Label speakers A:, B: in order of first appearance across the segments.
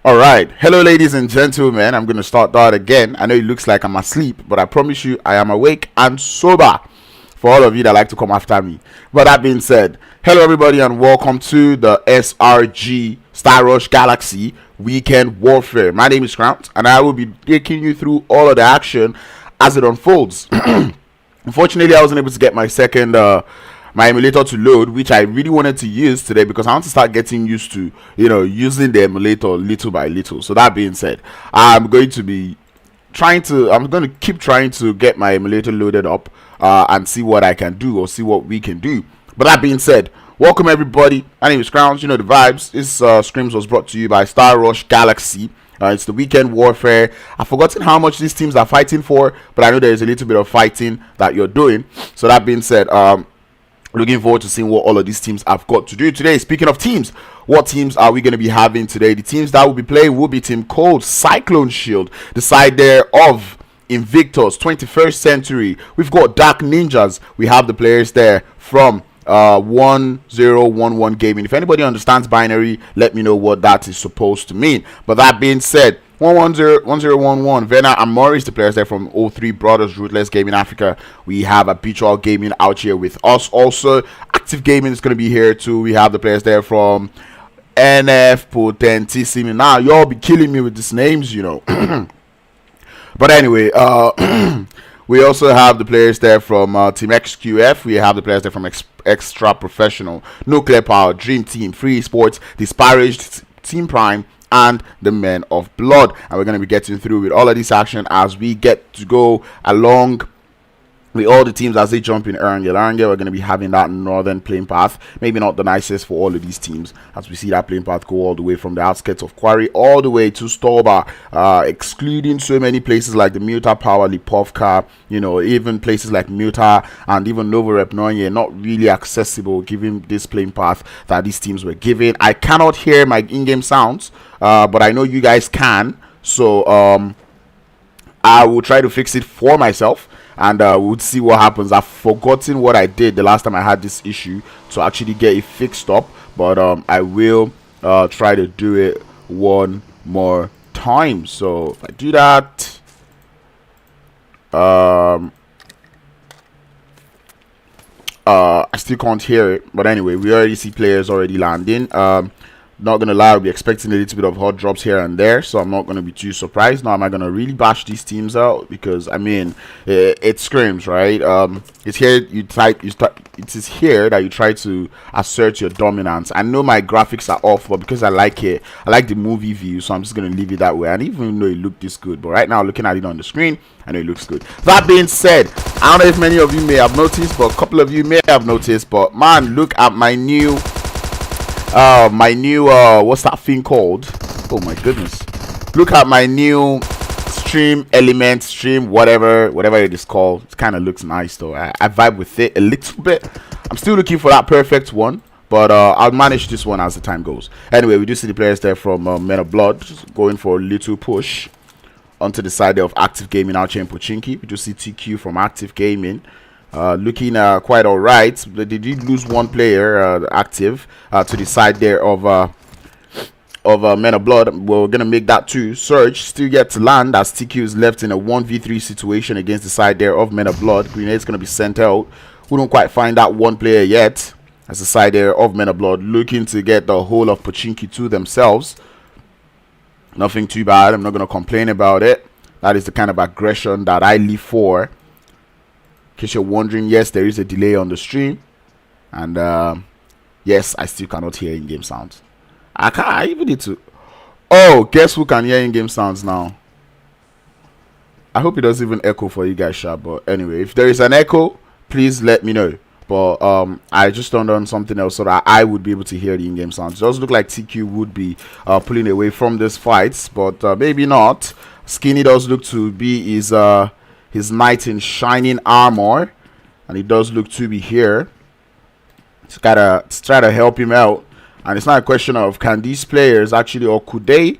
A: All right, hello ladies and gentlemen. I'm going to start that again. I know it looks like I'm asleep, but I promise you I am awake and sober for all of you that like to come after me. But that being said, hello everybody and welcome to the SRG Star Rush Galaxy Weekend Warfare. My name is Crown and I will be taking you through all of the action as it unfolds. Unfortunately, I wasn't able to get my second my emulator to load, which I really wanted to use today because I want to start getting used to, using the emulator little by little. So that being said, I'm going to keep trying to get my emulator loaded up and see what I can do or see what we can do. But that being said, welcome everybody. My name is Crowns. You know the vibes. This Scrims was brought to you by Star Rush Galaxy. It's the weekend warfare. I've forgotten how much these teams are fighting for, but I know there is a little bit of fighting that you're doing. So that being said, looking forward to seeing what all of these teams have got to do today. Speaking of teams, what teams are we going to be having today? The teams that will be playing will be Team Cold, Cyclone Shield, the side there of Invictus, 21st Century. We've got Dark Ninjas. We have the players there from 1011 Gaming. If anybody understands binary, let me know what that is supposed to mean. But that being said, 1011 Vena Amoris, the players there from 03 Brothers, Ruthless Gaming Africa. We have Habitual Gaming out here with us. Also, Active Gaming is going to be here too. We have the players there from NFPOTENTISSIMI. Now, y'all be killing me with these names, But anyway, we also have the players there from Team XQF. We have the players there from Extra Professional, Nuclear Power, DreamTeam, Free Esports, Disparaged, Team Prime, and the Men of Blood. And we're going to be getting through with all of this action as we get to go along with all the teams as they jump in Erangel. We're going to be having that northern playing path. Maybe not the nicest for all of these teams as we see that playing path go all the way from the outskirts of Quarry all the way to Storba, excluding so many places like the Muta Power, Lipovka, even places like Muta and even Novorep Noye, not really accessible given this playing path that these teams were given. I cannot hear my in-game sounds, but I know you guys can. So I will try to fix it for myself. And we'll see what happens. I've forgotten what I did the last time I had this issue to actually get it fixed up. But I will try to do it one more time. So if I do that, I still can't hear it. But anyway, we already see players already landing. Not gonna lie, I'll be expecting a little bit of hot drops here and there, so I'm not gonna be too surprised. Now, am I gonna really bash these teams out? Because I mean, it screams, right? It's here it is here that you try to assert your dominance. I know my graphics are off, but because I like it, I like the movie view, so I'm just gonna leave it that way. And even though it looked this good, but right now looking at it on the screen, I know it looks good. That being said, I don't know if many of you may have noticed, but a couple of you may have noticed. But man, look at my new what's that thing called? Oh my goodness, look at my new stream element, whatever it is called. It kind of looks nice though. I vibe with it a little bit. I'm still looking for that perfect one, but I'll manage this one as the time goes. Anyway, we do see the players there from Men of Blood just going for a little push onto the side there of Active Gaming out here in Pochinki. We do see TQ from Active Gaming looking quite all right. They did lose one player, Active, to the side there of Men of Blood. We're gonna make that too. Surge still yet to land as TQ is left in a 1v3 situation against the side there of Men of Blood. Grenade's gonna be sent out. We don't quite find that one player yet as the side there of Men of Blood looking to get the whole of Pochinki to themselves. Nothing too bad. I'm not gonna complain about it. That is the kind of aggression that I live for. In case you're wondering, yes, there is a delay on the stream, and yes, I still cannot hear in-game sounds. I even need to. Oh, guess who can hear in-game sounds now? I hope it doesn't even echo for you guys, Sha. But anyway, if there is an echo, please let me know. But I just turned on something else so that I would be able to hear the in-game sounds. It does look like TQ would be pulling away from this fight, but maybe not. Skinny does look to be his knight in shining armor, and he does look to be here. Just gotta try to help him out. And it's not a question of can these players actually, or would they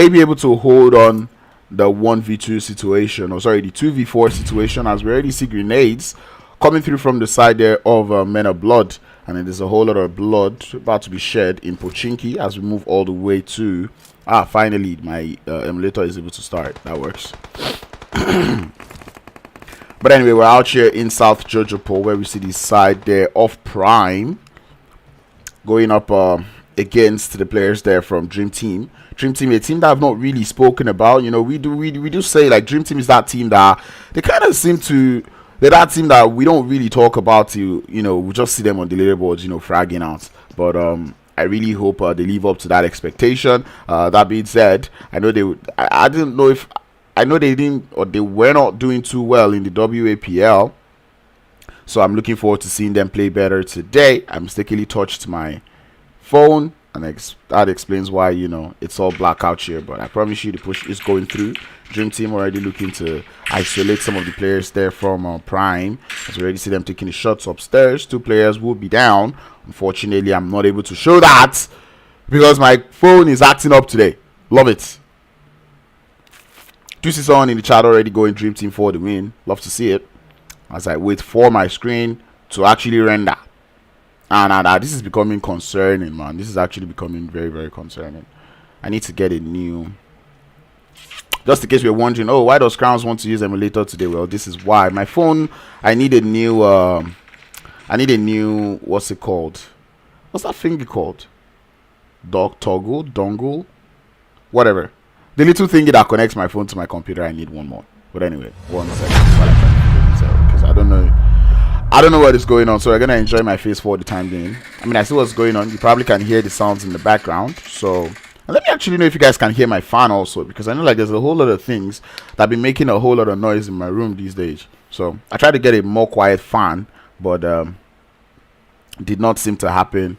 A: be able to hold on the 1v2 situation, or sorry, the 2v4 situation, as we already see grenades coming through from the side there of Men of Blood. and then there's a whole lot of blood about to be shed in Pochinki as we move all the way to finally my emulator is able to start. That works. But anyway, we're out here in South Jojopol where we see the side there of Prime going up against the players there from DreamTeam. DreamTeam, a team that I've not really spoken about. You know, we do say like DreamTeam is that team that they kind of seem to. They're that team that we don't really talk about. You know, we just see them on the leaderboards, you know, fragging out. But I really hope they live up to that expectation. That being said, I know they. I didn't know if. I know they didn't, or they were not doing too well in the WAPL. So I'm looking forward to seeing them play better today. I mistakenly touched my phone, and that explains why, you know, it's all black out here. But I promise you the push is going through. DreamTeam already looking to isolate some of the players there from Prime, as we already see them taking the shots upstairs. 2 players will be down. Unfortunately, I'm not able to show that because my phone is acting up today. Love it. Do see someone in the chat already going DreamTeam for the win. Love to see it as I wait for my screen to actually render. And this is becoming concerning, man. This is actually becoming very, very concerning. I need to get a new. Just in case you're wondering, oh, why does Crowns want to use emulator today? Well, this is why. My phone, I need a new, what's it called? What's that thing called? Dongle? Whatever. The little thing that connects my phone to my computer, I need one more. But anyway, 1 second. Because I don't know what is going on. So we're going to enjoy my face for the time being. I mean, I see what's going on. You probably can hear the sounds in the background. So and let me actually know if you guys can hear my fan also, because I know like there's a whole lot of things that have been making a whole lot of noise in my room these days. So I tried to get a more quiet fan, but did not seem to happen.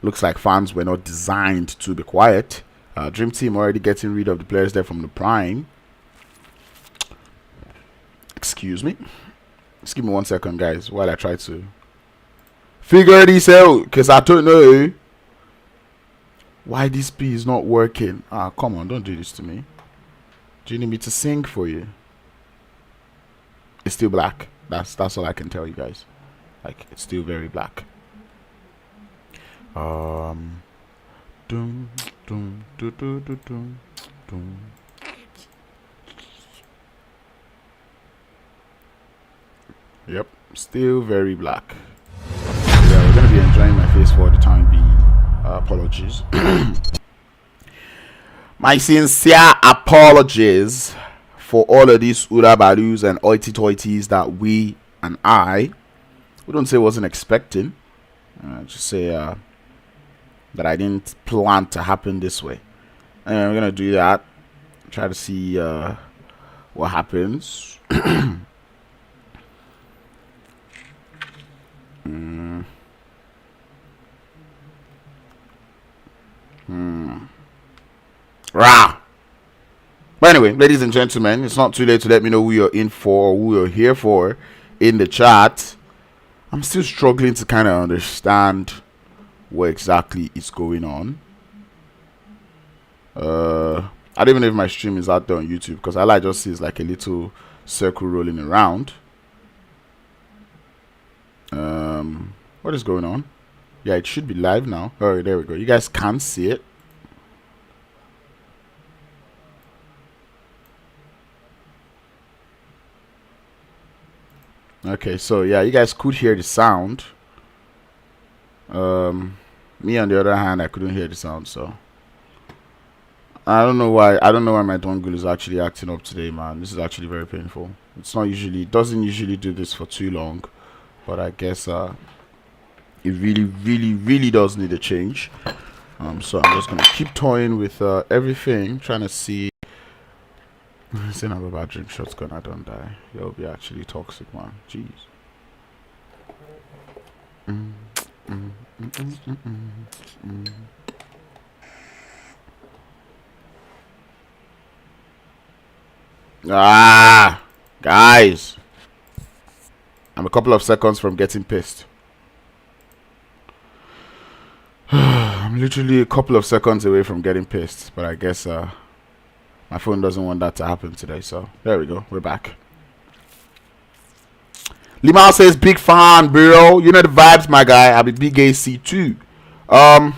A: Looks like fans were not designed to be quiet. DreamTeam already getting rid of the players there from the Prime. Excuse me. Just give me 1 second, guys, while I try to figure this out, because I don't know why this P is not working. Come on, don't do this to me. Do you need me to sing for you? It's still black. That's all I can tell you guys. Like, it's still very black. Dum, dum, dum, dum, dum, dum. Yep, still very black. Yeah, we're gonna be enjoying my face for the time being. Apologies. My sincere apologies for all of these urabarus and oity-toities that we don't say wasn't expecting. Just say that I didn't plan to happen this way. And we're gonna do that. Try to see what happens. Rah. But anyway, ladies and gentlemen, it's not too late to let me know who you're in for or who you're here for in the chat. I'm still struggling to kind of understand what exactly is going on. I don't even know if my stream is out there on YouTube, because all I just see is like a little circle rolling around. What is going on? Yeah, it should be live now. Oh, there we go. You guys can't see it. Okay, so yeah, you guys could hear the sound. Me on the other hand, I couldn't hear the sound, so I don't know why. I don't know why my dongle is actually acting up today, man. This is actually very painful. It's not usually, it doesn't usually do this for too long, but I guess it really does need a change. So I'm just gonna keep toying with everything, trying to see. Saying I'm about drink shotgun, I don't die. You'll be actually toxic, man. Jeez. Guys, I'm a couple of seconds from getting pissed. I'm literally a couple of seconds away from getting pissed, but I guess my phone doesn't want that to happen today, so there we go. We're back. Limal says big fan, bro. You know the vibes, my guy. I'll be big AC too. I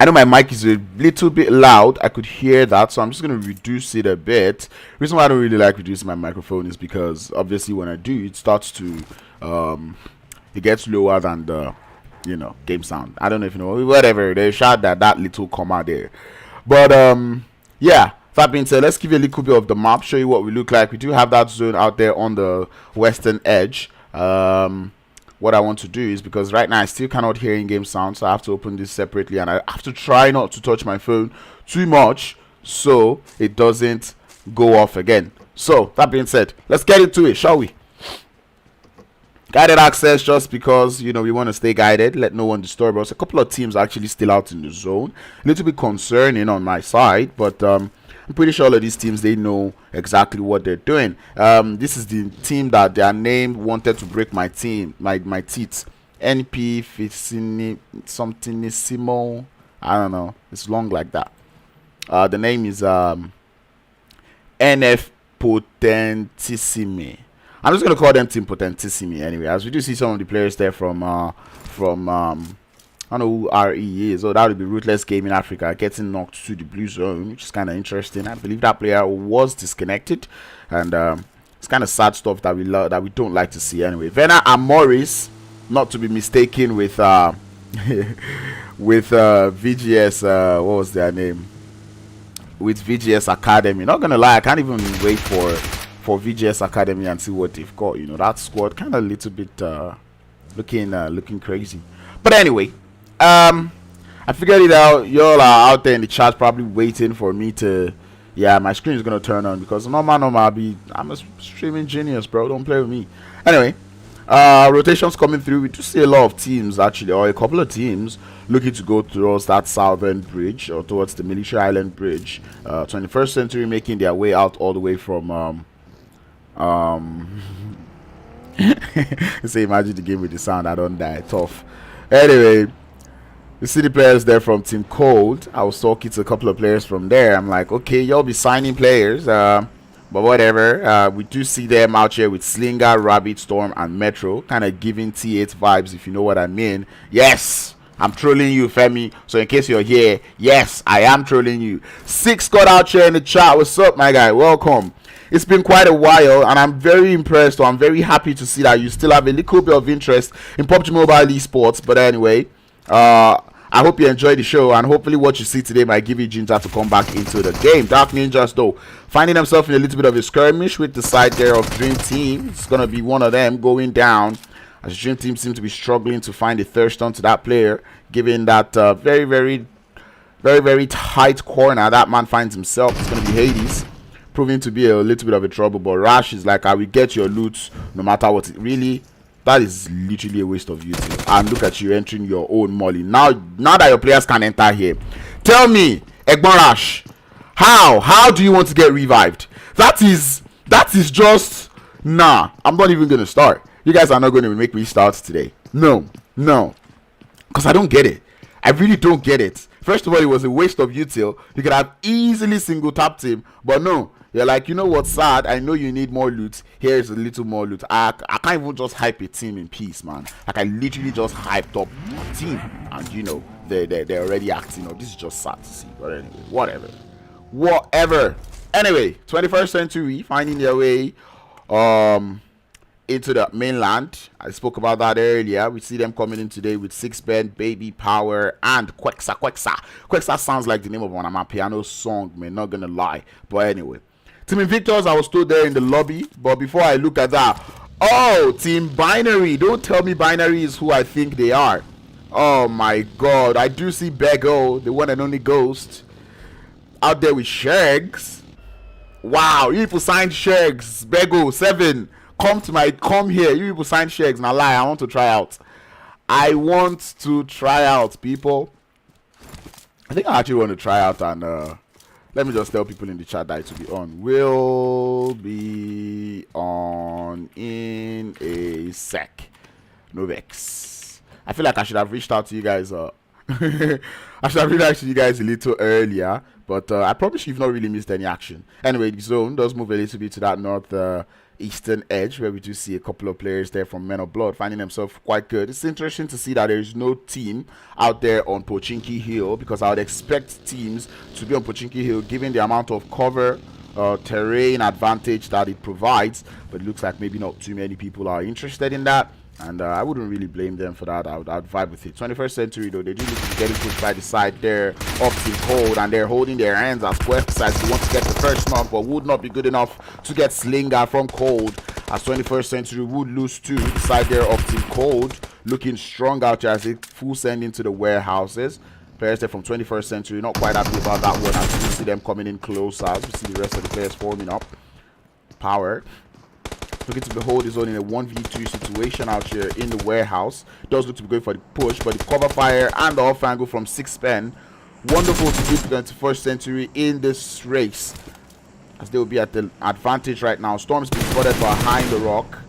A: know my mic is a little bit loud. I could hear that, so I'm just going to reduce it a bit. The reason why I don't really like reducing my microphone is because obviously when I do, it starts to it gets lower than the game sound. I don't know if you know, whatever, they shout that little comma there. But yeah, that being said, let's give you a little bit of the map, show you what we look like. We do have that zone out there on the western edge. What I want to do is, because right now I still cannot hear in-game sound, so I have to open this separately, and I have to try not to touch my phone too much so it doesn't go off again. So that being said, let's get into it, shall we? Guided access, just because we want to stay guided, let no one disturb us. A couple of teams actually still out in the zone, a little bit concerning on my side, but I'm pretty sure all of these teams, they know exactly what they're doing. This is the team that their name wanted to break my teeth. NFPOTENTISSIMI. I don't know. It's long like that. The name is NFPOTENTISSIMI. I'm just gonna call them Team Potentissimi anyway, as we do see some of the players there from I don't know who RE is. Oh, that would be Ruthless Gaming Africa getting knocked to the blue zone, which is kind of interesting. I believe that player was disconnected, and it's kind of sad stuff that we don't like to see anyway. Vena Amoris, not to be mistaken with with VGS. What was their name? With VGS Academy. Not gonna lie, I can't even wait for VGS Academy and see what they've got. That squad kind of a little bit looking crazy. But anyway, I figured it out. Y'all are out there in the chat probably waiting for me to, my screen is gonna turn on, because normal I'm a streaming genius, bro. Don't play with me. Anyway, rotations coming through. We do see a lot of teams actually, or a couple of teams looking to go towards that southern bridge, or towards the Military Island Bridge. 21st Century making their way out all the way from say, imagine the game with the sound. I don't die. Tough. Anyway, you see the players there from Team Cold. I was talking to a couple of players from there. I'm like, okay, y'all be signing players, but whatever. We do see them out here with Slinger, Rabbit, Storm, and Metro, kind of giving T8 vibes, if you know what I mean. Yes, I'm trolling you, Femi. So in case you're here, yes, I am trolling you. Six got out here in the chat. What's up, my guy? Welcome. It's been quite a while, and I'm very impressed, or I'm very happy to see that you still have a little bit of interest in PUBG Mobile Esports. But anyway, I hope you enjoyed the show, and hopefully what you see today might give you ginger to come back into the game. Dark Ninjas, though, finding themselves in a little bit of a skirmish with the side there of DreamTeam. It's going to be one of them going down, as DreamTeam seems to be struggling to find a thirst onto that player, given that very, very, very, very tight corner that man finds himself. It's going to be Hades, proving to be a little bit of a trouble, but Rash is like, I will get your loot no matter what. Really, that is literally a waste of utility. And look at you entering your own molly. Now that your players can enter here, tell me, Egbon Rash, how do you want to get revived? That is just, nah, I'm not even gonna start. You guys are not going to make me start today. No, because I don't get it. I really don't get it. First of all, it was a waste of util. You could have easily single tapped him, but no. You're like, you know what's sad? I know you need more loot. Here's a little more loot. I can't even just hype a team in peace, man. Like, I literally just hyped up a team, and they're already acting. This is just sad to see. But anyway, whatever. Anyway, 21st Century finding their way into the mainland. I spoke about that earlier. We see them coming in today with Sixbend, Baby Power, and Quexa. Quexa sounds like the name of one of my piano song, man, not gonna lie. But anyway, Team Invictus, I was still there in the lobby, but before I look at that, oh, Team Binary. Don't tell me Binary is who I think they are. Oh my god, I do see Bego, the one and only Ghost, out there with Shags. Wow, you people signed Shags. Bego 7, come here. You people signed Shags. Now lie, I want to try out. People. I think I actually want to try out, and let me just tell people in the chat that it will be on. Will be on in a sec. No vex. I feel like I should have reached out to you guys. I should have reached out to you guys a little earlier, but I promise you've not really missed any action. Anyway, the zone does move a little bit to that eastern edge, where we do see a couple of players there from Men of Blood finding themselves quite good. It's interesting to see that there is no team out there on Pochinki Hill, because I would expect teams to be on Pochinki Hill given the amount of cover, terrain advantage that it provides, but it looks like maybe not too many people are interested in that, and I wouldn't really blame them for that. I'd vibe with it. 21st Century though, they do look to be getting pushed by the side there of Team Cold, and they're holding their hands as Quest as they want to get the first knock, but would not be good enough to get Slinger from Cold, as 21st Century would lose to the side there of Team Cold, looking strong out here as they full send into the warehouses. Players there from 21st Century not quite happy about that one, as we see them coming in closer, as we see the rest of the players forming up. Power looking to behold his own in a 1v2 situation out here in the warehouse. Does look to be going for the push, but the cover fire and the off angle from 6pen, wonderful to keep the 21st Century in this race, as they will be at the advantage right now. Storm's being spotted behind the rock.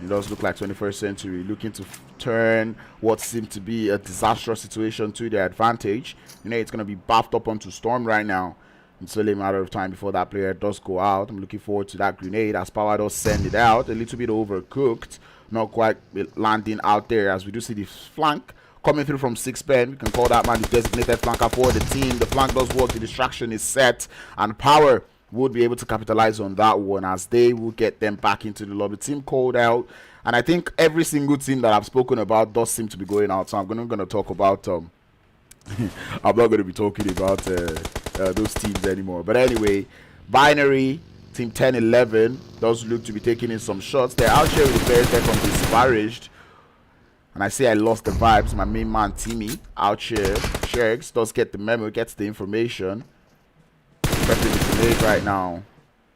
A: It does look like 21st Century looking to turn what seemed to be a disastrous situation to their advantage. You know, it's going to be buffed up onto Storm right now. It's only a matter of time before that player does go out. I'm looking forward to that grenade as Power does send it out. A little bit overcooked, not quite landing out there, as we do see the flank coming through from 6pen. We can call that man the designated flanker for the team. The flank does work, the distraction is set, and Power would be able to capitalize on that one, as they will get them back into the lobby. Team called out, and I think every single team that I've spoken about does seem to be going out, so I'm going to talk about I'm not going to be talking about those teams anymore. But anyway, Binary Team 10-11 does look to be taking in some shots. They're out here with the players there from Disparaged, and I say I lost the vibes. My main man Timmy out here, Shergs, does get the memo, gets the information. Pressing the grenade right now,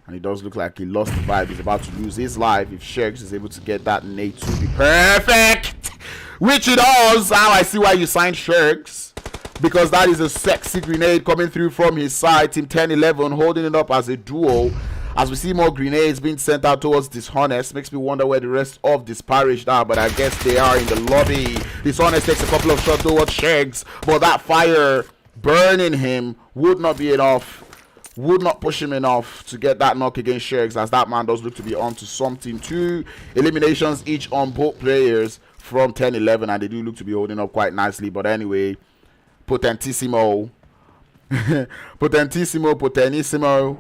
A: and it does look like he lost the vibe. He's about to lose his life if Shergs is able to get that nade to be perfect, which it does. Now I see why you signed Shergs, because that is a sexy grenade coming through from his side. Team 10-11 holding it up as a duo, as we see more grenades being sent out towards Dishonest. Makes me wonder where the rest of Disparaged are, but I guess they are in the lobby. Dishonest takes a couple of shots towards Shergs, but that fire burning him would not be enough, would not push him enough to get that knock against Shergs, as that man does look to be onto something. 2 eliminations each on both players from 10-11, and they do look to be holding up quite nicely. But anyway, Potentissimo,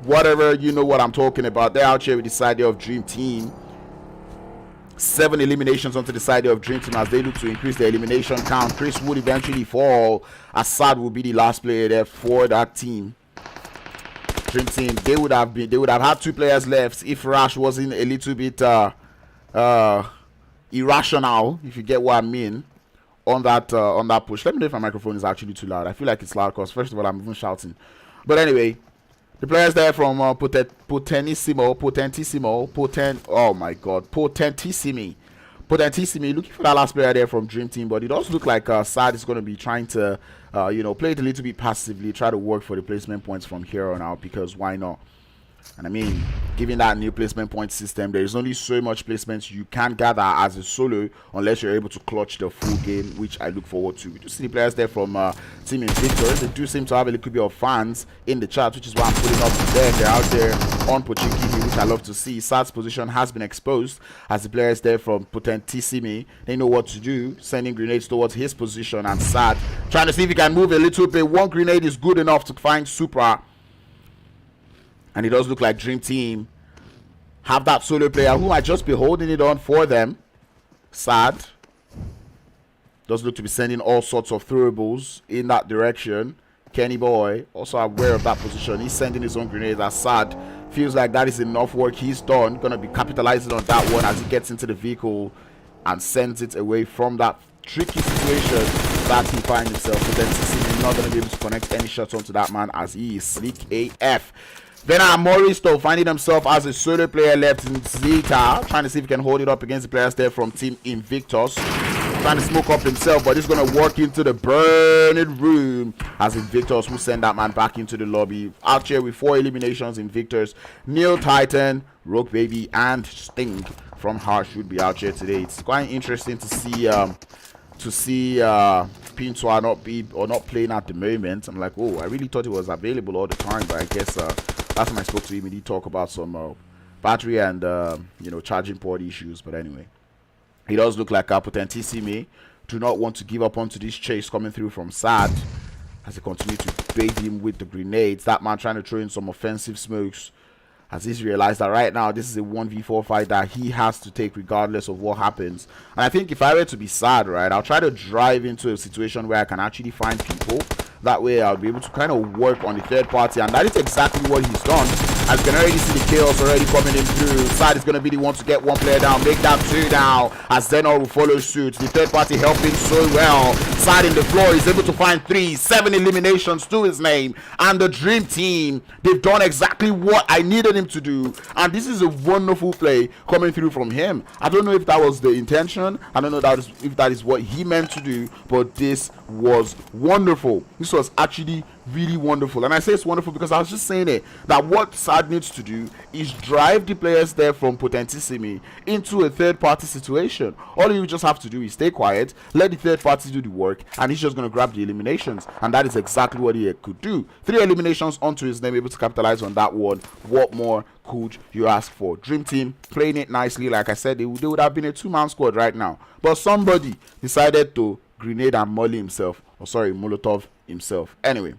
A: whatever, you know what I'm talking about. They're out here with the side of Dream Team. 7 eliminations onto the side of Dream Team, as they look to increase their elimination count. Chris would eventually fall. Assad will be the last player there for that team. Dream Team, they would have had 2 players left if Rash wasn't a little bit irrational, if you get what I mean, on that push. Let me know if my microphone is actually too loud. I feel like it's loud because first of all I'm even shouting. But anyway, the players there from Potentissimi, looking for that last player there from Dream Team, but it does look like Sad is going to be trying to play it a little bit passively, try to work for the placement points from here on out, because why not? And I mean, given that new placement point system, there is only so much placements you can gather as a solo unless you're able to clutch the full game, which I look forward to. We do see the players there from Team Invictus. They do seem to have a little bit of fans in the chat, which is why I'm putting up to them. They're out there on Pochinki, which I love to see. Sad's position has been exposed, as the players there from Potentissimi, they know what to do, sending grenades towards his position, and Sad trying to see if he can move a little bit. One grenade is good enough to find Supra. And it does look like Dream Team have that solo player who might just be holding it on for them. Sad does look to be sending all sorts of throwables in that direction. Kenny Boy also aware of that position. He's sending his own grenades, as Sad feels like that is enough work he's done. Gonna be capitalizing on that one as he gets into the vehicle and sends it away from that tricky situation that he finds himself. But then he's not gonna be able to connect any shots onto that man, as he is sleek AF. Vena Amoris though finding himself as a solo player left in Zeta, trying to see if he can hold it up against the players there from Team Invictus. Trying to smoke up himself, but he's going to walk into the burning room as Invictus will send that man back into the lobby. Out here with 4 eliminations, Invictus, Neil Titan, Rogue Baby, and Sting from Harsh would be out here today. It's quite interesting to see Pintois not playing at the moment. I'm like, oh, I really thought he was available all the time, but I guess last time I spoke to him, he did talk about some battery and you know, charging port issues. But anyway, it does look like Potentissimi do not want to give up onto this chase coming through from Sad as they continue to bait him with the grenades. That man trying to throw in some offensive smokes as he's realized that right now this is a 1v4 fight that he has to take regardless of what happens. And I think if I were to be Sad, right, I'll try to drive into a situation where I can actually find people. That way I'll be able to kind of work on the third party, and that is exactly what he's done. As you can already see the kills already coming in through. Sad is going to be the one to get one player down, make that 2 now, as Zenor will follow suit. The third party helping so well. Sad in the floor is able to find 7 eliminations to his name, and the Dream Team, they've done exactly what I needed him to do, and this is a wonderful play coming through from him. I don't know if that was the intention, I don't know if that is what he meant to do, but this was wonderful. This was actually really wonderful, and I say it's wonderful because I was just saying it, that what Sad needs to do is drive the players there from Potentissimi into a third party situation. All you just have to do is stay quiet, let the third party do the work, and he's just going to grab the eliminations, and that is exactly what he could do. 3 eliminations onto his name, able to capitalize on that one. What more could you ask for? Dream Team playing it nicely. Like I said, they would have been a 2-man squad right now, but somebody decided to grenade and molly himself, or sorry, Molotov himself. Anyway,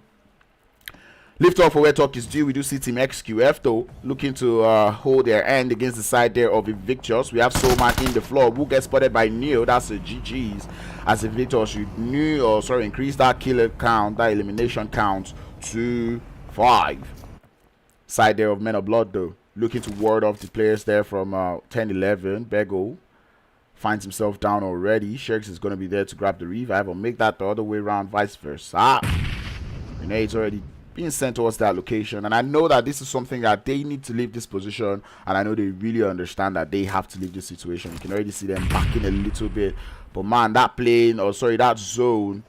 A: lift off for where talk is due. We do see Team XQF though looking to hold their end against the side there of Invictus. We have Soulman in the floor who gets spotted by Neo. That's a GG's, as Invictus should increase that killer count, that elimination count to 5. Side there of Men of Blood though looking to ward off the players there from 10-11. Bego finds himself down already. Sherks is going to be there to grab the revive or make that the other way around, vice versa. Grenades already being sent towards that location, and I know that this is something that they need to leave this position, and I know they really understand that they have to leave this situation. You can already see them backing a little bit, but man, that plane, or sorry, that zone,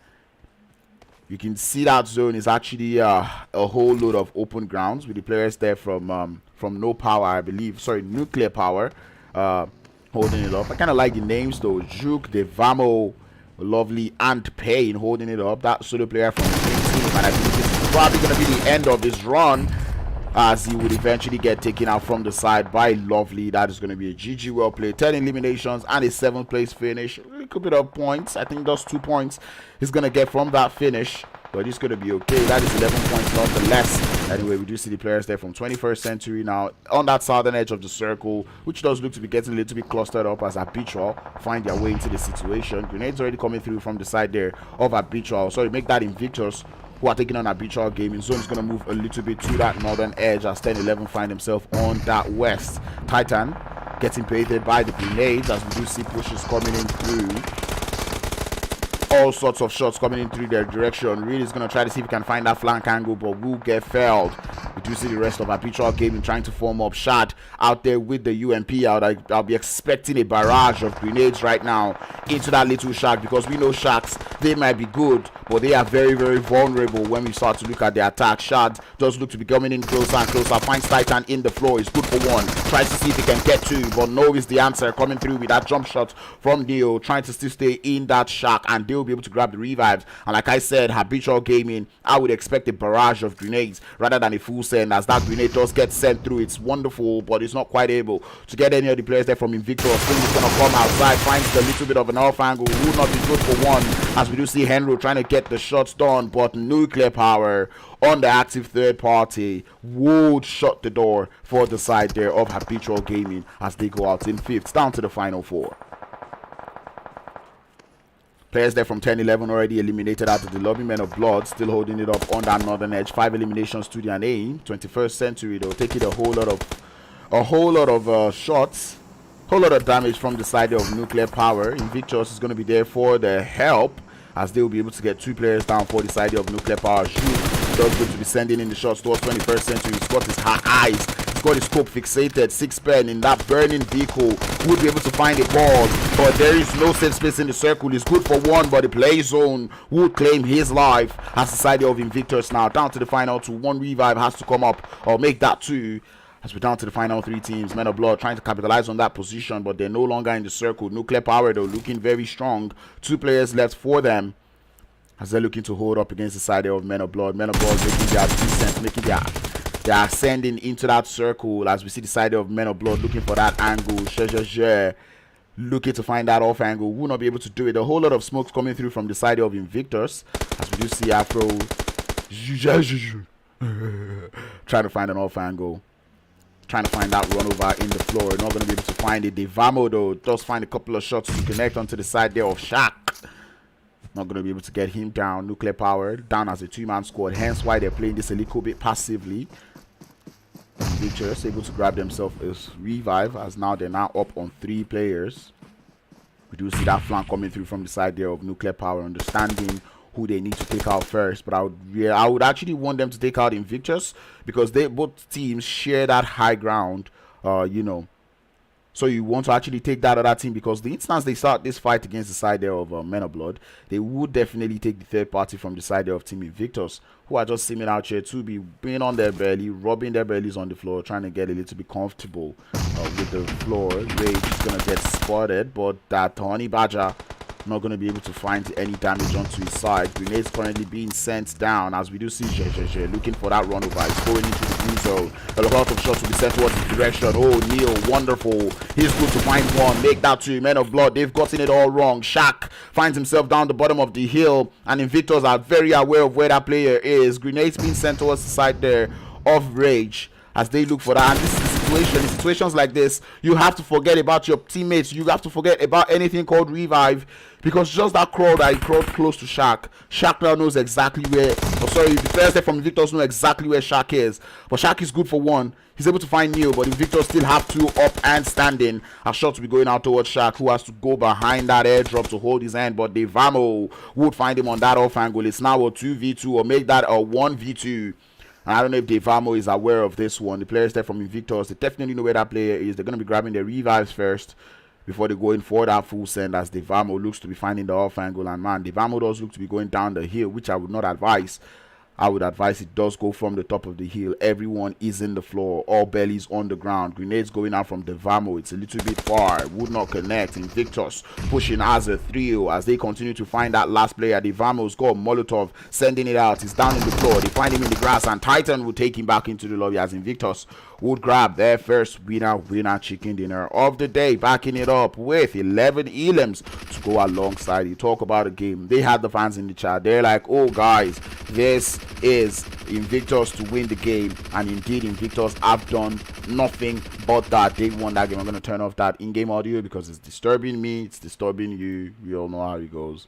A: you can see that zone is actually a whole load of open grounds with the players there from no power, I believe, sorry, nuclear power, holding it up. I kind of like the names though. Juke, Devamo, Lovely, and Pain holding it up. That solo player from the team, and I think this is probably going to be the end of his run, as he would eventually get taken out from the side by Lovely. That is going to be a GG well played. 10 eliminations and a 7th place finish. A little bit of points. I think those 2 points he's going to get from that finish, but it's going to be okay. That is 11 points nonetheless. Anyway, we do see the players there from 21st Century now on that southern edge of the circle, which does look to be getting a little bit clustered up as Habitual find their way into the situation. Grenades already coming through from the side there of Habitual. Sorry, make that Invictus, who are taking on Habitual Gaming. Zone is going to move a little bit to that northern edge as 10-11 find himself on that west. Titan getting baited by the grenades as we do see pushes coming in through. All sorts of shots coming in through their direction. Really is going to try to see if he can find that flank angle, but will get felled. We do see the rest of Habitual Gaming trying to form up. Shad out there with the UMP out. I'll be expecting a barrage of grenades right now into that little shack, because we know shacks, they might be good, but they are very, very vulnerable when we start to look at the attack. Shad does look to be coming in closer and closer. Finds Titan in the floor. He's good for 1. Tries to see if he can get 2, but no is the answer. Coming through with that jump shot from Neo, trying to still stay in that shack, and they'll be able to grab the revives. And like I said, Habitual Gaming, I would expect a barrage of grenades rather than a full send, as that grenade does get sent through. It's wonderful, but it's not quite able to get any of the players there from Invictus. Still is going to come outside, finds a little bit of an off angle, would not be good for 1, as we do see Henry trying to get the shots done, but nuclear power on the active third party would shut the door for the side there of Habitual Gaming as they go out in 5th, down to the final 4. Players there from 10-11 already eliminated out of the lobby. Men of Blood still holding it up on that northern edge. 5 eliminations to their name. 21st Century, they'll take it a whole lot of shots, whole lot of damage from the side of nuclear power. Invictus is going to be there for the help, as they will be able to get 2 players down for the side of nuclear power. Juke does good to be sending in the shots towards 21st Century. He's got his eyes, he's got his scope fixated. 6 pen in that burning vehicle, would be able to find a ball, but there is no safe space in the circle. It's good for 1, but the play zone would claim his life as the side of Invictus now down to the final 2. 1 revive has to come up or make that 2, as we're down to the final 3 teams. Men of Blood trying to capitalize on that position, but they're no longer in the circle. Nuclear power though looking very strong. 2 players left for them as they're looking to hold up against the side of Men of Blood. Men of Blood making their descent, making their They are ascending into that circle as we see the side of Men of Blood looking for that angle. Looking to find that off angle. Will not be able to do it. A whole lot of smokes coming through from the side of Invictus as we do see Afro trying to find an off angle. Trying to find that run over in the floor. Not going to be able to find it. Devamo though does find a couple of shots to connect onto the side there of Shaq. Not going to be able to get him down. Nuclear Power down as a 2-man squad. Hence why they're playing this a little bit passively. Invictus able to grab themselves a revive as now they're now up on 3 players. We do see that flank coming through from the side there of Nuclear Power, understanding who they need to take out first. But I would actually want them to take out Invictus because both teams share that high ground, you know. So you want to actually take that other team because the instance they start this fight against the side there of Men of Blood, they would definitely take the third party from the side there of Team Invictus, who are just seeming out here to be being on their belly, rubbing their bellies on the floor, trying to get a little bit comfortable with the floor. Rage is going to get spotted, but that Honey Badger not going to be able to find any damage onto his side. Grenades currently being sent down as we do see looking for that run over. He's going into the blue zone. A lot of shots will be sent towards his direction. Oh, Neil, wonderful. He's good to find one. Make that to Men of Blood. They've gotten it all wrong. Shaq finds himself down the bottom of the hill, and Invictus are very aware of where that player is. Grenades being sent towards the side there of Rage as they look for that. And this is the situation. In situations like this, you have to forget about your teammates. You have to forget about anything called revive, because just that crawl that he crawled close to Shaq. Shaq now knows exactly where, the players there from Invictus know exactly where Shaq is. But Shaq is good for one. He's able to find Neil, but Invictus still have 2 up and standing. A shot to be going out towards Shaq, who has to go behind that airdrop to hold his hand. But Devamo would find him on that off angle. It's now a 2v2 or make that a 1v2. And I don't know if Devamo is aware of this one. The players there from Invictus, they definitely know where that player is. They're going to be grabbing their revives first before they go in for that full send, as Devamo looks to be finding the off angle. And man, Devamo does look to be going down the hill, which I would not advise. I would advise it does go from the top of the hill. Everyone is in the floor, all bellies on the ground. Grenades going out from Devamo. It's a little bit far, would not connect. Invictus pushing as a 3-0 as they continue to find that last player. Devamo's got Molotov sending it out. He's down in the floor. They find him in the grass, and Titan will take him back into the lobby as Invictus would grab their first winner chicken dinner of the day, backing it up with 11 elims to go alongside. You talk about a game. They had the fans in the chat. They're like, oh guys, this is Invictus to win the game, and indeed Invictus have done nothing but that. They won that game. I'm going to turn off that in-game audio because it's disturbing me, it's disturbing you. We all know how it goes.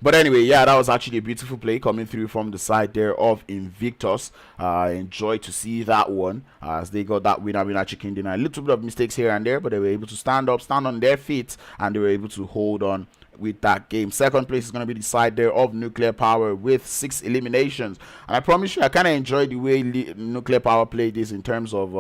A: But anyway, yeah, that was actually a beautiful play coming through from the side there of Invictus. Enjoy to see that one as they got that winner chicken dinner. A little bit of mistakes here and there, but they were able to stand on their feet, and they were able to hold on with that game. Second place is going to be the side there of Nuclear Power with 6 eliminations, and I promise you I kind of enjoyed the way Nuclear Power played this in terms of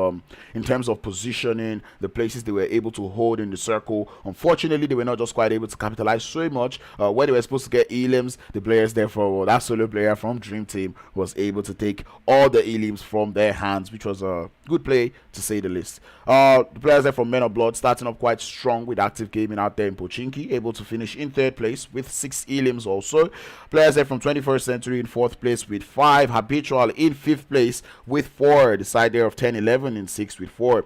A: positioning, the places they were able to hold in the circle. Unfortunately, they were not just quite able to capitalize so much where they were supposed to get elims. The players there for that solo player from DreamTeam was able to take all the elims from their hands, which was a good play to say the least. The players there from Men of Blood starting up quite strong with Active Gaming out there in Pochinki, able to finish in 3rd place with 6 elims also. Players there from 21st Century in 4th place with 5. Habitual in 5th place with 4. The side there of 10-11 in 6th with 4.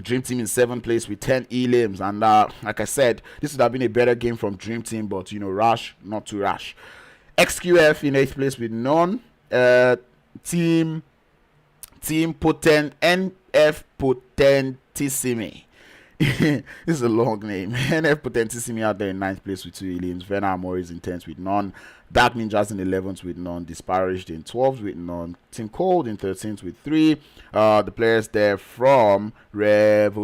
A: DreamTeam in 7th place with 10 elims, and like I said, this would have been a better game from DreamTeam, but you know, rash, not too rash. XQF in 8th place with none. Team NFPOTENTISSIMI. This is a long name. NFPOTENTISSIMI out there in 9th place with 2 elims. Vena Amoris in 10th with none. Dark Ninjas in 11th with none. Disparaged in 12th with none. Team Cold in 13th with 3. The players there from Ruthless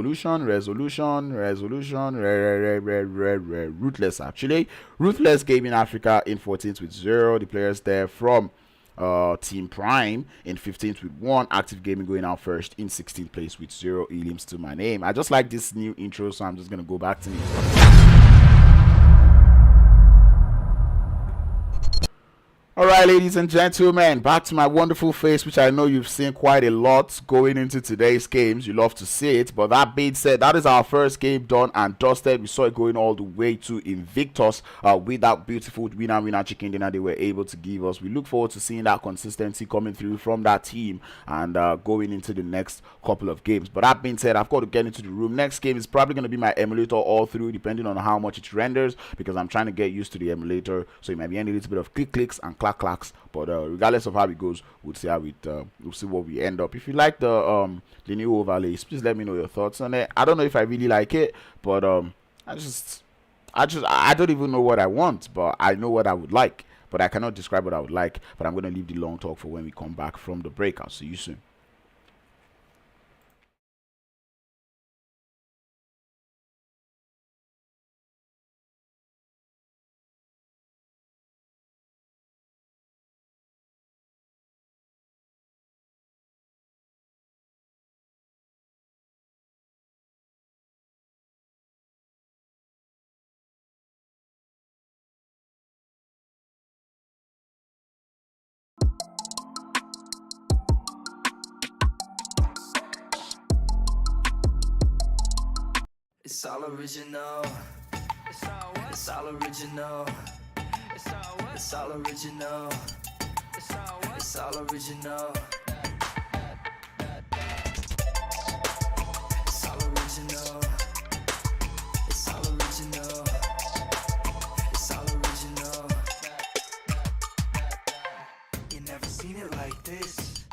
A: actually. Ruthless Gaming Africa in 14th with 0. The players there from Team Prime in 15th with 1. Active Gaming going out first in 16th place with 0 elims to my name. I just like this new intro, so I'm just gonna go back to it. Alright, ladies and gentlemen, back to my wonderful face, which I know you've seen quite a lot going into today's games. You love to see it, but that being said, that is our first game done and dusted. We saw it going all the way to Invictus with that beautiful winner chicken dinner they were able to give us. We look forward to seeing that consistency coming through from that team and going into the next couple of games. But that being said, I've got to get into the room. Next game is probably going to be my emulator all through, depending on how much it renders, because I'm trying to get used to the emulator, so it might be any little bit of clicks and clacks, but regardless of how it goes, we'll see how it we'll see what we end up. If you like the new overlays, please let me know your thoughts on it. I don't know if I really like it, but I don't even know what I want, but I know what I would like, but I cannot describe what I would like. But I'm going to leave the long talk for when we come back from the break. I'll see you soon.
B: It's all original. It's all what? It's all original. It's all what? It's all original. It's all what? It's all original. It's all original. It's all original. It's all original. You never seen it like this.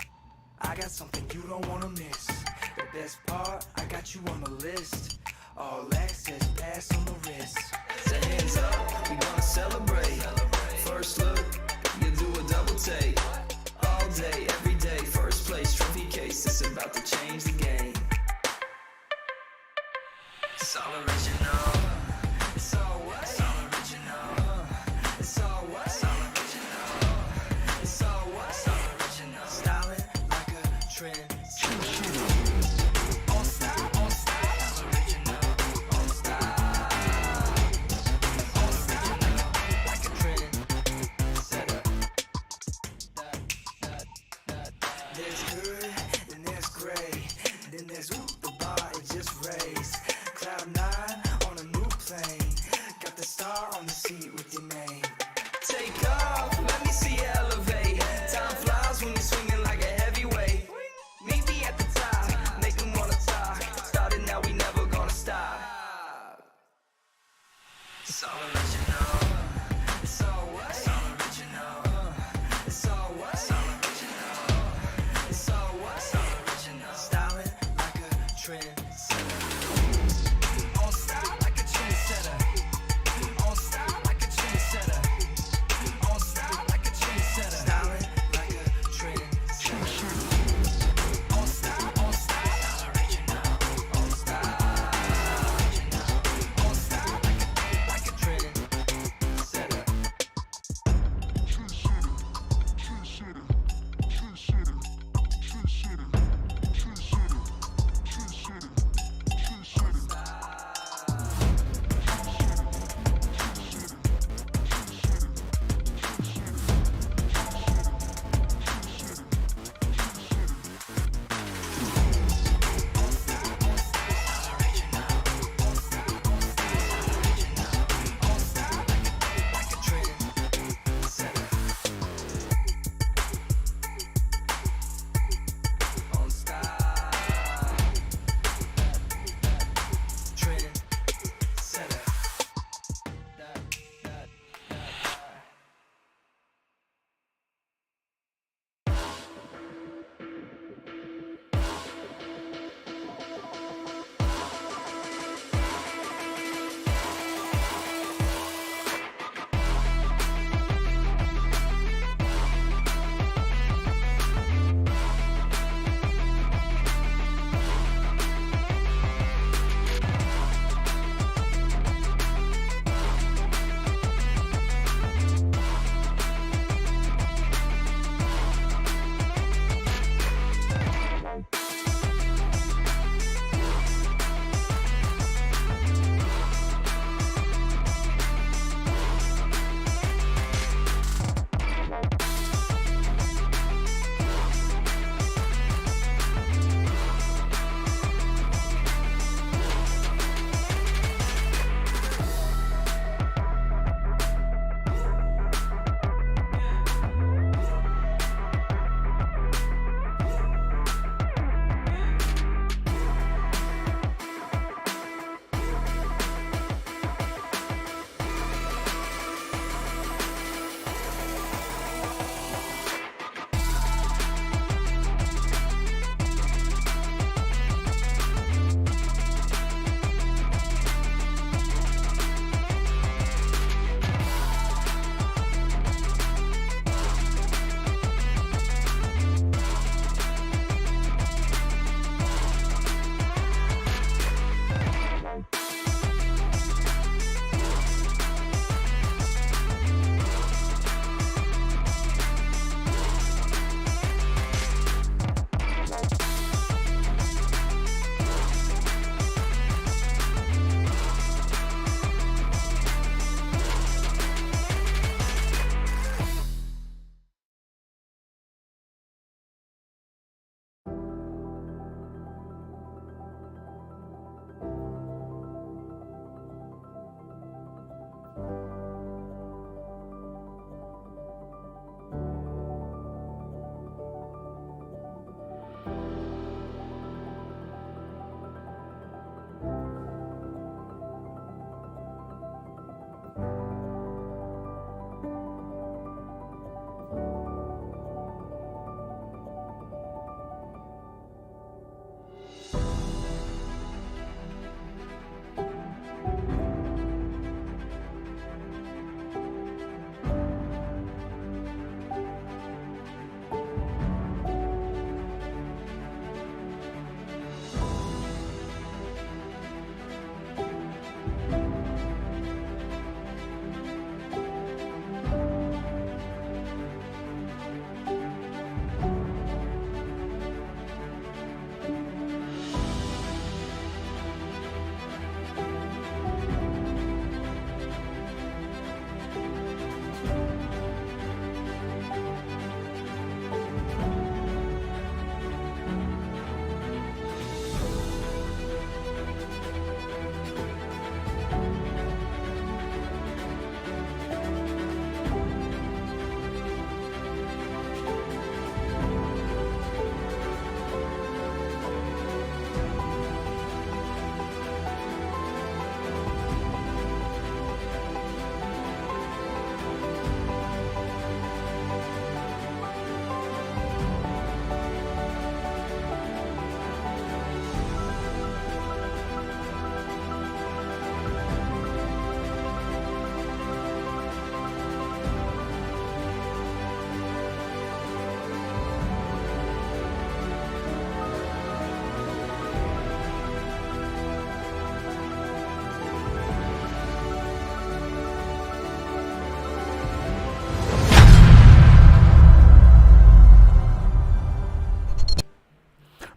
B: I got something you don't wanna miss. The best part, I got you on the list. All access, pass on the wrist. So hands up, we gonna celebrate. First look, you do a double take. All day, every day, first place, trophy case. It's about to change the game. It's all original. It's all what? It's all original. It's all what? It's all original. It's all what? It's all original. Styling like a trend.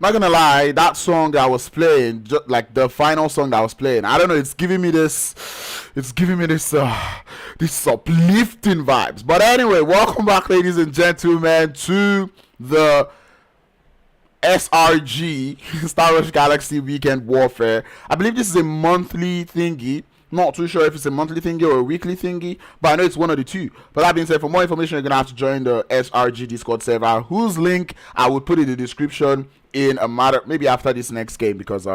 A: not gonna lie, that song that I was playing, just like the final song that I was playing, I don't know, it's giving me this this uplifting vibes. But anyway, welcome back, ladies and gentlemen, to the SRG Star Wars Galaxy Weekend Warfare. I believe this is a monthly thingy. Not too sure if it's a monthly thingy or a weekly thingy, but I know it's one of the two. But that being said, for more information, you're gonna have to join the SRG Discord server, whose link I will put in the description in a matter, maybe after this next game, because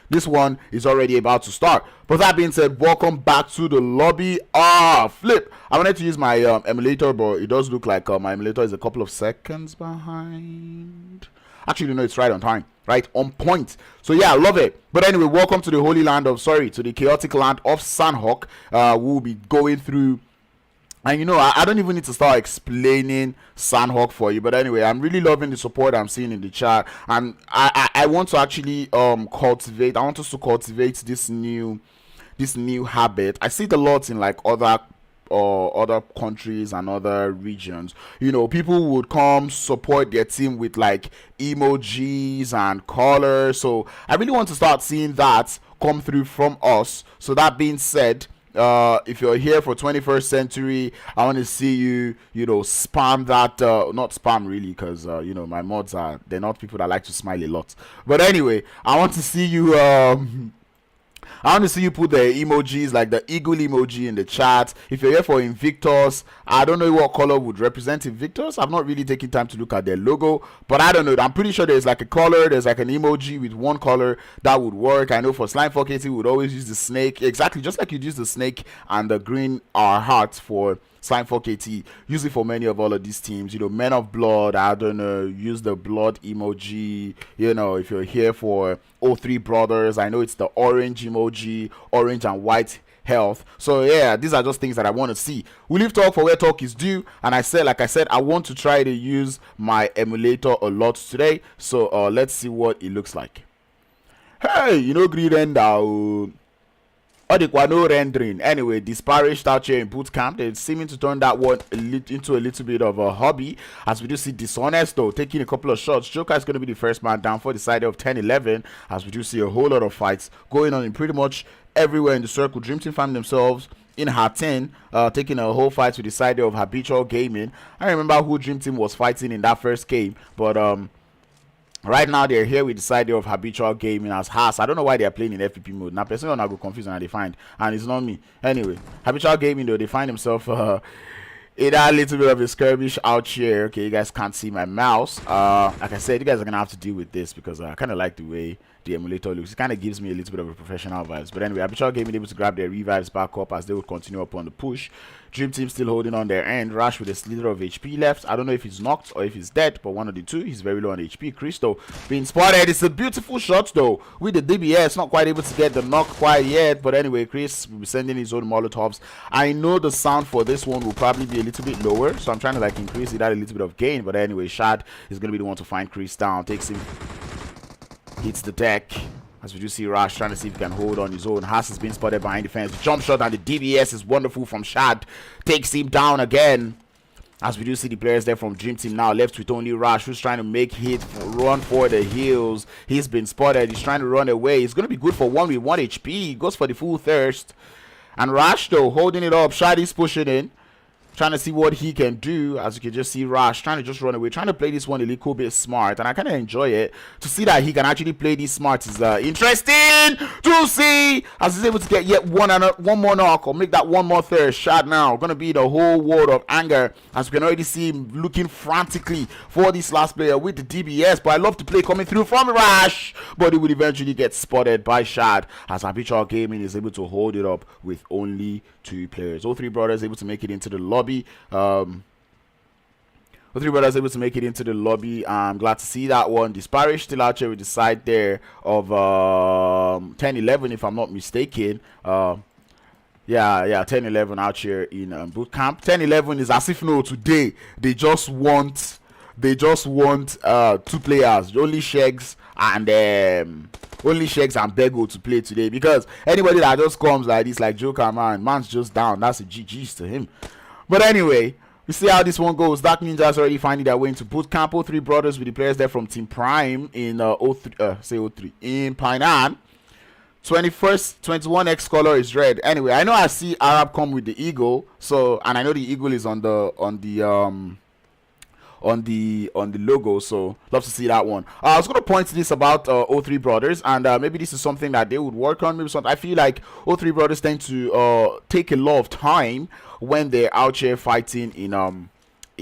A: this one is already about to start. But that being said, welcome back to the lobby. Flip, I wanted to use my emulator, but it does look like my emulator is a couple of seconds behind. Actually, no, it's right on time, right on point. So yeah, I love it. But anyway, welcome to the holy land of, to the chaotic land of Sanhok. We'll be going through, and you know, I don't even need to start explaining Sanhok for you. But anyway, I'm really loving the support I'm seeing in the chat, and I want to actually cultivate. I want us to cultivate this new habit. I see it a lot in like other countries and other regions. You know, people would come support their team with like emojis and colors. So I really want to start seeing that come through from us. So that being said, if you're here for 21st century, I want to see you know, spam that, not spam really, because you know, my mods they're not people that like to smile a lot. But anyway, I want to see you I want to see you put the emojis, like the eagle emoji, in the chat. If you're here for Invictus, I don't know what color would represent Invictus. I've not really taken time to look at their logo, but I don't know. I'm pretty sure there's like a color, there's like an emoji with one color that would work. I know for Slime 4KT, we would always use the snake, exactly just like you'd use the snake and the green heart for Slime 4KT. Use it for many of all of these teams. You know, Men of Blood, I don't know, use the blood emoji. You know, if you're here for O3 Brothers, I know it's the orange emoji, orange and white health. So yeah, these are just things that I want to see. We leave talk for where talk is due, and like I said, I want to try to use my emulator a lot today. So let's see what it looks like. Hey, you know, green render. No rendering. Anyway, Disparaged out here in boot camp. They're seeming to turn that one into a little bit of a hobby, as we do see Dishonest though taking a couple of shots. Joker is going to be the first man down for the side of 10-11, as we do see a whole lot of fights going on in pretty much everywhere in the circle. DreamTeam find themselves in Hatin, taking a whole fight to the side of Habitual Gaming. I remember who DreamTeam was fighting in that first game, but right now they're here with the side of Habitual Gaming as Haas. I don't know why they're playing in FPP mode. Now personally I go confused and they find, and it's not me. Anyway, Habitual Gaming though, they find themselves in a little bit of a skirmish out here. Okay, you guys can't see my mouse. Like I said, you guys are gonna have to deal with this because I kind of like the way the emulator looks. It kind of gives me a little bit of a professional vibes. But anyway, Habitual Gaming able to grab their revives back up as they would continue up on the push. DreamTeam still holding on their end. Rash with a slither of HP left. I don't know if he's knocked or if he's dead, but one of the two. He's very low on HP. Christo being spotted. It's a beautiful shot though with the DBS. Not quite able to get the knock quite yet, but anyway, Chris will be sending his own Molotovs. I know the sound for this one will probably be a little bit lower, so I'm trying to like increase it at a little bit of gain. But anyway, Shad is going to be the one to find Chris down. Takes him, hits the deck. As we do see Rash trying to see if he can hold on his own. Haas has been spotted behind the fence. The jump shot and the DBS is wonderful from Shad. Takes him down again. As we do see the players there from DreamTeam now left with only Rash, who's trying to make hit, run for the heels. He's been spotted. He's trying to run away. He's going to be good for 1 with 1 HP. He goes for the full thirst. And Rash though holding it up. Shad is pushing in, trying to see what he can do. As you can just see Rash trying to just run away, trying to play this one a little bit smart, and I kind of enjoy it. To see that he can actually play this smart is interesting to see, as he's able to get yet one more knock or make that one more thirst. Shad now gonna be the whole world of anger, as we can already see him looking frantically for this last player with the DBS. But I love the play coming through from Rash, but he would eventually get spotted by Shad, as Habitual Gaming is able to hold it up with only 2 players. O3 Brothers able to make it into the lobby. O3 Brothers able to make it into the lobby. I'm glad to see that one. Disparaged still out here with the side there of 10-11, if I'm not mistaken. Yeah, 10-11 out here in boot camp. 10-11 is as if no, today they just want 2 players, only Shegs and Bego to play today, because anybody that just comes like this, like Joker, man's just down. That's a GG's to him. But anyway, We see how this one goes. Dark Ninjas already finding their way into boot camp. 03 brothers with the players there from Team Prime in 03 in Painan. 21st 21x color is red. Anyway, I know I see Arab come with the eagle, so, and I know the eagle is on the logo, so love to see that one. I was going to point to this about 03 brothers, and maybe this is something that they would work on. Maybe something, I feel like 03 brothers tend to take a lot of time when they're out here fighting in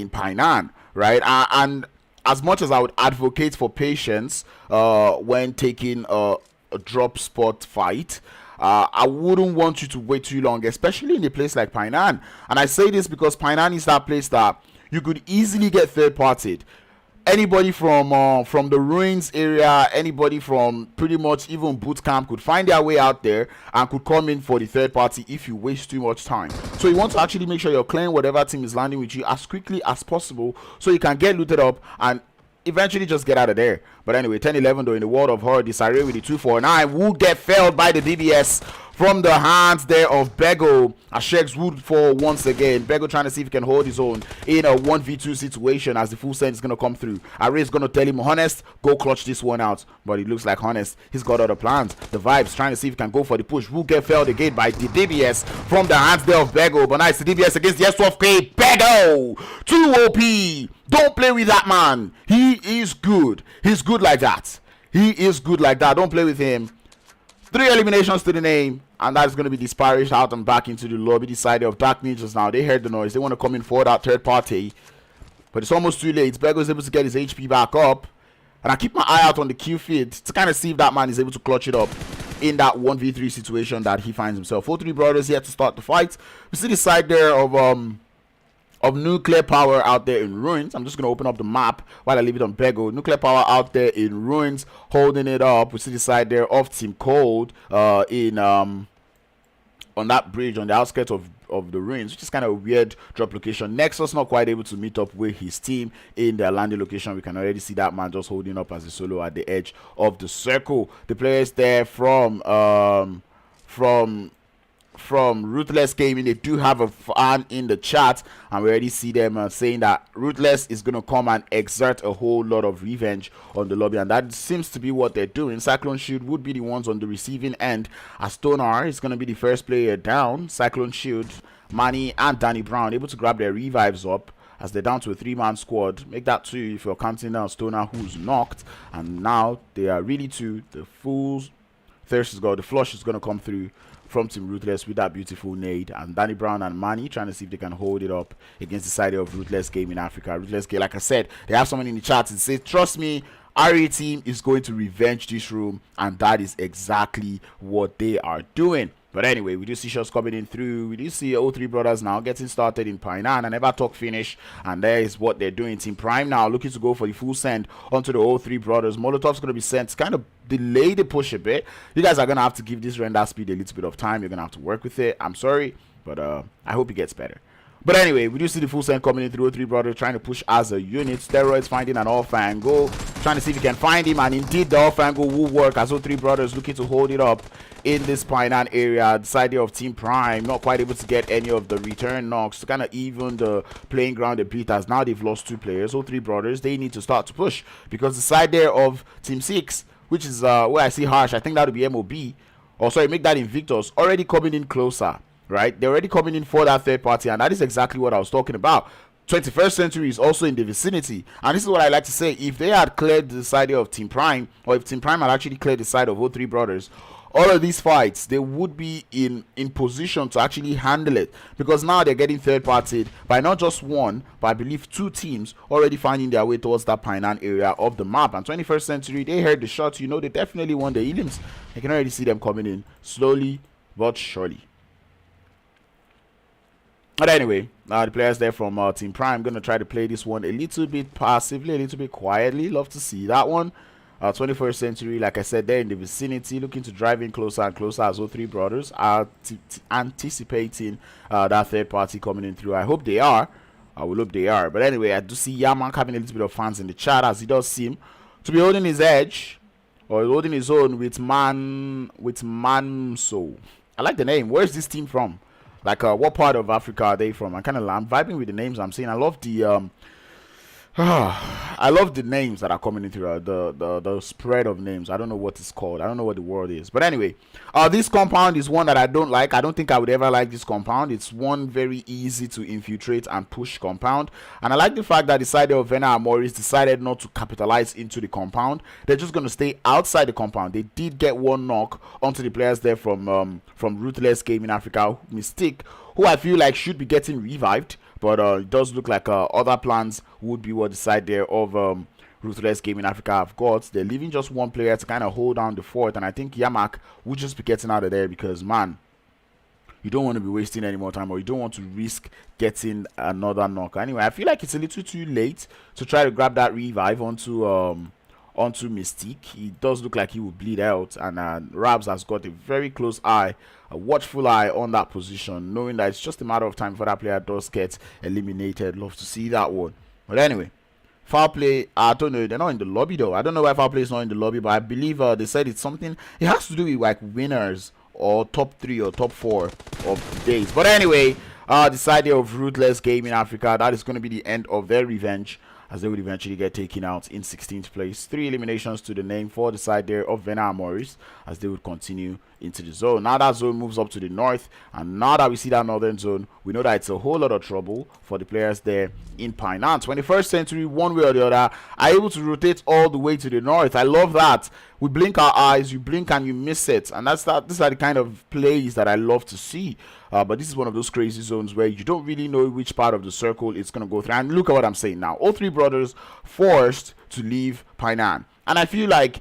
A: Painan, right? And as much as I would advocate for patience when taking a drop spot fight, I wouldn't want you to wait too long, especially in a place like Painan. And I say this because Painan is that place that you could easily get third-partied. Anybody from the ruins area, anybody from pretty much even boot camp could find their way out there and could come in for the third party if you waste too much time. So you want to actually make sure you're clearing whatever team is landing with you as quickly as possible so you can get looted up and eventually just get out of there. But anyway, 10-11 though, in the world of horror, Disarray with the 249 will get felled by the DBS from the hands there of Bego. Ashek's would fall once again. Bego trying to see if he can hold his own in a 1v2 situation as the full send is going to come through. Array is going to tell him, Honest, go clutch this one out. But it looks like Honest, he's got other plans. The Vibes trying to see if he can go for the push. Will get felled again by the DBS from the hands there of Bego. But nice, the DBS against the S12K. Bego! 2 OP! Don't play with that man. He is good. He's good like that. He is good like that. Don't play with him. 3 eliminations to the name, and that's going to be Disparaged out and back into the lobby. The side of Dark Ninjas now. They heard the noise. They want to come in for that third party, but it's almost too late. Bego is able to get his HP back up, and I keep my eye out on the Q feed to kind of see if that man is able to clutch it up in that 1v3 situation that he finds himself. 03 brothers here to start the fight. We see the side there of nuclear power out there in ruins. I'm just going to open up the map while I leave it on Bego. Nuclear power out there in ruins, holding it up. We see the side there of Team Cold on that bridge on the outskirts of the ruins, which is kind of a weird drop location. Nexus not quite able to meet up with his team in their landing location. We can already see that man just holding up as a solo at the edge of the circle. The players there from Ruthless Gaming, they do have a fan in the chat, and we already see them saying that Ruthless is going to come and exert a whole lot of revenge on the lobby, and that seems to be what they're doing. Cyclone Shield would be the ones on the receiving end, as Tonar is going to be the first player down. Cyclone Shield, Manny and Danny Brown able to grab their revives up as they're down to a 3-man squad. Make that 2 if you're counting down Stoner, who's knocked, and now they are really 2. The Fool's Thirst is going, the flush is going to come through from Team Ruthless with that beautiful nade, and Danny Brown and Manny trying to see if they can hold it up against the side of Ruthless Game in Africa. Ruthless Game, like I said, they have someone in the chat and say, trust me, RA team is going to revenge this room, and that is exactly what they are doing. But anyway, we do see shots coming in through. We do see 03 brothers now getting started in Painan. I never talk finish, and there is what they're doing. Team Prime now looking to go for the full send onto the 03 brothers. Molotov's going to be sent to kind of delay the push a bit. You guys are going to have to give this render speed a little bit of time. You're going to have to work with it. I'm sorry, but I hope it gets better. But anyway, we do see the full send coming in through 03 brothers trying to push as a unit. Steroids finding an off angle, trying to see if he can find him, and indeed the off angle will work as 03 brothers looking to hold it up in this Painan area. The side of Team Prime not quite able to get any of the return knocks to kind of even the playing ground a bit, as now they've lost 2 players. 03 brothers, they need to start to push, because the side there of Team 6, which is where I see Harsh, I think that would be MOB, or sorry, make that Invictus, already coming in closer. Right, they're already coming in for that third party, and that is exactly what I was talking about. 21st Century is also in the vicinity, and this is what I like to say. If they had cleared the side of Team Prime, or if Team Prime had actually cleared the side of 03 brothers, all of these fights, they would be in position to actually handle it, because now they're getting third partied by not just 1, but I believe 2 teams already finding their way towards that Painan area of the map. And 21st Century, they heard the shots, you know, they definitely won the elims. You can already see them coming in slowly but surely. But anyway, the players there from Team Prime going to try to play this one a little bit passively, a little bit quietly. Love to see that one. 21st Century, like I said, they're in the vicinity, looking to drive in closer and closer as 03 brothers are anticipating that third party coming in through. I hope they are. I will hope they are. But anyway, I do see Yamak having a little bit of fans in the chat, as he does seem to be holding his edge, or holding his own with Manso. I like the name. Where's this team from? Like, what part of Africa are they from? I'm vibing with the names I'm seeing. I love the I love the names that are coming into the spread of names. I don't know what it's called. I don't know what the word is. But anyway, this compound is one that I don't like. I don't think I would ever like this compound. It's one very easy to infiltrate and push compound. And I like the fact that the side of Vena Amoris decided not to capitalize into the compound. They're just going to stay outside the compound. They did get one knock onto the players there from Ruthless Gaming Africa, Mystique, who I feel like should be getting revived. But it does look like other plans would be what the side there of Ruthless Gaming Africa have got. They're leaving just one player to kind of hold down the fort. And I think Yamak would just be getting out of there because, man, you don't want to be wasting any more time, or you don't want to risk getting another knock. Anyway, I feel like it's a little too late to try to grab that revive onto Mystique. He does look like he will bleed out, and Rabs has got a very close eye, a watchful eye on that position, knowing that it's just a matter of time before that player does get eliminated. Love to see that one. But anyway, foul play, I don't know, they're not in the lobby though. I don't know why foul play is not in the lobby, but I believe they said it's something, it has to do with like winners or top 3 or top 4 of days. But anyway, the side here of Ruthless Gaming Africa, that is going to be the end of their revenge, as they would eventually get taken out in 16th place. 3 eliminations to the name for the side there of Vena Amoris, as they would continue into the zone. Now that zone moves up to the north, and now that we see that northern zone, we know that it's a whole lot of trouble for the players there in Painan. 21st Century, one way or the other, are able to rotate all the way to the north. I love that. We blink our eyes, you blink and you miss it, and these are the kind of plays that I love to see. But this is one of those crazy zones where you don't really know which part of the circle it's going to go through. And look at what I'm saying now. All 3 brothers forced to leave Painan. And I feel like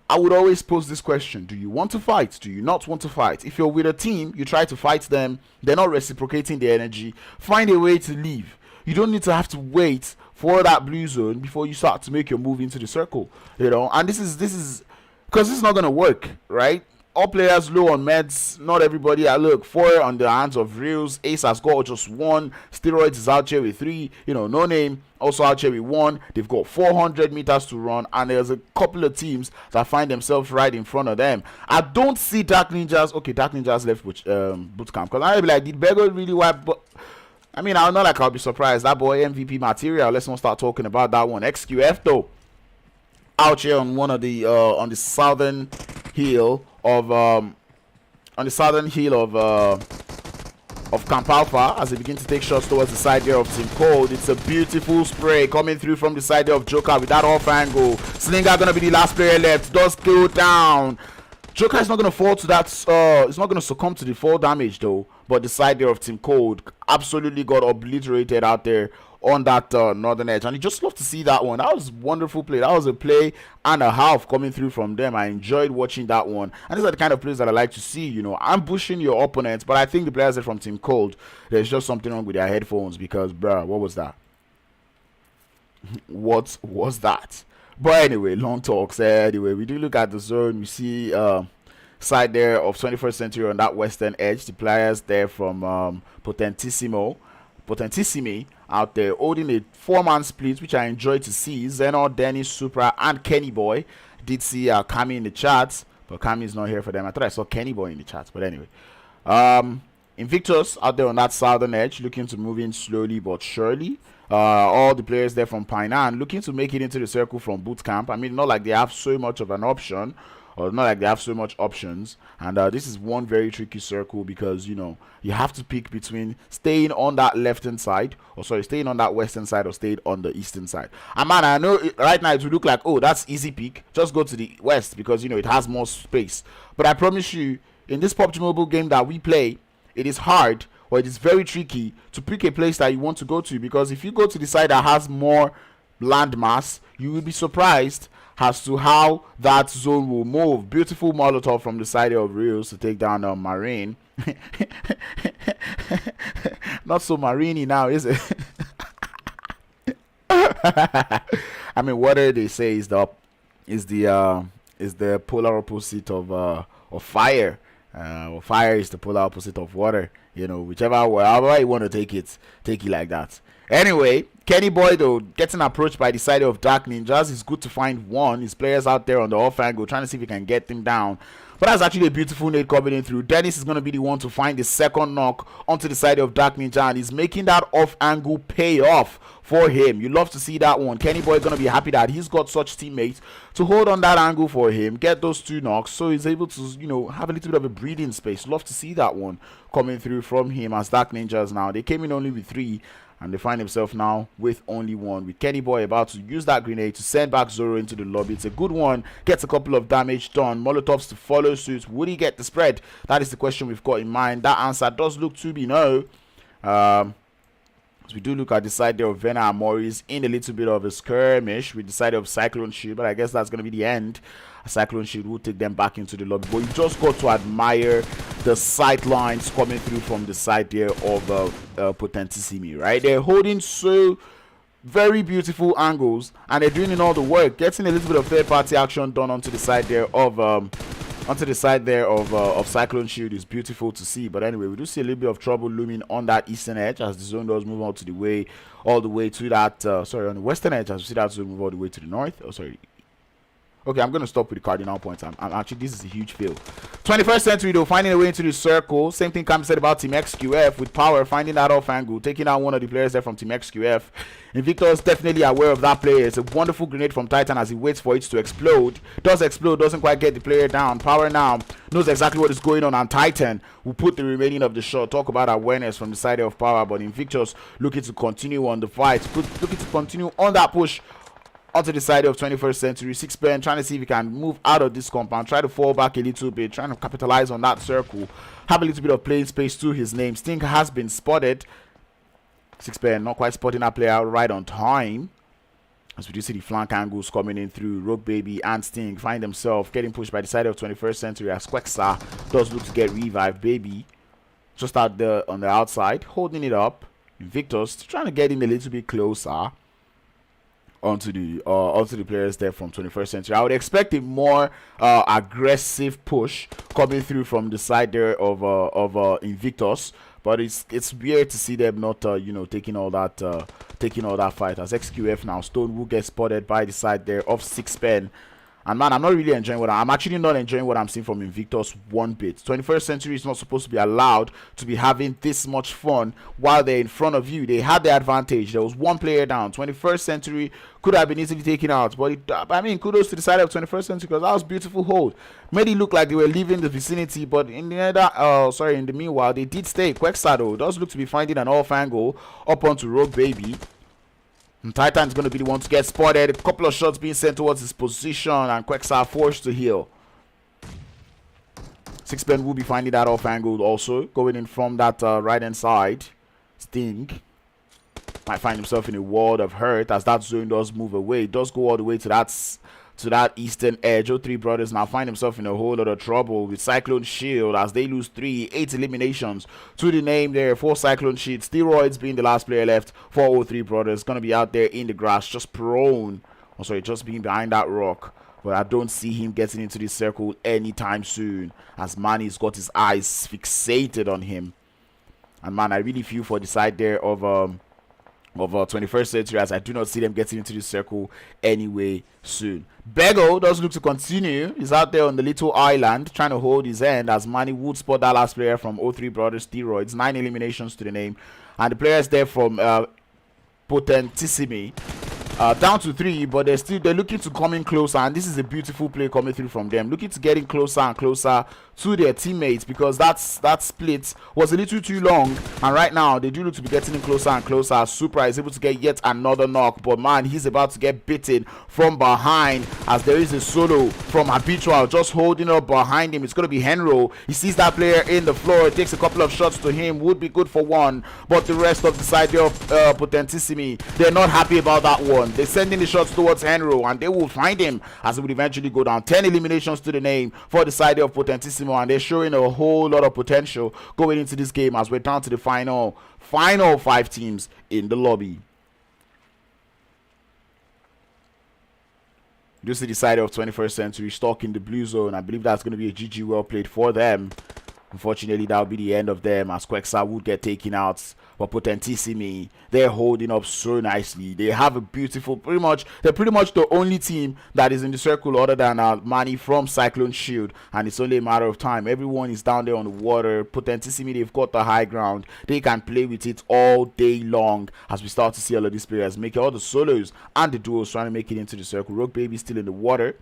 A: I would always pose this question. Do you want to fight? Do you not want to fight? If you're with a team, you try to fight them. They're not reciprocating the energy. Find a way to leave. You don't need to have to wait for that blue zone before you start to make your move into the circle. You know, and this is because this is not going to work, right? All players low on meds, not everybody. I look 4 on the hands of Reels. Ace has got just 1. Steroids is out here with 3. You know, No Name also out here with 1. They've got 400 meters to run, and there's a couple of teams that find themselves right in front of them. I don't see Dark Ninjas. Okay, Dark Ninjas left with bootcamp, because I'll be like, did Bego really wipe? But I mean, I'll not like I'll be surprised. That boy MVP material. Let's not start talking about that one. XQF though, out here on one of the on the southern hill of Camp Alpha, as they begin to take shots towards the side there of Team Cold. It's a beautiful spray coming through from the side there of Joker with that off angle. Slinger gonna be the last player left. Does go down. Joker is not gonna fall to that. It's not gonna succumb to the fall damage though. But the side there of Team Cold absolutely got obliterated out there on that northern edge, and you just love to see that one. That was a wonderful play. That was a play and a half coming through from them. I enjoyed watching that one, and these are the kind of plays that I like to see, you know, ambushing your opponents. But I think the players from Team Cold, there's just something wrong with their headphones, because bruh, what was that? What was that? But anyway, long talks. Anyway, we do look at the zone. We see side there of 21st Century on that western edge. The players there from Potentissimi out there holding a 4-man split, which I enjoy to see. Zeno, Dennis, Supra, and Kenny Boy. Did see Kami in the chats, but Kami is not here for them. I thought I saw Kenny Boy in the chats, but anyway. Invictus out there on that southern edge, looking to move in slowly but surely. All the players there from Painan looking to make it into the circle from boot camp. I mean, not like they have so much of an option, or not like they have so much options. And this is one very tricky circle, because, you know, you have to pick between staying on that left-hand side, or sorry, staying on that western side, or staying on the eastern side. And man, I know right now it will look like, oh, that's easy pick, just go to the west, because, you know, it has more space. But I promise you, in this PUBG Mobile game that we play, it is hard, or it is very tricky to pick a place that you want to go to, because if you go to the side that has more landmass, you will be surprised as to how that zone will move. Beautiful Molotov from the side of Reels to take down Marine. Not so marine now, is it? I mean, water, they say, is the polar opposite of fire. Fire is the polar opposite of water. You know, however you want to take it like that. Anyway, Kenny Boy though getting approached by the side of Dark Ninjas. It's good to find one. His players out there on the off angle trying to see if he can get him down. But that's actually a beautiful nade coming in through. Dennis is going to be the one to find the second knock onto the side of Dark Ninja, and he's making that off angle pay off for him. You love to see that one. Kenny Boy going to be happy that he's got such teammates to hold on that angle for him, get those 2 knocks, so he's able to, you know, have a little bit of a breathing space. Love to see that one coming through from him, as Dark Ninjas now, they came in only with 3, and they find himself now with only 1, with Kenny Boy about to use that grenade to send back Zoro into the lobby. It's a good one, gets a couple of damage done. Molotovs to follow suit. Would he get the spread? That is the question we've got in mind. That answer does look to be no. As we do look at the side there of Vena Amoris in a little bit of a skirmish with the side of Cyclone Shield, but I guess that's going to be the end. Cyclone Shield will take them back into the lobby, but you just got to admire the sight lines coming through from the side there of Potentissimi, right? They're holding so very beautiful angles, and they're doing all the work, getting a little bit of third-party action done onto the side there of Cyclone Shield is beautiful to see. But anyway, we do see a little bit of trouble looming on that eastern edge as the zone does move out to the way, all the way to that on the western edge, as we see that zone move all the way to the north. Okay, I'm going to stop with the cardinal points. I'm actually, this is a huge fail. 21st Century, though, finding a way into the circle. Same thing can be said about Team XQF, with Power finding that off angle, taking out one of the players there from Team XQF. Invictus definitely aware of that player. It's a wonderful grenade from Titan as he waits for it to explode. Does explode, doesn't quite get the player down. Power now knows exactly what is going on, and Titan will put the remaining of the shot. Talk about awareness from the side of Power, but Invictus looking to continue on the fight, looking to continue on that push onto the side of 21st Century. 6pen trying to see if he can move out of this compound, try to fall back a little bit, trying to capitalize on that circle, have a little bit of playing space to his name. Sting has been spotted. 6pen not quite spotting that player out right on time, as we do see the flank angles coming in through. Rogue Baby and Sting find themselves getting pushed by the side of 21st Century as Quexa does look to get revived. Baby just out there on the outside, holding it up. Invictus trying to get in a little bit closer onto the players there from 21st Century. I would expect a more aggressive push coming through from the side there of Invictus, but it's weird to see them not you know, taking all that fight, as XQF now. Stone will get spotted by the side there of 6pen. And man, I'm not really enjoying I'm actually not enjoying what I'm seeing from Invictus one bit. 21st Century is not supposed to be allowed to be having this much fun while they're in front of you. They had the advantage. There was one player down. 21st Century could have been easily taken out, but I mean, kudos to the side of 21st Century, because that was beautiful hold. Made it look like they were leaving the vicinity, but in the meanwhile, they did stay. Quexa though does look to be finding an off angle up onto Rogue Baby. And Titan's going to be the one to get spotted. A couple of shots being sent towards his position, and Quexa forced to heal. 6pen will be finding that off angle also, going in from that right hand side. Sting might find himself in a world of hurt as that zone does move away. It does go all the way to that eastern edge. 03 Brothers now find himself in a whole lot of trouble with Cyclone Shield as they lose 8 eliminations to the name there for Cyclone Shield. Steroids being the last player left for 03 Brothers. Gonna be out there in the grass, just prone. Oh, sorry, just being behind that rock. But I don't see him getting into this circle anytime soon, as Manny's got his eyes fixated on him. And man, I really feel for the side there of 21st Century, as I do not see them getting into this circle anyway soon. Bego does look to continue. He's out there on the little island trying to hold his end, as Manny would spot that last player from 03 Brothers Steroids. 9 eliminations to the name, and the players there from Potentissimi down to 3, but they're looking to come in closer, and this is a beautiful play coming through from them, looking to get in closer and closer to their teammates, because that split was a little too long, and right now they do look to be getting in closer and closer. Supra is able to get yet another knock, but man, he's about to get bitten from behind, as there is a solo from Habitual just holding up behind him. It's going to be Henro. He sees that player in the floor, takes a couple of shots to him, would be good for one, but the rest of the side of Potentissimi, they're not happy about that one. They're sending the shots towards Henro, and they will find him, as it would eventually go down. 10 eliminations to the name for the side of Potentissimo, and they're showing a whole lot of potential going into this game, as we're down to the final 5 teams in the lobby. You see the side of 21st Century stuck in the blue zone. I believe that's going to be a GG well played for them. Unfortunately, that will be the end of them as Quexar would get taken out. But Potentissimi, they're holding up so nicely. They have a beautiful, they're pretty much the only team that is in the circle other than Manny from Cyclone Shield. And it's only a matter of time. Everyone is down there on the water. Potentissimi, they've got the high ground. They can play with it all day long as we start to see all of these players make all the solos and the duos trying to make it into the circle. Rogue Baby still in the water.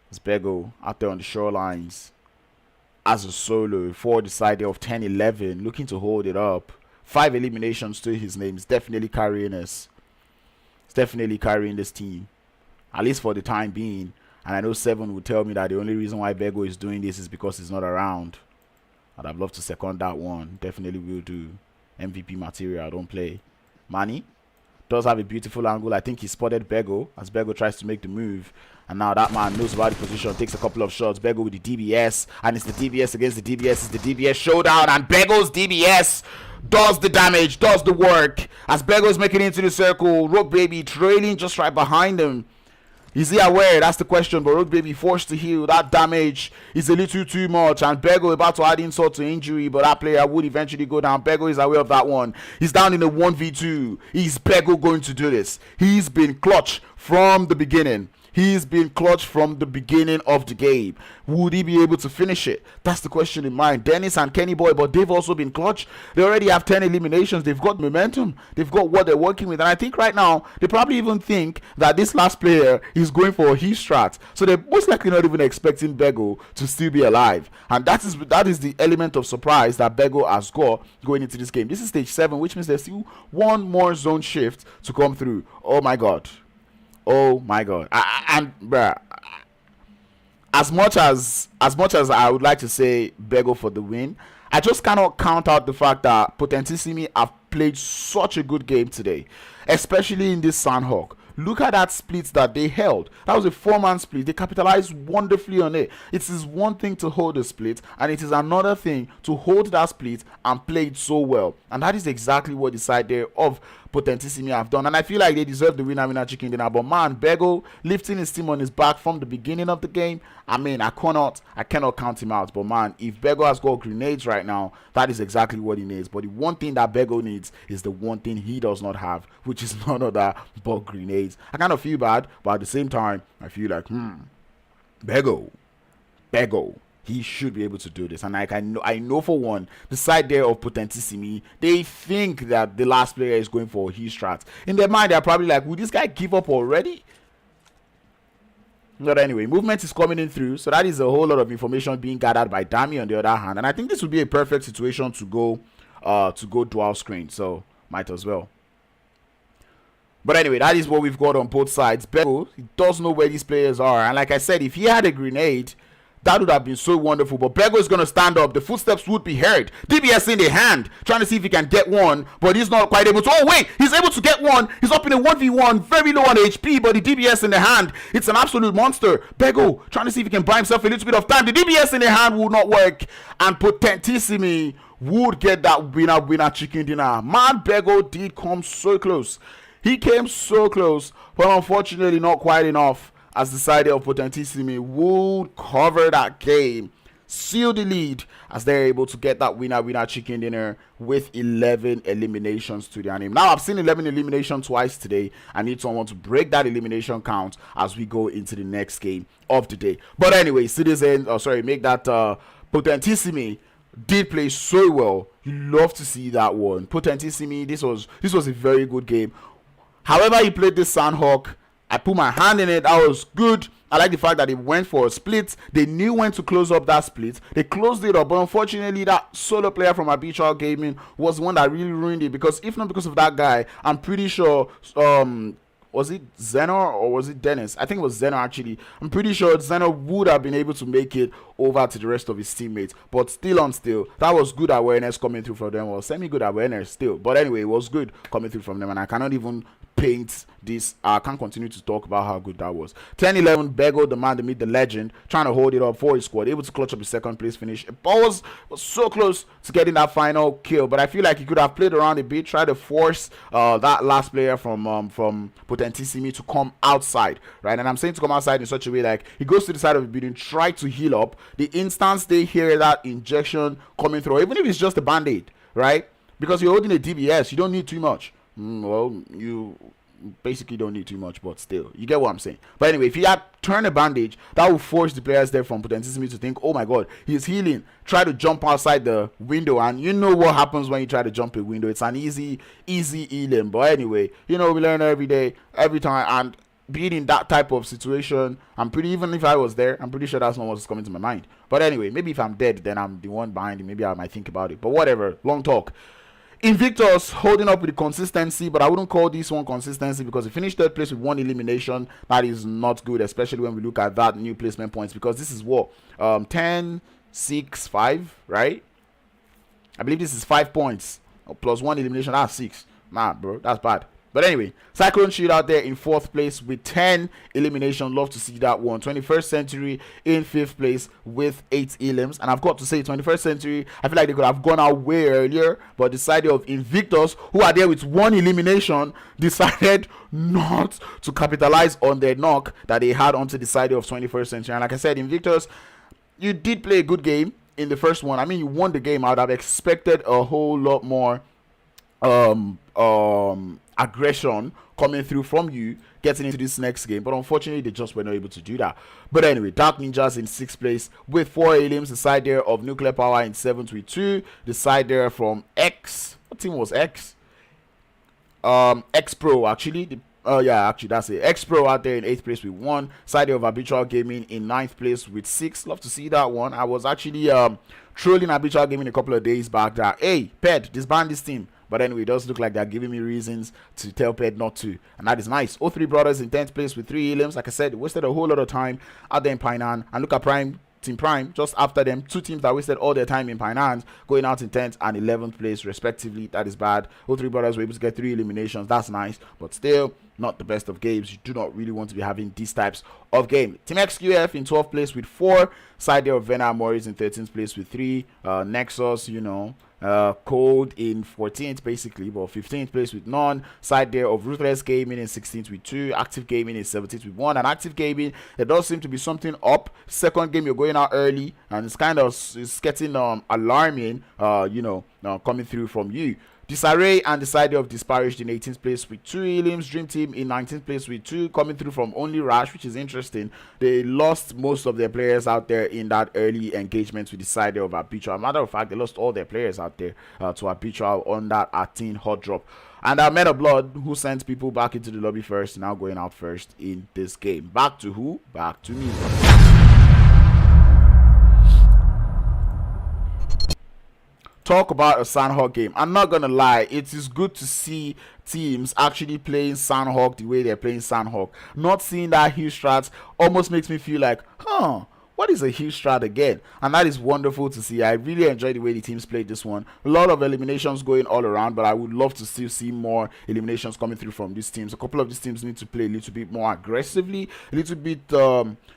A: It's Bego out there on the shorelines as a solo for the side there of 10-11, looking to hold it up. 5 eliminations to his name. He's definitely carrying us. He's definitely carrying this team, at least for the time being. And I know 7 would tell me that the only reason why Bego is doing this is because he's not around. And I'd love to second that one. Definitely will do. MVP material, don't play. Manny does have a beautiful angle. I think he spotted Bego as Bego tries to make the move. And now that man knows about the position, takes a couple of shots. Bego with the DBS. And it's the DBS against the DBS. It's the DBS showdown. And Bego's DBS does the damage, does the work. As Bego's making it into the circle. Rogue Baby trailing just right behind him. Is he aware? That's the question. But Rogue Baby forced to heal. That damage is a little too much. And Bego about to add insult to injury. But that player would eventually go down. Bego is aware of that one. He's down in a 1v2. Is Bego going to do this? He's been clutch from the beginning. He's been clutch from the beginning of the game. Would he be able to finish it? That's the question in mind. Dennis and Kenny Boy, but they've also been clutch. They already have 10 eliminations. They've got momentum. They've got what they're working with. And I think right now, they probably even think that this last player is going for a heat strat. So they're most likely not even expecting Bego to still be alive. And that is the element of surprise that Bego has got going into this game. This is stage 7, which means there's still one more zone shift to come through. Oh my God. Oh my God. And bruh, as much as I would like to say Bego for the win, I just cannot count out the fact that Potentissimi have played such a good game today, especially in this Sanhok. Look at that split that they held. That was a 4-man split. They capitalized wonderfully on it. It is one thing to hold a split, and it is another thing to hold that split and play it so well. And that is exactly what the side there of Potentissimi have done. And I feel like they deserve the winner chicken dinner. But man, Bego lifting his team on his back from the beginning of the game. I mean, I cannot count him out. But man, if Bego has got grenades right now, that is exactly what he needs. But the one thing that Bego needs is the one thing he does not have, which is none other but grenades. I kind of feel bad, but at the same time, I feel like, Bego, he should be able to do this. And like I know for one, the side there of Potentissimi, they think that the last player is going for a heat strat. In their mind, they're probably like, will this guy give up already? But anyway, movement is coming in through, so that is a whole lot of information being gathered by Dami on the other hand. And I think this would be a perfect situation to go dual screen, so might as well. But anyway, that is what we've got on both sides. Bego, he does know where these players are, and like I said, if he had a grenade, that would have been so wonderful. But Bego is going to stand up. The footsteps would be heard. DBS in the hand, trying to see if he can get one, but he's not quite able to. Oh wait, he's able to get one. He's up in a 1v1, very low on HP, but the DBS in the hand, it's an absolute monster. Bego trying to see if he can buy himself a little bit of time. The DBS in the hand will not work, and Potentissimi would get that winner chicken dinner. Man, Bego did come so close. He came so close, but unfortunately not quite enough, as the side of Potentissimi would cover that game, seal the lead, as they're able to get that winner chicken dinner with 11 eliminations to their name. Now, I've seen 11 eliminations twice today. I need someone to break that elimination count as we go into the next game of the day. But anyway, make that Potentissimi did play so well. You love to see that one. Potentissimi, this was a very good game. However he played this Sanhok, I put my hand in it. That was good. I like the fact that they went for a split. They knew when to close up that split. They closed it up, but unfortunately that solo player from Habitual Gaming was the one that really ruined it, because if not because of that guy, I'm pretty sure was it Zenor or was it Dennis? I think it was Zenor actually. I'm pretty sure Zenor would have been able to make it over to the rest of his teammates. But still, that was good awareness coming through from them. Well, semi-good awareness still. But anyway, it was good coming through from them. And I cannot even paint this. I can't continue to talk about how good that was. 10-11, Bego, the man, the myth, the legend, trying to hold it up for his squad, able to clutch up his second place finish. Ball was so close to getting that final kill, but I feel like he could have played around a bit, try to force that last player from Potentissimi to come outside, right? And I'm saying to come outside in such a way like he goes to the side of the building, try to heal up. The instant they hear that injection coming through, even if it's just a band-aid, right? Because you're holding a DBS, you don't need too much. Well, you basically don't need too much, but still, you get what I'm saying. But anyway, if he had turned a bandage, that would force the players there from Potentissimi to think, oh my god, he's healing, try to jump outside the window, and you know what happens when you try to jump a window. It's an easy healing. But anyway, you know, we learn every day, every time, and being in that type of situation, even if I was there, I'm pretty sure that's not what's coming to my mind. But anyway, maybe if I'm dead, then I'm the one behind it, maybe I might think about it. But whatever, long talk. Invictus holding up with the consistency, but I wouldn't call this one consistency because he finished third place with 1 elimination. That is not good, especially when we look at that new placement points, because this is what 10, 6, 5, right? I believe this is 5 points plus 1 elimination. That's 6. Nah, bro, that's bad. But anyway, Cyclone Shield out there in 4th place with 10 elimination. Love to see that one. 21st Century in 5th place with 8 elims. And I've got to say, 21st Century, I feel like they could have gone out way earlier, but the side of Invictus, who are there with 1 elimination, decided not to capitalize on their knock that they had onto the side of 21st Century. And like I said, Invictus, you did play a good game in the first one. I mean, you won the game. I would have expected a whole lot more aggression coming through from you getting into this next game, but unfortunately they just were not able to do that. But anyway, Dark Ninjas in 6th place with 4 aliens. The side there of Nuclear Power in 7th with 2. The side there from X, what team was X? XPro actually. Actually that's it. XPro out there in 8th place with 1. Side there of Habitual Gaming in 9th place with 6. Love to see that one. I was actually trolling Habitual Gaming a couple of days back that, hey, Ped, disband this team. But anyway, it does look like they're giving me reasons to tell Ped not to. And that is nice. O3 Brothers in 10th place with 3 elims. Like I said, wasted a whole lot of time out there in Painan. And look at Team Prime, just after them. 2 teams that wasted all their time in Painan, going out in 10th and 11th place, respectively. That is bad. O3 Brothers were able to get 3 eliminations. That's nice. But still, not the best of games. You do not really want to be having these types of game. Team XQF in 12th place with 4. Side there of Vena Amoris in 13th place with 3. Nexus, you know. Cold in 14th basically, but 15th place with none. Side there of Ruthless Gaming in 16th with 2. Active Gaming in 17th with 1. And Active Gaming, there does seem to be something up. Second game, you're going out early, and it's getting alarming, coming through from you. Disarray and the side of Disparaged in 18th place with 2 elims. DreamTeam in 19th place with 2, coming through from only Rash, which is interesting. They lost most of their players out there in that early engagement with the side of Habitual. Matter of fact, they lost all their players out there to Habitual on that 18 hot drop. And Men of Blood, who sent people back into the lobby first, now going out first in this game. Back to who? Back to me. Talk about a Sanhok game. I'm not gonna lie, it is good to see teams actually playing Sanhok the way they're playing Sanhok. Not seeing that huge strats almost makes me feel like, what is a huge strat again? And that is wonderful to see. I really enjoy the way the teams played this one. A lot of eliminations going all around, but I would love to still see more eliminations coming through from these teams. A couple of these teams need to play a little bit more aggressively, a little bit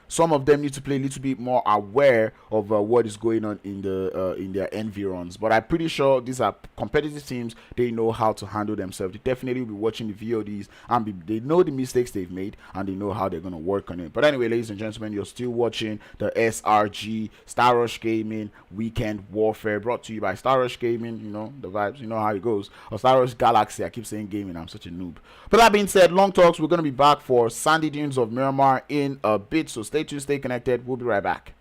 A: some of them need to play a little bit more aware of what is going on in their environs. But I'm pretty sure these are competitive teams. They know how to handle themselves. They definitely will be watching the VODs and they know the mistakes they've made and they know how they're going to work on it. But anyway, ladies and gentlemen, you're still watching the SRG Star Rush Gaming Weekend Warfare, brought to you by Star Rush Gaming. You know the vibes, you know how it goes. Or Star Rush Galaxy. I keep saying gaming, I'm such a noob. But that being said, long talks, we're going to be back for Sandy Dunes of Miramar in a bit, so stay tuned, stay connected. We'll be right back.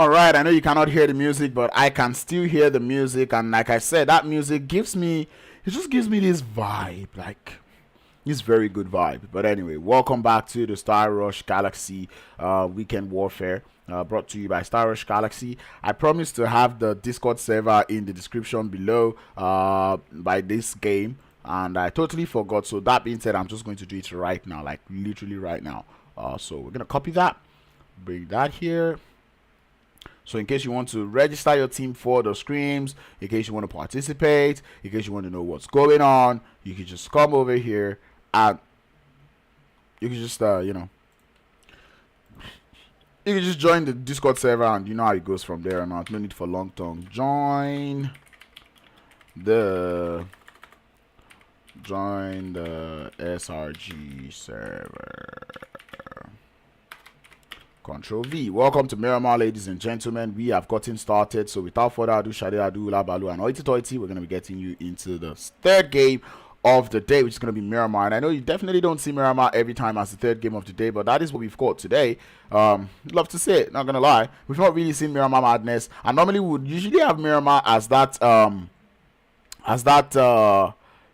A: Alright, I know you cannot hear the music, but I can still hear the music, and like I said, that music gives me, it just gives me this vibe, like, it's very good vibe. But anyway, welcome back to the Star Rush Galaxy Weekend Warfare, brought to you by Star Rush Galaxy. I promise to have the Discord server in the description below by this game, and I totally forgot. So that being said, I'm just going to do it right now, like literally right now. So we're gonna copy that, bring that here. So in case you want to register your team for the scrims, in case you want to participate, in case you want to know what's going on, you can just come over here and you can just you know, you can just join the Discord server, and you know how it goes from there. No need for long tongue. Join the SRG server. Control V. Welcome to Miramar, ladies and gentlemen. We have gotten started. So without further ado, Shade Adu, Labalu, and Oiti Toiti, we're going to be getting you into the third game of the day, which is going to be Miramar. And I know you definitely don't see Miramar every time as the third game of the day, but that is what we've got today. Love to see it, not going to lie. We've not really seen Miramar madness. And normally we would usually have Miramar as that,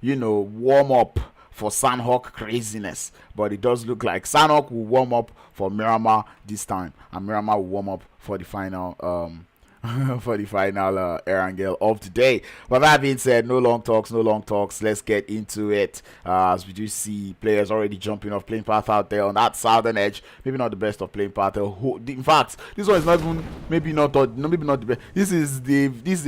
A: you know, warm-up for Sanhok craziness, but it does look like Sanhok will warm up for Miramar this time, and Miramar will warm up for the final Erangel of the day. But that being said, no long talks, let's get into it. As we do see players already jumping off playing path out there on that southern edge. Maybe not the best of playing path. In fact, this one is not even maybe not the best. This is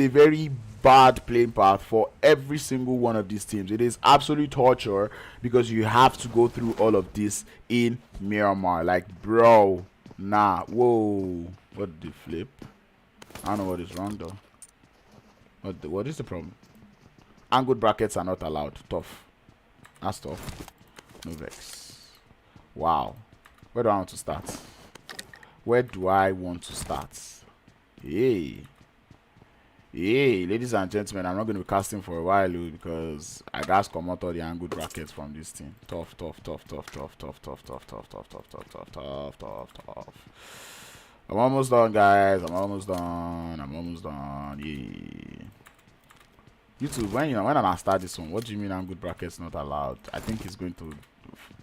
A: a very bad playing path for every single one of these teams. It is absolute torture because you have to go through all of this in Miramar. Like, bro, nah, whoa, what did they flip? I don't know what is wrong though. What is the problem? Angled brackets are not allowed. Tough. That's tough. No vex. Wow. Where do I want to start? Hey, ladies and gentlemen, I'm not going to be casting for a while because I got to come out all the angled brackets from this team. Tough. I'm almost done, guys. I'm almost done. Yeah. YouTube, when I start this one, what do you mean angled brackets not allowed? I think it's going to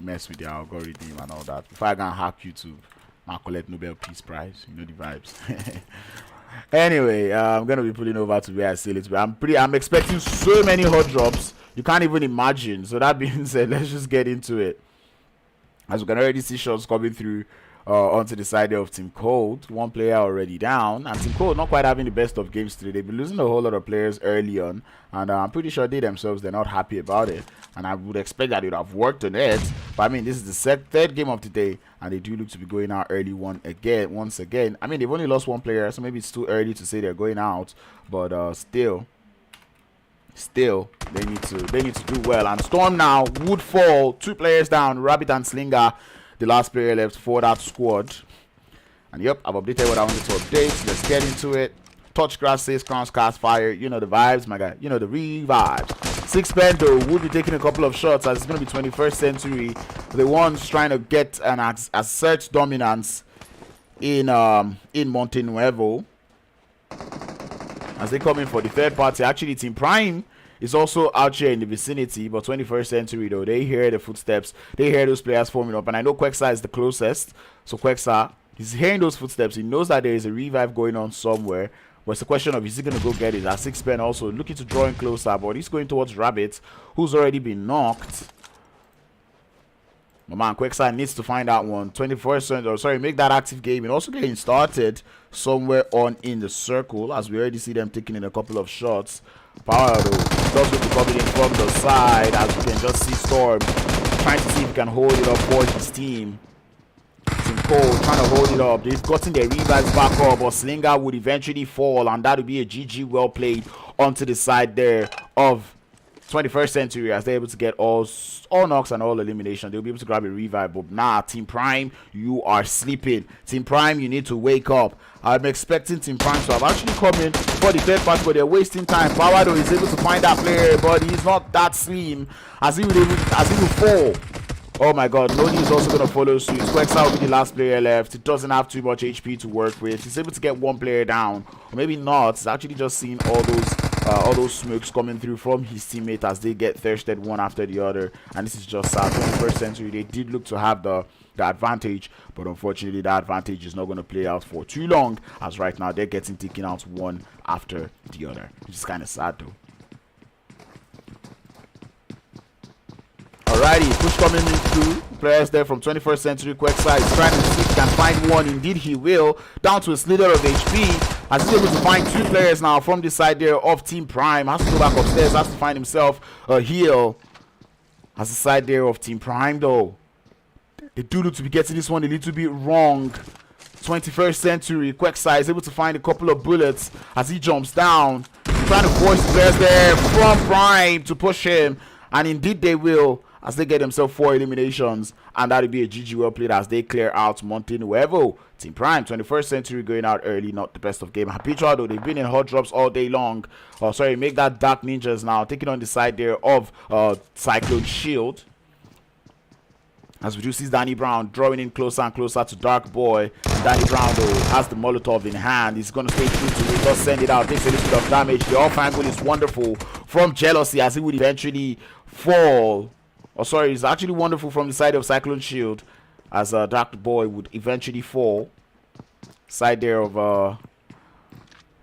A: mess with the algorithm and all that. Before I can hack YouTube, I'll collect Nobel Peace Prize. You know the vibes. Anyway, I'm gonna be pulling over to where I see it. I'm expecting so many hot drops you can't even imagine. So that being said, let's just get into it. As we can already see shots coming through onto the side of Team Cold. One player already down, and Team Cold not quite having the best of games today. They've been losing a whole lot of players early on, and I'm pretty sure they're not happy about it, and I would expect that it would have worked on it. But I mean, this is the third game of the day, and they do look to be going out early once again. I mean, they've only lost one player, so maybe it's too early to say they're going out, but still they need to do well. And Storm now would fall, 2 players down, Rabbit and Slinger, the last player left for that squad. And yep, I've updated what I wanted to update. Let's get into it. Touch grass, says crowns, cast fire. You know the vibes, my guy. You know the vibes. Sixpence though would be taking a couple of shots as it's going to be 21st century. The ones trying to get an assert dominance in Monte Nuevo as they come in for the third party. Actually, Team Prime is also out here in the vicinity, but 21st century though, they hear the footsteps, they hear those players forming up, and I know Quexa is the closest. So Quexa, he's hearing those footsteps, he knows that there is a revive going on somewhere, but it's a question of is he going to go get it. As Sixpence also looking to draw in closer, but he's going towards Rabbit, who's already been knocked. My man Quexa needs to find that one. 21st, or sorry, make that active game, and also getting started somewhere on in the circle, as we already see them taking in a couple of shots. Power though does look to come in from the side, as we can just see Storm trying to see if he can hold it up for his team. Team Cold trying to hold it up. They've gotten their revives back up, but Slinger would eventually fall, and that would be a GG well played onto the side there of 21st century, as they're able to get all knocks and all elimination. They'll be able to grab a revive, but nah, Team Prime, you are sleeping. Team Prime, you need to wake up. I'm expecting Team Prime to have actually come in for the third part, but they're wasting time. Power is able to find that player, but he's not that slim as he will fall. Oh my god, Lodi is also going to follow suit. Quexar will be the last player left. It doesn't have too much HP to work with. He's able to get one player down, or maybe not. He's actually just seeing all those smokes coming through from his teammate as they get thirsted one after the other. And this is just sad. 21st Century, they did look to have the advantage, but unfortunately that advantage is not going to play out for too long, as right now they're getting taken out one after the other, which is kind of sad though. Alrighty, push coming in through. Players there from 21st Century. Quexar is trying to see if he can find one. Indeed, he will. Down to a slither of HP. As he's able to find two players now from the side there of Team Prime. Has to go back upstairs. Has to find himself a heal. As the side there of Team Prime, though, they do look to be getting this one a little bit wrong. 21st Century. Quexar is able to find a couple of bullets as he jumps down. Trying to force the players there from Prime to push him. And indeed, they will, as they get themselves 4 eliminations, and that'll be a GG well played as they clear out Monte Nuevo. Team Prime, 21st Century going out early, not the best of game. Habitual though, they've been in hot drops all day long. Oh, sorry, make that Dark Ninjas now, taking on the side there of Cyclone Shield. As we do see Danny Brown drawing in closer and closer to Dark Boy. Danny Brown though has the Molotov in hand. He's going to stay true to it, just send it out, takes a little bit of damage. The off angle is wonderful from Jealousy as he would eventually fall. Oh, sorry, it's actually wonderful from the side of Cyclone Shield as Dark Boy would eventually fall. Side there of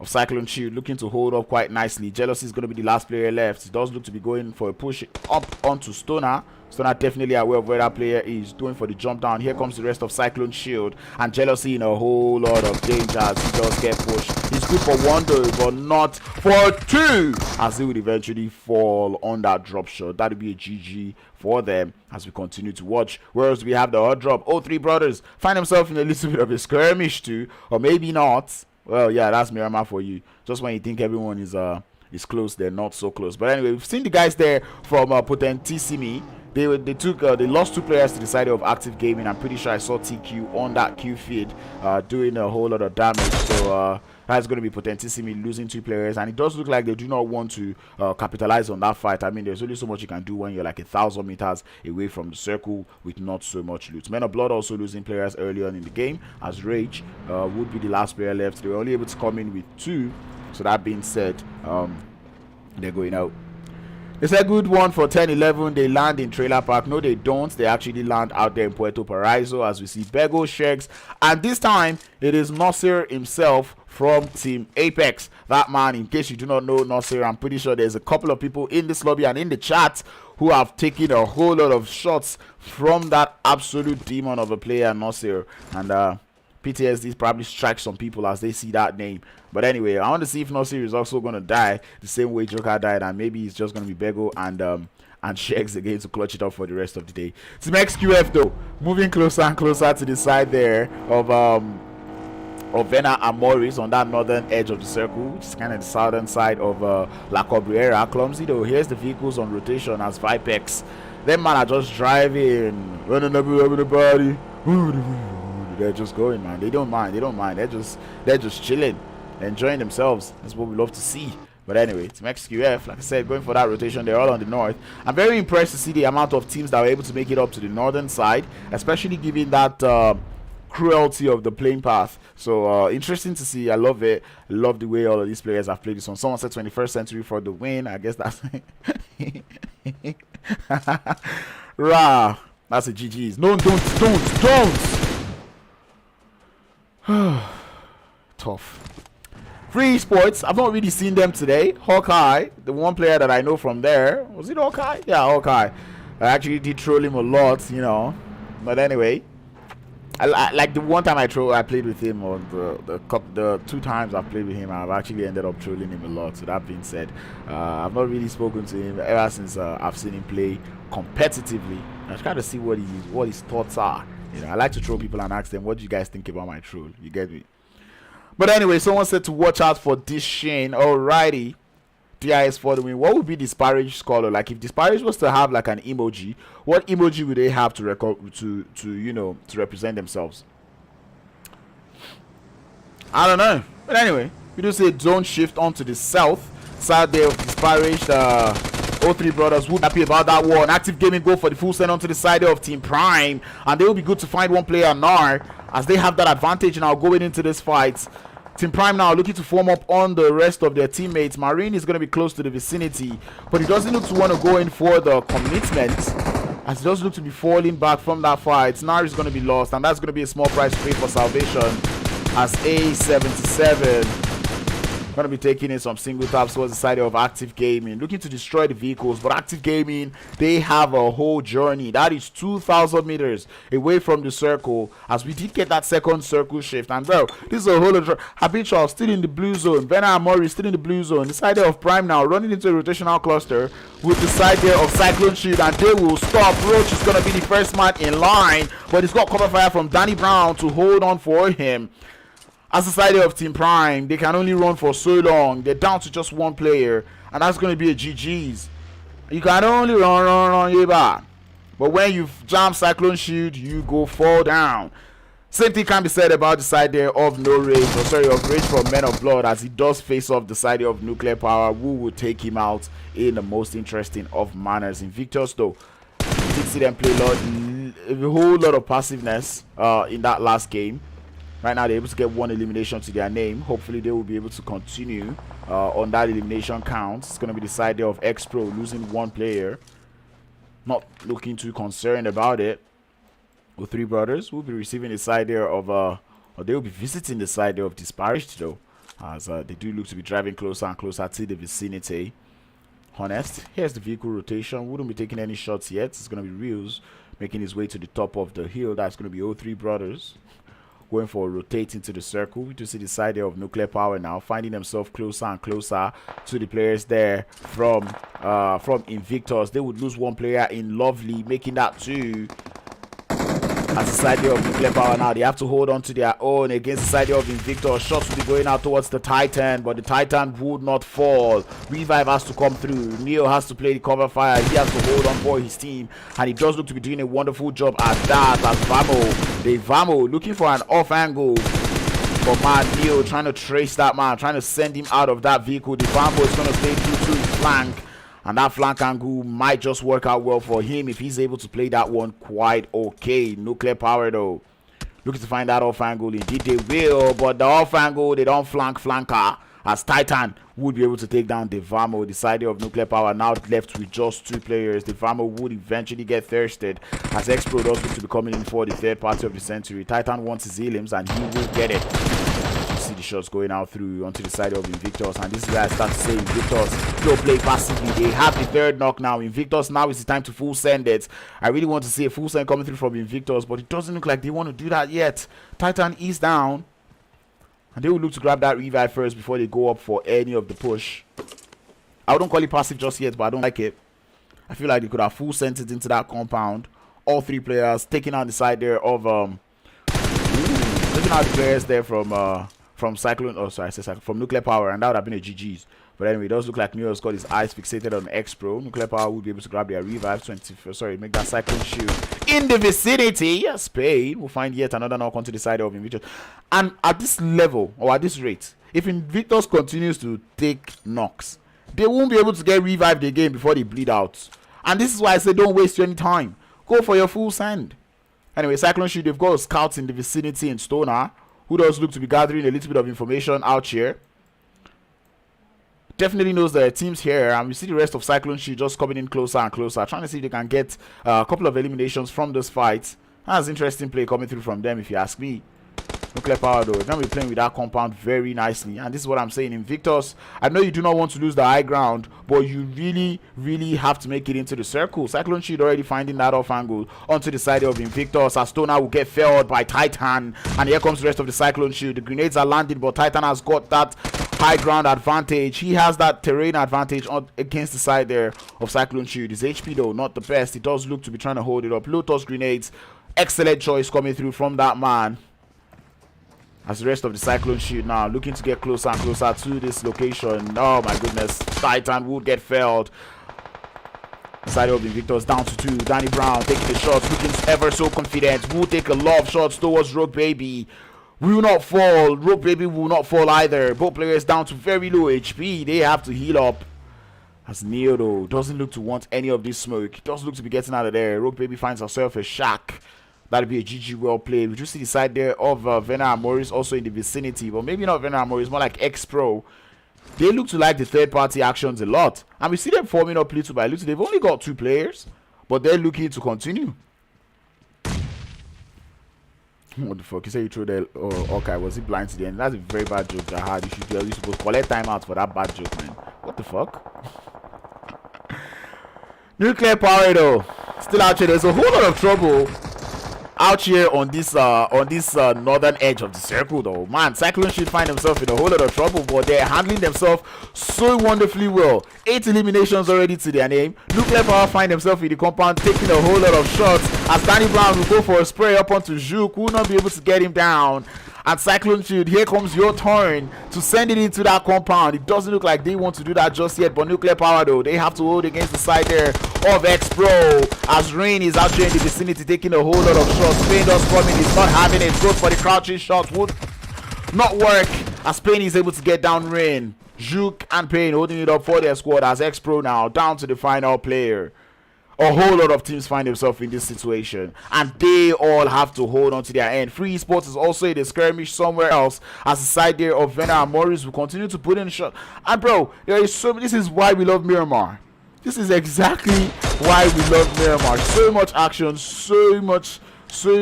A: Cyclone Shield looking to hold up quite nicely. Jealousy is going to be the last player left. It does look to be going for a push up onto Stoner. Stoner definitely aware of where that player is, doing for the jump down. Here comes the rest of Cyclone Shield, and Jealousy in a whole lot of danger as he does get pushed. He's good for one though, but not for two, as he would eventually fall on that drop shot. That would be a GG for them as we continue to watch. Whereas we have the hot drop. 03 brothers find themselves in a little bit of a skirmish too, or maybe not. Well, yeah, that's Miramar for you. Just when you think everyone is close, they're not so close. But anyway, we've seen the guys there from Potentissimi. They lost 2 players to the side of Active Gaming. I'm pretty sure I saw TQ on that Q feed doing a whole lot of damage. So that's going to be Potentissimi losing 2 players, and it does look like they do not want to capitalize on that fight. I mean, there's only so much you can do when you're like 1,000 meters away from the circle with not so much loot. Men of Blood also losing players early on in the game, as Rage would be the last player left. They were only able to come in with 2. So that being said, they're going out. It's a good one for 10-11. They land in Trailer Park. No, they don't. They actually land out there in Puerto Paraiso, as we see Bego, Shegs, and this time it is Nasir himself from Team Apex. That man, in case you do not know Nasir, I'm pretty sure there's a couple of people in this lobby and in the chat who have taken a whole lot of shots from that absolute demon of a player, Nasir. And PTSD probably strikes some people as they see that name. But anyway, I want to see if Nasir is also going to die the same way Joker died, and maybe it's just going to be Bego and Shegs again to clutch it up for the rest of the day. Team XQF though, moving closer and closer to the side there of Vena Amoris on that northern edge of the circle, which is kind of the southern side of La Cabrera. Clumsy though, here's the vehicles on rotation as Vipex. Them man are just driving, running everybody. They're just going, man. They don't mind. They're just chilling, enjoying themselves. That's what we love to see. But anyway, Team XQF, like I said, going for that rotation. They're all on the north. I'm very impressed to see the amount of teams that were able to make it up to the northern side, especially given that cruelty of the playing path. So interesting to see. I love it. I love the way all of these players have played this one. Someone said 21st Century for the win. I guess that's rah. That's a GG's. No, don't. Tough. Free Esports, I've not really seen them today. Hawkeye, the one player that I know from there, was it Hawkeye? Yeah, Hawkeye. I actually did troll him a lot, you know. But anyway, I like the one time I played with him, or the 2 times I've played with him, I've actually ended up trolling him a lot. So that being said, I've not really spoken to him ever since I've seen him play competitively. I try to see what his thoughts are. You know, I like to troll people and ask them, what do you guys think about my troll? You get me? But anyway, someone said to watch out for this Shane. Alrighty. DIS for the win. What would be Disparaged Scholar? Like, if Disparaged was to have like an emoji, what emoji would they have to represent themselves? I don't know. But anyway, we do say don't shift onto the south side there of Disparaged. O3 brothers would be happy about that one. Active Gaming go for the full send onto the side of Team Prime, and they will be good to find one player now, as they have that advantage now going into this fight. Team Prime now looking to form up on the rest of their teammates. Marine is going to be close to the vicinity, but he doesn't look to want to go in for the commitment, as he does look to be falling back from that fight. Nar is going to be lost, and that's going to be a small price to pay for salvation, as A77 going to be taking in some single taps towards the side of Active Gaming, looking to destroy the vehicles. But Active Gaming, they have a whole journey that is 2,000 meters away from the circle, as we did get that second circle shift. And bro, this is a whole lot of Habitual still in the blue zone, Vena Amoris still in the blue zone, the side of Prime now running into a rotational cluster with the side there of Cyclone Shield, and they will stop. Roach is going to be the first man in line, but he's got cover fire from Danny Brown to hold on for him. As the side of Team Prime, they can only run for so long. They're down to just one player, and that's going to be a GG's. You can only run, yeah. But when you jam Cyclone Shield, you go fall down. Same thing can be said about the side there of No Rage, or sorry, of Rage from Men of Blood, as he does face off the side of Nuclear Power, who will take him out in the most interesting of manners. Invictus, though, you did see them play a whole lot of passiveness in that last game. Right now, they're able to get one elimination to their name. Hopefully, they will be able to continue on that elimination count. It's going to be the side there of XPro losing one player. Not looking too concerned about it. The three brothers will be receiving the side there of, or they will be visiting the side there of Disparaged, though, as they do look to be driving closer and closer to the vicinity. Honest, here's the vehicle rotation. Wouldn't be taking any shots yet. It's going to be Reels making his way to the top of the hill. That's going to be O3 brothers going for a rotate into the circle. We do see the side there of Nuclear Power now finding themselves closer and closer to the players there from Invictus. They would lose one player in Lovely, making that two. As the side there of Nuclear Power now, they have to hold on to their own against the side there of Invictus. Shots will be going out towards the Titan, but the Titan would not fall. Revive has to come through. Neo has to play the cover fire. He has to hold on for his team, and he does look to be doing a wonderful job at that. As Vamo looking for an off angle, but man, Neo trying to trace that man, trying to send him out of that vehicle. The Vamo is going to stay through to his flank, and that flank angle might just work out well for him if he's able to play that one quite okay. Nuclear Power, though, looking to find that off angle. Indeed they will, but the off angle, they don't flanker, as Titan would be able to take down Devamo. The side of Nuclear Power now left with just two players. Devamo would eventually get thirsted, as XPro does look to be coming in for the third party of the Century. Titan wants his elims, and he will get it. See the shots going out through onto the side of Invictus, and this is where I start to say Invictus don't play passively. They have the third knock now. Invictus, now is the time to full send it. I really want to see a full send coming through from Invictus, but it doesn't look like they want to do that yet. Titan is down, and they will look to grab that revive first before they go up for any of the push. I wouldn't call it passive just yet, but I don't like it. I feel like they could have full sent it into that compound. All three players taking out the side there of taking out the players there from Cyclone, oh sorry, I said Cyclone, from Nuclear Power, and that would have been a GG's. But anyway, it does look like Neo's got his eyes fixated on XPro. Nuclear Power will be able to grab their revive. Make that Cyclone Shield in the vicinity. Yes, paid. We'll find yet another knock onto the side of Invictus. And at this level, or at this rate, if Invictus continues to take knocks, they won't be able to get revived again before they bleed out. And this is why I say don't waste any time. Go for your full send. Anyway, Cyclone Shield, they've got scouts in the vicinity in Stoner, who does look to be gathering a little bit of information out here. Definitely knows there are teams here, and we see the rest of Cyclone Shield just coming in closer and closer, trying to see if they can get a couple of eliminations from this fight. That's interesting play coming through from them, if you ask me. Nuclear Power, though, they're going to be playing with that compound very nicely, and this is what I'm saying. Invictus, I know you do not want to lose the high ground, but you really have to make it into the circle. Cyclone Shield already finding that off angle onto the side of Invictus, as Stoner will get felled by Titan, and here comes the rest of the Cyclone Shield. The grenades are landing, but Titan has got that high ground advantage. He has that terrain advantage against the side there of Cyclone Shield. His HP, though, not the best. He does look to be trying to hold it up. Lotus grenades, excellent choice coming through from that man. As the rest of the Cyclone Shield now looking to get closer and closer to this location. Oh my goodness, Titan would get felled. Side of Invictus down to two. Danny Brown taking the shots, looking ever so confident. Will take a lot of shots towards Rogue Baby. Will not fall. Rogue Baby will not fall either. Both players down to very low HP. They have to heal up. As Neo though doesn't look to want any of this smoke. Doesn't look to be getting out of there. Rogue Baby finds herself a shack. That'll be a GG well played. We just see the side there of Vena Amoris also in the vicinity. But maybe not Vena Amoris, more like XPro. They look to like the third party actions a lot. And we see them forming up little by little. They've only got 2 players. But they're looking to continue. What the fuck? You say you threw the... Oh, okay. Was he blind to the end? That's a very bad joke that I had. You supposed to collect timeout for that bad joke, man. What the fuck? Nuclear power though. Still out here. There's a whole lot of trouble out here on this northern edge of the circle though. Man, Cyclone Shield find themselves in a whole lot of trouble, but they're handling themselves so wonderfully well. 8 eliminations already to their name. Nuclear power find themselves in the compound taking a whole lot of shots as Danny Brown will go for a spray up onto Juke, who will not be able to get him down. And Cyclone Shield, here comes your turn to send it into that compound. It doesn't look like they want to do that just yet, but Nuclear Power though, they have to hold against the side there of XPro as Rain is out here in the vicinity taking a whole lot of shots. Spain does coming, he's not having it. Goes for the crouching shot, would not work as Spain is able to get down Rain. Juke and Payne holding it up for their squad as XPro now down to the final player. A whole lot of teams find themselves in this situation, and they all have to hold on to their end. Free Esports is also in a skirmish somewhere else as the side there of Vena Amoris will continue to put in shot. And bro, there is so. This is why we love Miramar. This is exactly why we love Miramar. So much action, so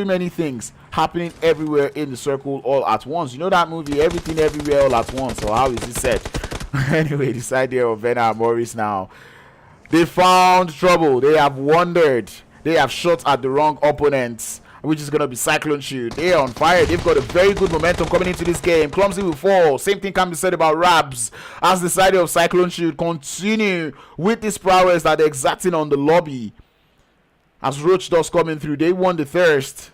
A: many things happening everywhere in the circle all at once. You know that movie, Everything Everywhere All at Once, or how is it said? Anyway, the side there of Vena Amoris now. They found trouble. They have wandered. They have shot at the wrong opponents, which is going to be Cyclone Shield. They are on fire. They've got a very good momentum coming into this game. Clumsy will fall. Same thing can be said about Rabs as the side of Cyclone Shield continue with this prowess that they're exacting on the lobby. As Roach does coming through, they won the thirst.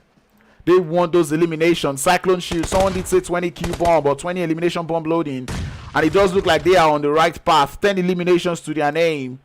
A: They want those eliminations. Cyclone Shield, someone did say 20 Q bomb or 20 elimination bomb loading. And it does look like they are on the right path. 10 eliminations to their name.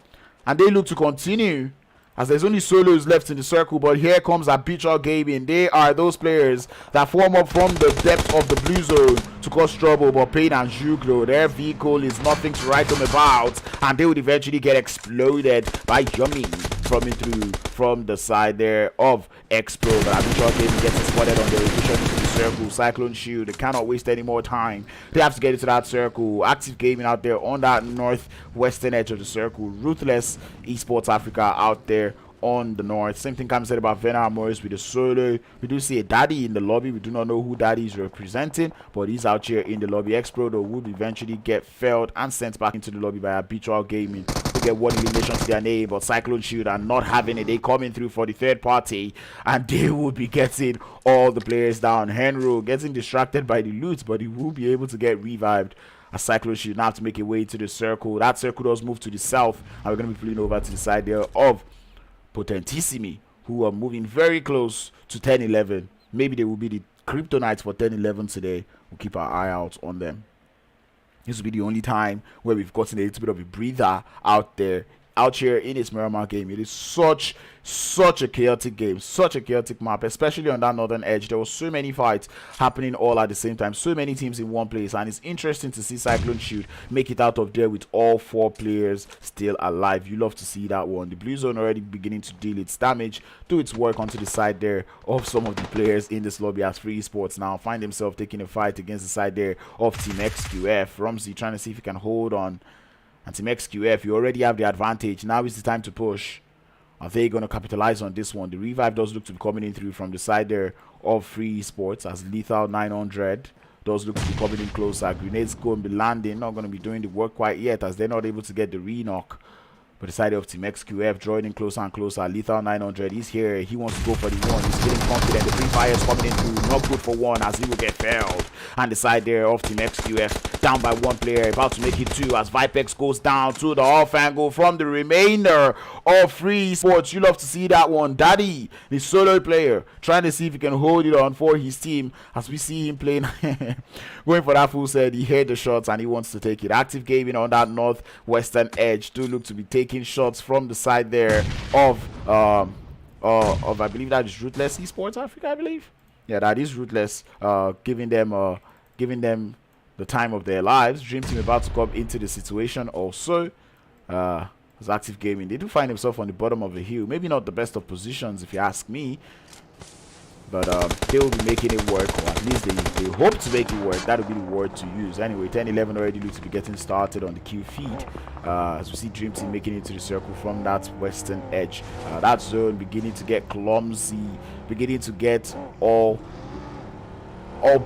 A: And they look to continue as there's only solos left in the circle. But here comes Habitual Gaming. They are those players that form up from the depth of the blue zone to cause trouble. But Payne and Juglo, their vehicle is nothing to write them about. And they would eventually get exploded by Yummy coming through from the side there of XPro. But Habitual Gaming gets spotted on their rotation into the circle. Cyclone Shield, they cannot waste any more time. They have to get into that circle. Active Gaming out there on that northwestern edge of the circle. Ruthless Esports Africa out there on the north. Same thing can be said about Vena Amoris with the solo. We do see a Daddy in the lobby. We do not know who Daddy is representing, but he's out here in the lobby. XPro though would eventually get felled and sent back into the lobby by Habitual Gaming to get 1 elimination to their name. But Cyclone Shield are not having it. They coming through for the third party, and they will be getting all the players down. Henro getting distracted by the loot, but he will be able to get revived. A Cyclone Shield now have to make a way to the circle. That circle does move to the south, and we're going to be pulling over to the side there of Potentissimi, who are moving very close to 10-11. Maybe they will be the kryptonites for 10-11 today. We'll keep our eye out on them. This will be the only time where we've gotten a little bit of a breather out here in this Miramar game. It is such a chaotic game, such a chaotic map, especially on that northern edge. There were so many fights happening all at the same time, so many teams in one place, and it's interesting to see Cyclone Shield make it out of there with all 4 players still alive. You love to see that one. The blue zone already beginning to deal its damage, do its work onto the side there of some of the players in this lobby as Free Esports now find himself taking a fight against the side there of Team XQF. Rumsey trying to see if he can hold on. And Team XQF, you already have the advantage. Now is the time to push. Are they going to capitalize on this one? The revive does look to be coming in through from the side there of Free Esports as Lethal 900 does look to be coming in closer. Grenades going to be landing, not going to be doing the work quite yet as they're not able to get the re-knock. But the side of Team XQF drawing in closer and closer. Lethal 900 is here. He wants to go for the one. He's feeling confident. The free fire is coming in through. Not good for one as he will get failed. And the side there of Team XQF down by 1 player. About to make it 2 as Vipex goes down to the off angle from the remainder of Free Esports. You love to see that one. Daddy, the solo player, trying to see if he can hold it on for his team as we see him playing. Going for that full set. He heard the shots and he wants to take it. Active Gaming on that northwestern edge do look to be taking shots from the side there of I believe that is Ruthless Esports Africa, I believe. Yeah, that is Ruthless, giving them the time of their lives. DreamTeam about to come into the situation also. as Active Gaming. They do find themselves on the bottom of the hill. Maybe not the best of positions, if you ask me. But they will be making it work, or at least they hope to make it work. That will be the word to use. Anyway, 10-11 already looks to be getting started on the Q feed. As we see DreamTeam making it into the circle from that western edge. That zone beginning to get clumsy, beginning to get all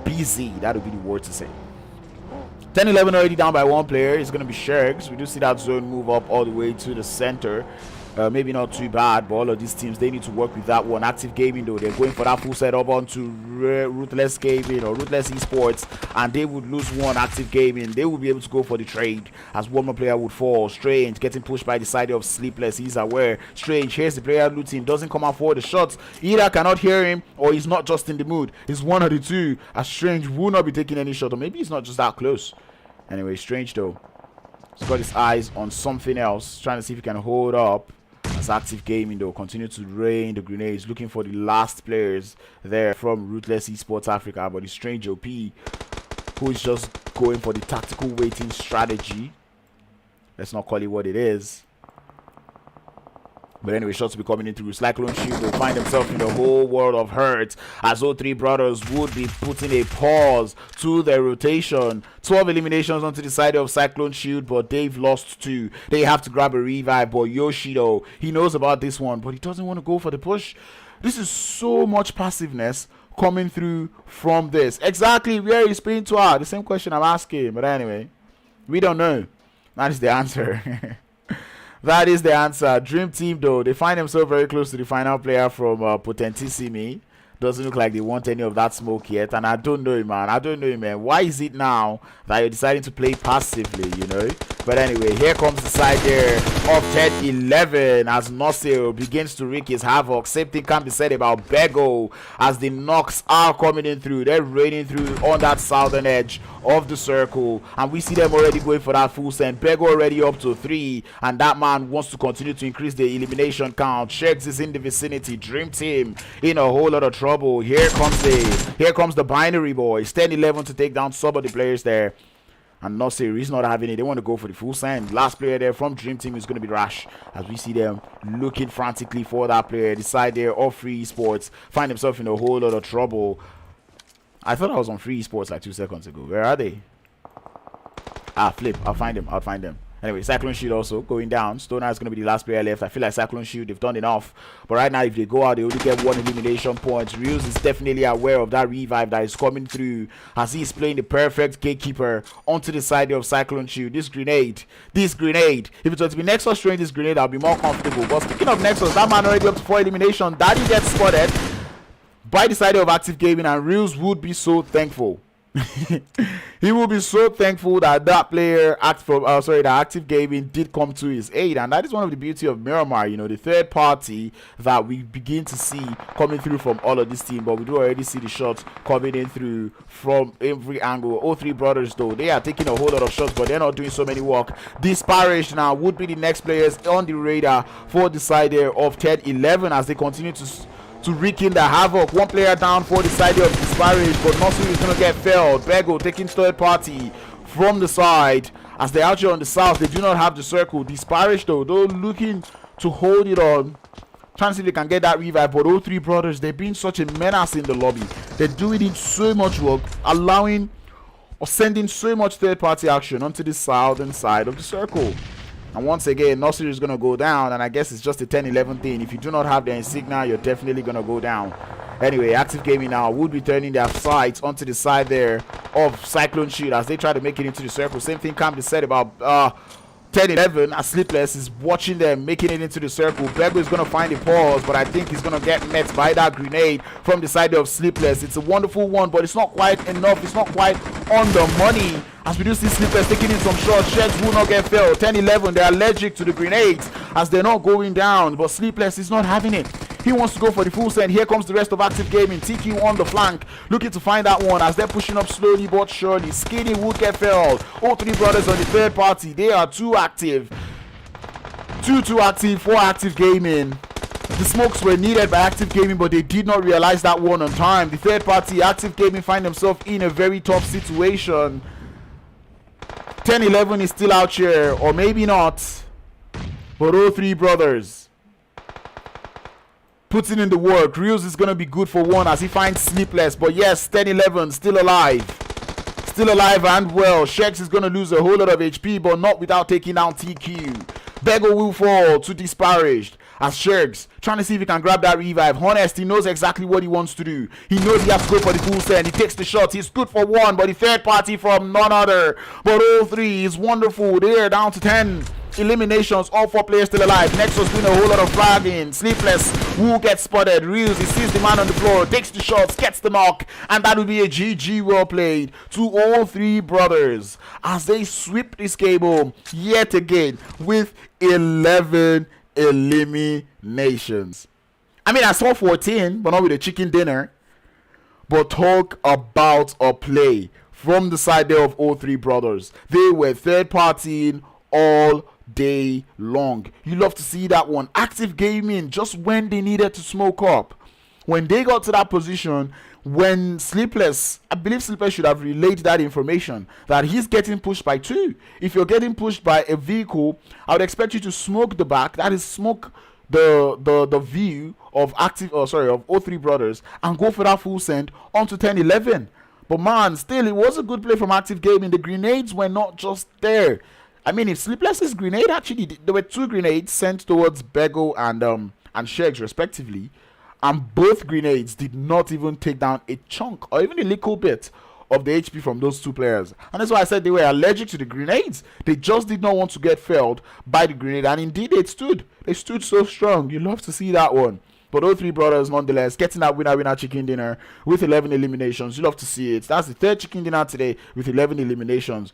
A: busy. That will be the word to say. 10-11 already down by one player. It's going to be Shergs. We do see that zone move up all the way to the center. Maybe not too bad, but all of these teams, they need to work with that one. Active Gaming, though, they're going for that full setup onto Ruthless Gaming or Ruthless Esports, and they would lose one. Active Gaming, they will be able to go for the trade as one more player would fall. Strange getting pushed by the side of Sleepless. He's aware. Strange, here's the player looting, doesn't come out for the shots. Either cannot hear him or he's not just in the mood. It's one of the two, as Strange will not be taking any shot, or maybe he's not just that close. Anyway, Strange, though, he's got his eyes on something else, trying to see if he can hold up. As Active Gaming, though, continue to rain the grenades, looking for the last players there from Ruthless Esports Africa. But the Strange OP, who is just going for the tactical waiting strategy. Let's not call it what it is. But anyway, shots will be coming in through. Cyclone Shield will find himself in the whole world of hurt, as O3 brothers would be putting a pause to their rotation. 12 eliminations onto the side of Cyclone Shield, but they've lost 2. They have to grab a revive, but Yoshido, he knows about this one, but he doesn't want to go for the push. This is so much passiveness coming through from this. Exactly where is playing to her? The same question I'm asking, but anyway, we don't know. That is the answer. That is the answer. DreamTeam, though, they find themselves very close to the final player from Potentissimi. Doesn't look like they want any of that smoke yet. And I don't know, man. I don't know, man. Why is it now that you're deciding to play passively, you know? But anyway, here comes the side there of 10-11 as Nosil begins to wreak his havoc. Same thing can be said about Bego as the knocks are coming in through. They're raining through on that southern edge of the circle. And we see them already going for that full send. Bego already up to 3. And that man wants to continue to increase the elimination count. Shakes is in the vicinity. DreamTeam in a whole lot of trouble. Here comes the binary boys. 10-11 to take down some of the players there. And Nasir is not having it. They want to go for the full send. Last player there from DreamTeam is going to be Rash, as we see them looking frantically for that player. The side there of Free Esports find himself in a whole lot of trouble. I thought I was on Free Esports like 2 seconds ago. Where are they? Flip. I'll find them. Anyway, Cyclone Shield also going down. Stoner is going to be the last player left. I feel like Cyclone Shield, they've done enough. But right now, if they go out, they only get 1 elimination point. Reels is definitely aware of that revive that is coming through, as he's playing the perfect gatekeeper onto the side of Cyclone Shield. This grenade. If it was to be Nexus throwing this grenade, I'll be more comfortable. But speaking of Nexus, that man already up to 4 elimination. Daddy gets spotted by the side of Active Gaming, and Reels would be so thankful. He will be so thankful that player that Active Gaming did come to his aid. And that is one of the beauty of Miramar, you know, the third party that we begin to see coming through from all of this team. But we do already see the shots coming in through from every angle. O3 brothers, though, they are taking a whole lot of shots, but they're not doing so many work. Disparaged now would be the next players on the radar for the side there of 10-11 as they continue to wreak in the havoc. 1 player down for the side of Disparaged, but Nosu is going to get felled. Bego taking third party from the side as they're out here on the south. They do not have the circle. Disparaged, though looking to hold it on, trying to see if they can get that revive. But O3 brothers, they're being such a menace in the lobby. They're doing so much work, allowing or sending so much third party action onto the southern side of the circle. And once again, Nasir is going to go down, and I guess it's just a 10-11 thing. If you do not have the insignia, you're definitely going to go down. Anyway, Active Gaming now would be turning their sights onto the side there of Cyclone Shield as they try to make it into the circle. Same thing can be said about 10-11 as Sleepless is watching them making it into the circle. Bego is going to find a pause, but I think he's going to get met by that grenade from the side of Sleepless. It's a wonderful one, but it's not quite enough. It's not quite on the money. As we do see Sleepless taking in some shots, Sheds will not get felled. 10-11, they're allergic to the grenades as they're not going down, but Sleepless is not having it. He wants to go for the full send. Here comes the rest of Active Gaming. TQ on the flank, looking to find that one as they're pushing up slowly but surely. Skinny would get felled. O3 brothers on the third party. They are too active. Too active for Active Gaming. The smokes were needed by Active Gaming, but they did not realize that one on time. The third party, Active Gaming, find themselves in a very tough situation. 10-11 is still out here, or maybe not. But all three brothers putting in the work. Reels is going to be good for one as he finds Sleepless. But yes, 10-11 still alive. Still alive and well. Shex is going to lose a whole lot of HP, but not without taking down TQ. Bego will fall to Disparaged as Shex trying to see if he can grab that revive. Honest, he knows exactly what he wants to do. He knows he has to go for the full send. He takes the shot. He's good for one, but the third party from none other but all three is wonderful. They're down to 10 eliminations. All four players still alive. Nexus doing a whole lot of flagging. Sleepless will get spotted. Reels, he sees the man on the floor, takes the shots, gets the knock, and that will be a GG well played to all three brothers as they sweep this cable yet again with 11 eliminations. I mean, I saw 14, but not with a chicken dinner. But talk about a play from the side there of all three brothers. They were third partying all day long. You love to see that one. Active gaming just when they needed to smoke up. When they got to that position, when Sleepless, I believe Sleepless should have relayed that information that he's getting pushed by two. If you're getting pushed by a vehicle, I would expect you to smoke the back, that is smoke the view of of all three brothers and go for that full send onto 10-11. But man, still it was a good play from Active Gaming. The grenades were not just there. I mean, if Sleepless's grenade actually, there were two grenades sent towards Bego and Shegs respectively, and both grenades did not even take down a chunk or even a little bit of the HP from those two players. And that's why I said they were allergic to the grenades. They just did not want to get felled by the grenade, and indeed they stood so strong. You love to see that one. But all three brothers nonetheless getting that winner chicken dinner with 11 eliminations. You love to see it. That's the third chicken dinner today with 11 eliminations.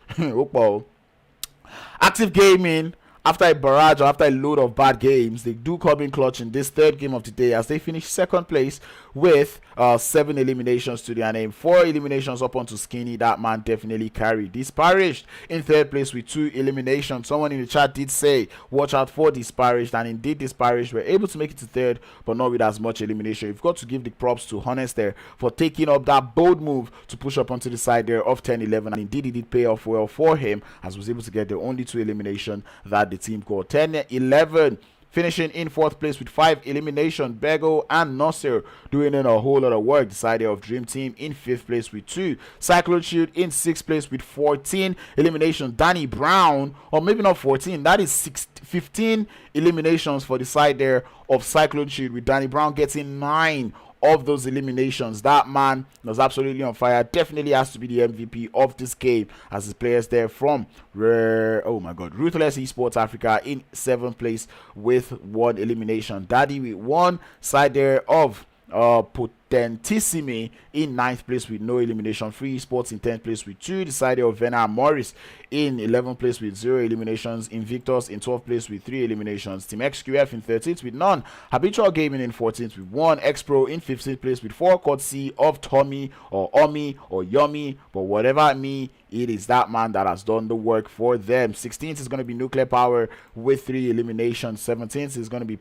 A: Active Gaming, after a barrage or after a load of bad games, they do come in clutch in this third game of the day as they finish second place with 7 eliminations to their name. 4 eliminations up onto Skinny. That man definitely carried. Disparaged in third place with 2 eliminations. Someone in the chat did say watch out for Disparaged, and indeed Disparaged were able to make it to third, but not with as much elimination. You've got to give the props to Honest there for taking up that bold move to push up onto the side there of 10-11, and indeed it did pay off well for him as he was able to get the only 2 elimination that the team got. 10-11 finishing in 4th place with 5 eliminations. Bego and Nasser doing in a whole lot of work. The side of DreamTeam in 5th place with 2. Cyclone Shield in 6th place with 14 eliminations. Danny Brown, or maybe not 14, that is 15 eliminations for the side there of Cyclone Shield, with Danny Brown getting 9 of those eliminations. That man was absolutely on fire. Definitely has to be the MVP of this game as the players there from Ruthless Esports Africa in 7th place with 1 elimination. Daddy with 1. Side there of Potentissimi in 9th place with no elimination. Free Esports in 10th place with 2. The side of Vena Amoris in 11th place with 0 eliminations. Invictus in 12th place with 3 eliminations. Team XQF in 13th with none. Habitual Gaming in 14th with 1. XPro in 15th place with 4. Courtesy of Tommy or Omi or Yummy, but whatever it is that man that has done the work for them. 16th is going to be Nuclear Power with 3 eliminations. 17th is going to be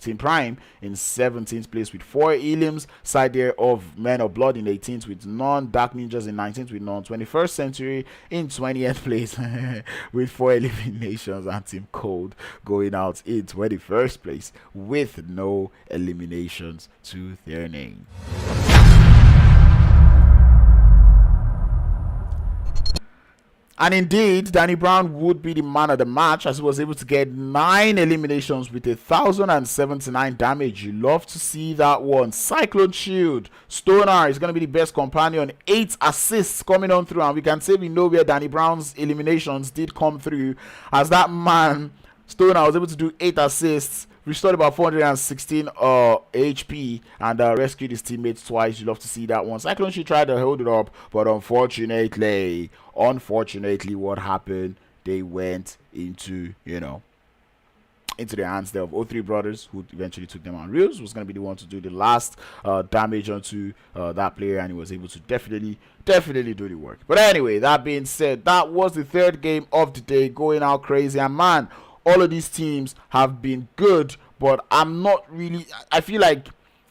A: Team Prime in 17th place with 4 elims. Side there of Men of Blood in 18th with none. Dark Ninjas in 19th with none. 21st Century in 20th place with 4 eliminations. And Team Cold going out in 21st place with no eliminations to their name. And indeed, Danny Brown would be the man of the match as he was able to get 9 eliminations with 1,079 damage. You love to see that one. Cyclone Shield, Stoner is going to be the best companion. 8 assists coming on through, and we can say we know where Danny Brown's eliminations did come through, as that man, Stoner, was able to do 8 assists, restored about 416 HP, and rescued his teammates twice. You love to see that one. Cyclone Shield tried to hold it up, but unfortunately what happened, they went into the hands there of 03 brothers, who eventually took them on. Reels was going to be the one to do the last damage onto that player, and he was able to definitely do the work. But anyway, that being said, that was the third game of the day, going out crazy. And man, all of these teams have been good, but I feel like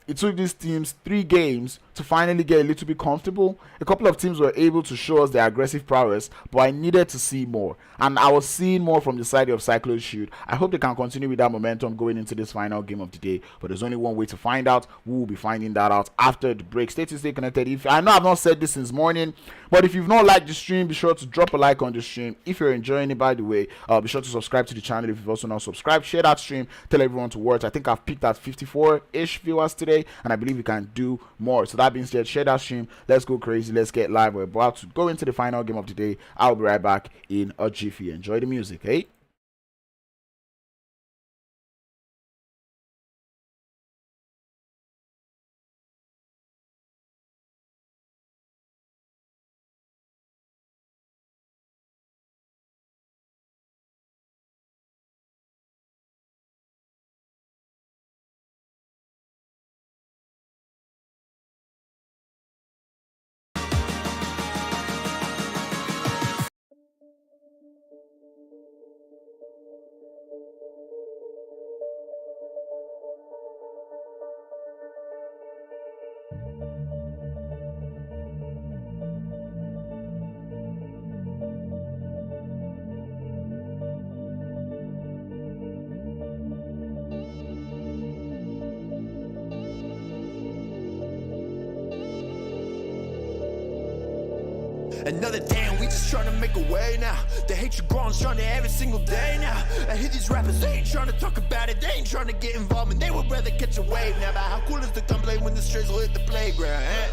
A: it took these teams 3 games to finally get a little bit comfortable. A couple of teams were able to show us their aggressive prowess, but I needed to see more, and I was seeing more from the side of Cyclone Shield. I hope they can continue with that momentum going into this final game of the day, but there's only one way to find out. We will be finding that out after the break. Stay connected. If I know I've not said this since morning, but if you've not liked the stream, be sure to drop a like on the stream. If you're enjoying it, by the way, be sure to subscribe to the channel if you've also not subscribed. Share that stream, tell everyone to watch. I think I've peaked at 54-ish viewers today, and I believe we can do more. So that being said, share that stream. Let's go crazy. Let's get live. We're about to go into the final game of the day. I'll be right back in a jiffy. Enjoy the music, hey?
B: Another day and we just trying to make a way now. The hatred grows stronger every single day now. I hear these rappers, they ain't trying to talk about it, they ain't trying to get involved, and they would rather catch a wave now. But how cool is the gunplay when the strays will hit the playground, eh?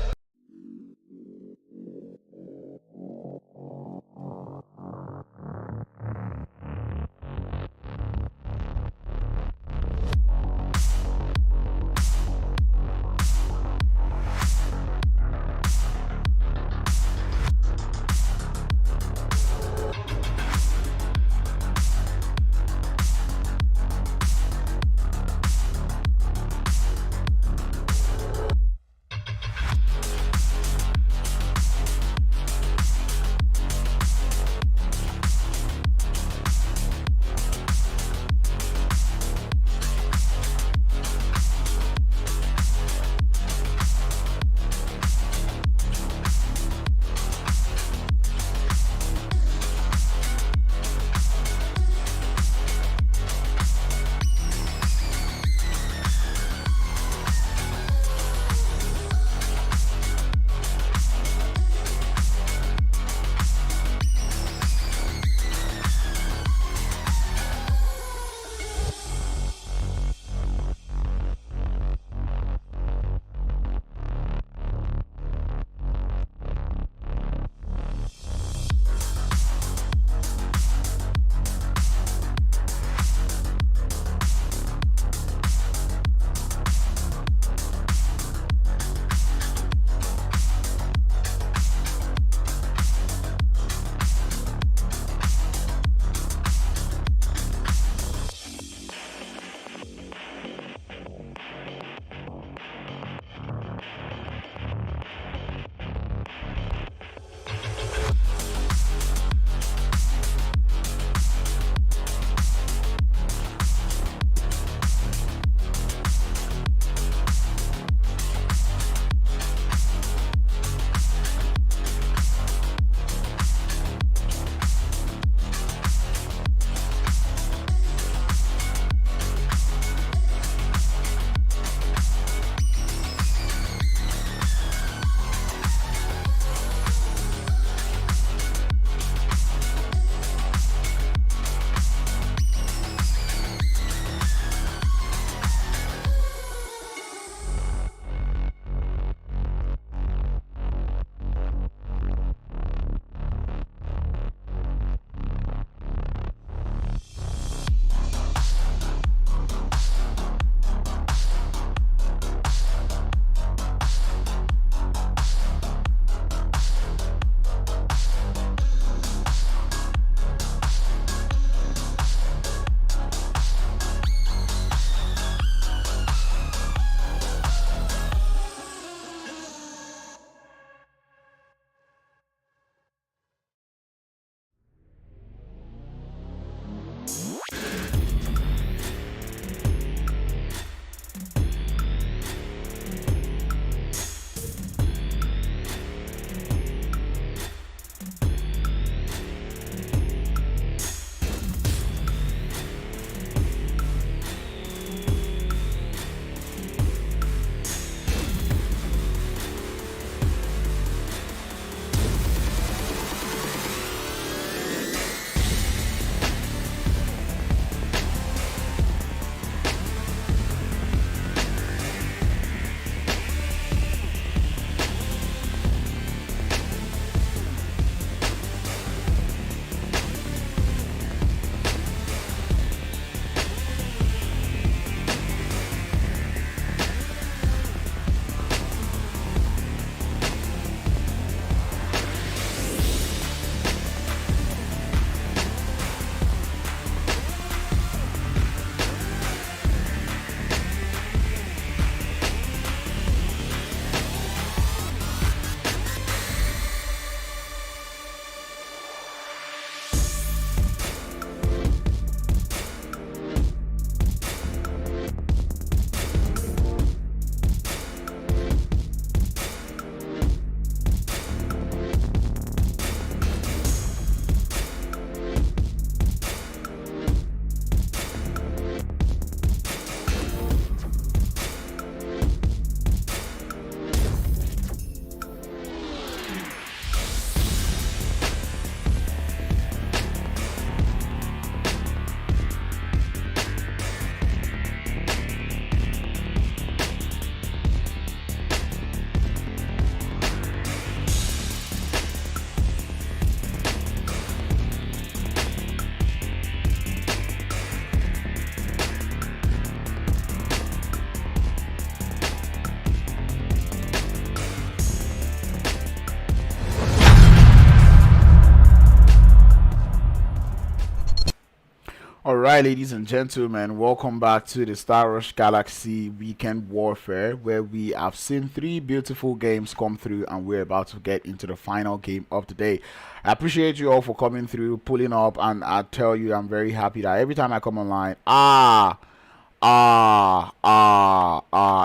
A: Alright, ladies and gentlemen, welcome back to the Star Rush Galaxy Weekend Warfare, where we have seen 3 beautiful games come through and we're about to get into the final game of the day. I appreciate you all for coming through, pulling up, and I tell you I'm very happy that every time I come online,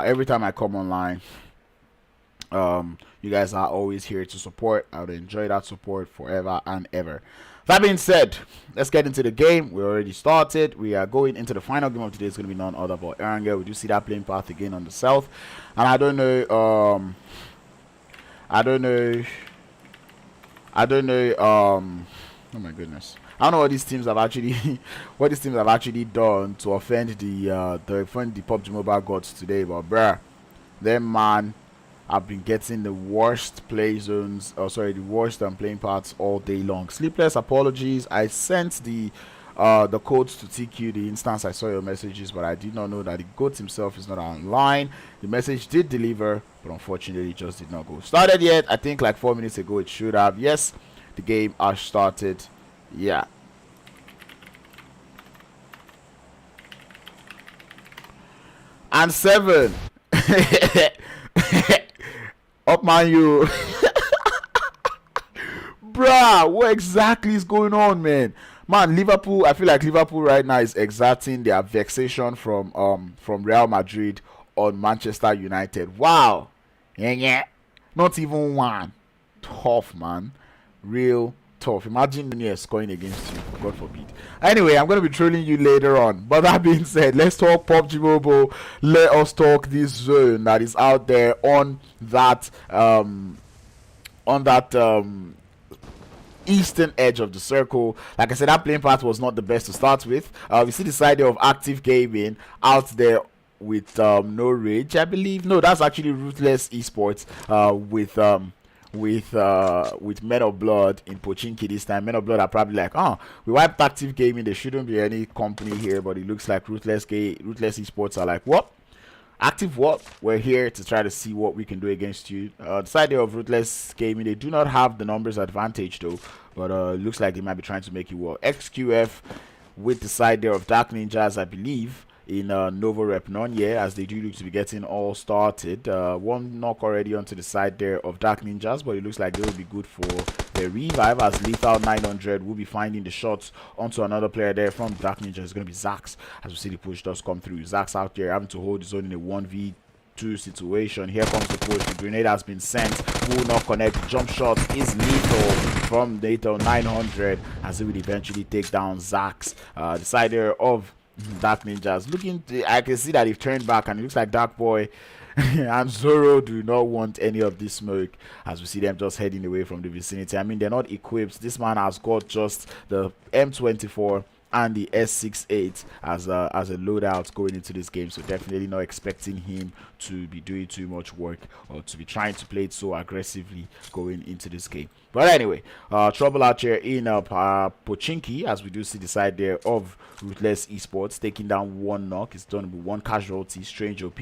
A: every time I come online, you guys are always here to support. I would enjoy that support forever and ever. That being said, let's get into the game. We already started. We are going into the final game of today. It's going to be none other but Erangel. We do see that playing path again on the south, and I don't know. Oh my goodness. I don't know what these teams have actually done to offend the PUBG Mobile gods today, but bruh, them man. I've been getting the worst play zones, the worst playing parts all day long. Sleepless apologies. I sent the codes to TQ the instance I saw your messages, but I did not know that the goat himself is not online. The message did deliver, but unfortunately it just did not go started yet. I think like 4 minutes ago it should have. Yes, the game has started. Yeah. And 7. Up man, you. Bruh, what exactly is going on, man? Liverpool, I feel like Liverpool right now is exerting their vexation from Real Madrid on Manchester United. Wow. Yeah. Not even one. Tough, man. Real tough. Imagine when scoring against you, God forbid. Anyway, I'm going to be trolling you later on. But that being said, let's talk PUBG Mobile. Let us talk this zone that is out there on that eastern edge of the circle. Like I said, that playing path was not the best to start with. We see the side of Active Gaming out there with No Rage, I believe. No, that's actually Ruthless Esports with Men of Blood in Pochinki this time. Men of Blood are probably like, we wiped Active Gaming, there shouldn't be any company here, but it looks like Ruthless Esports are like, what? Active what? We're here to try to see what we can do against you. The side of Ruthless Gaming, they do not have the numbers advantage though, but it looks like they might be trying to make it work. XQF with the side there of Dark Ninjas, I believe, in Novo Rep Nonye, as they do look to be getting all started. One knock already onto the side there of Dark Ninjas, but it looks like they will be good for the revive, as Lethal 900 will be finding the shots onto another player there from Dark Ninjas. It's going to be Zax, as we see the push does come through. Zax out there having to hold his own in a 1v2 situation. Here comes the push. The grenade has been sent, will not connect. The jump shot is lethal from Lethal 900, as he would eventually take down Zax. The side there of Dark Ninjas I can see that they've turned back, and it looks like Dark Boy and Zoro do not want any of this smoke, as we see them just heading away from the vicinity. I mean, they're not equipped. This man has got just the M24 and the S68 as a loadout going into this game, so definitely not expecting him to be doing too much work or to be trying to play it so aggressively going into this game. But anyway, trouble out here in Pochinki, as we do see the side there of Ruthless Esports taking down one knock. It's done with one casualty. Strange OP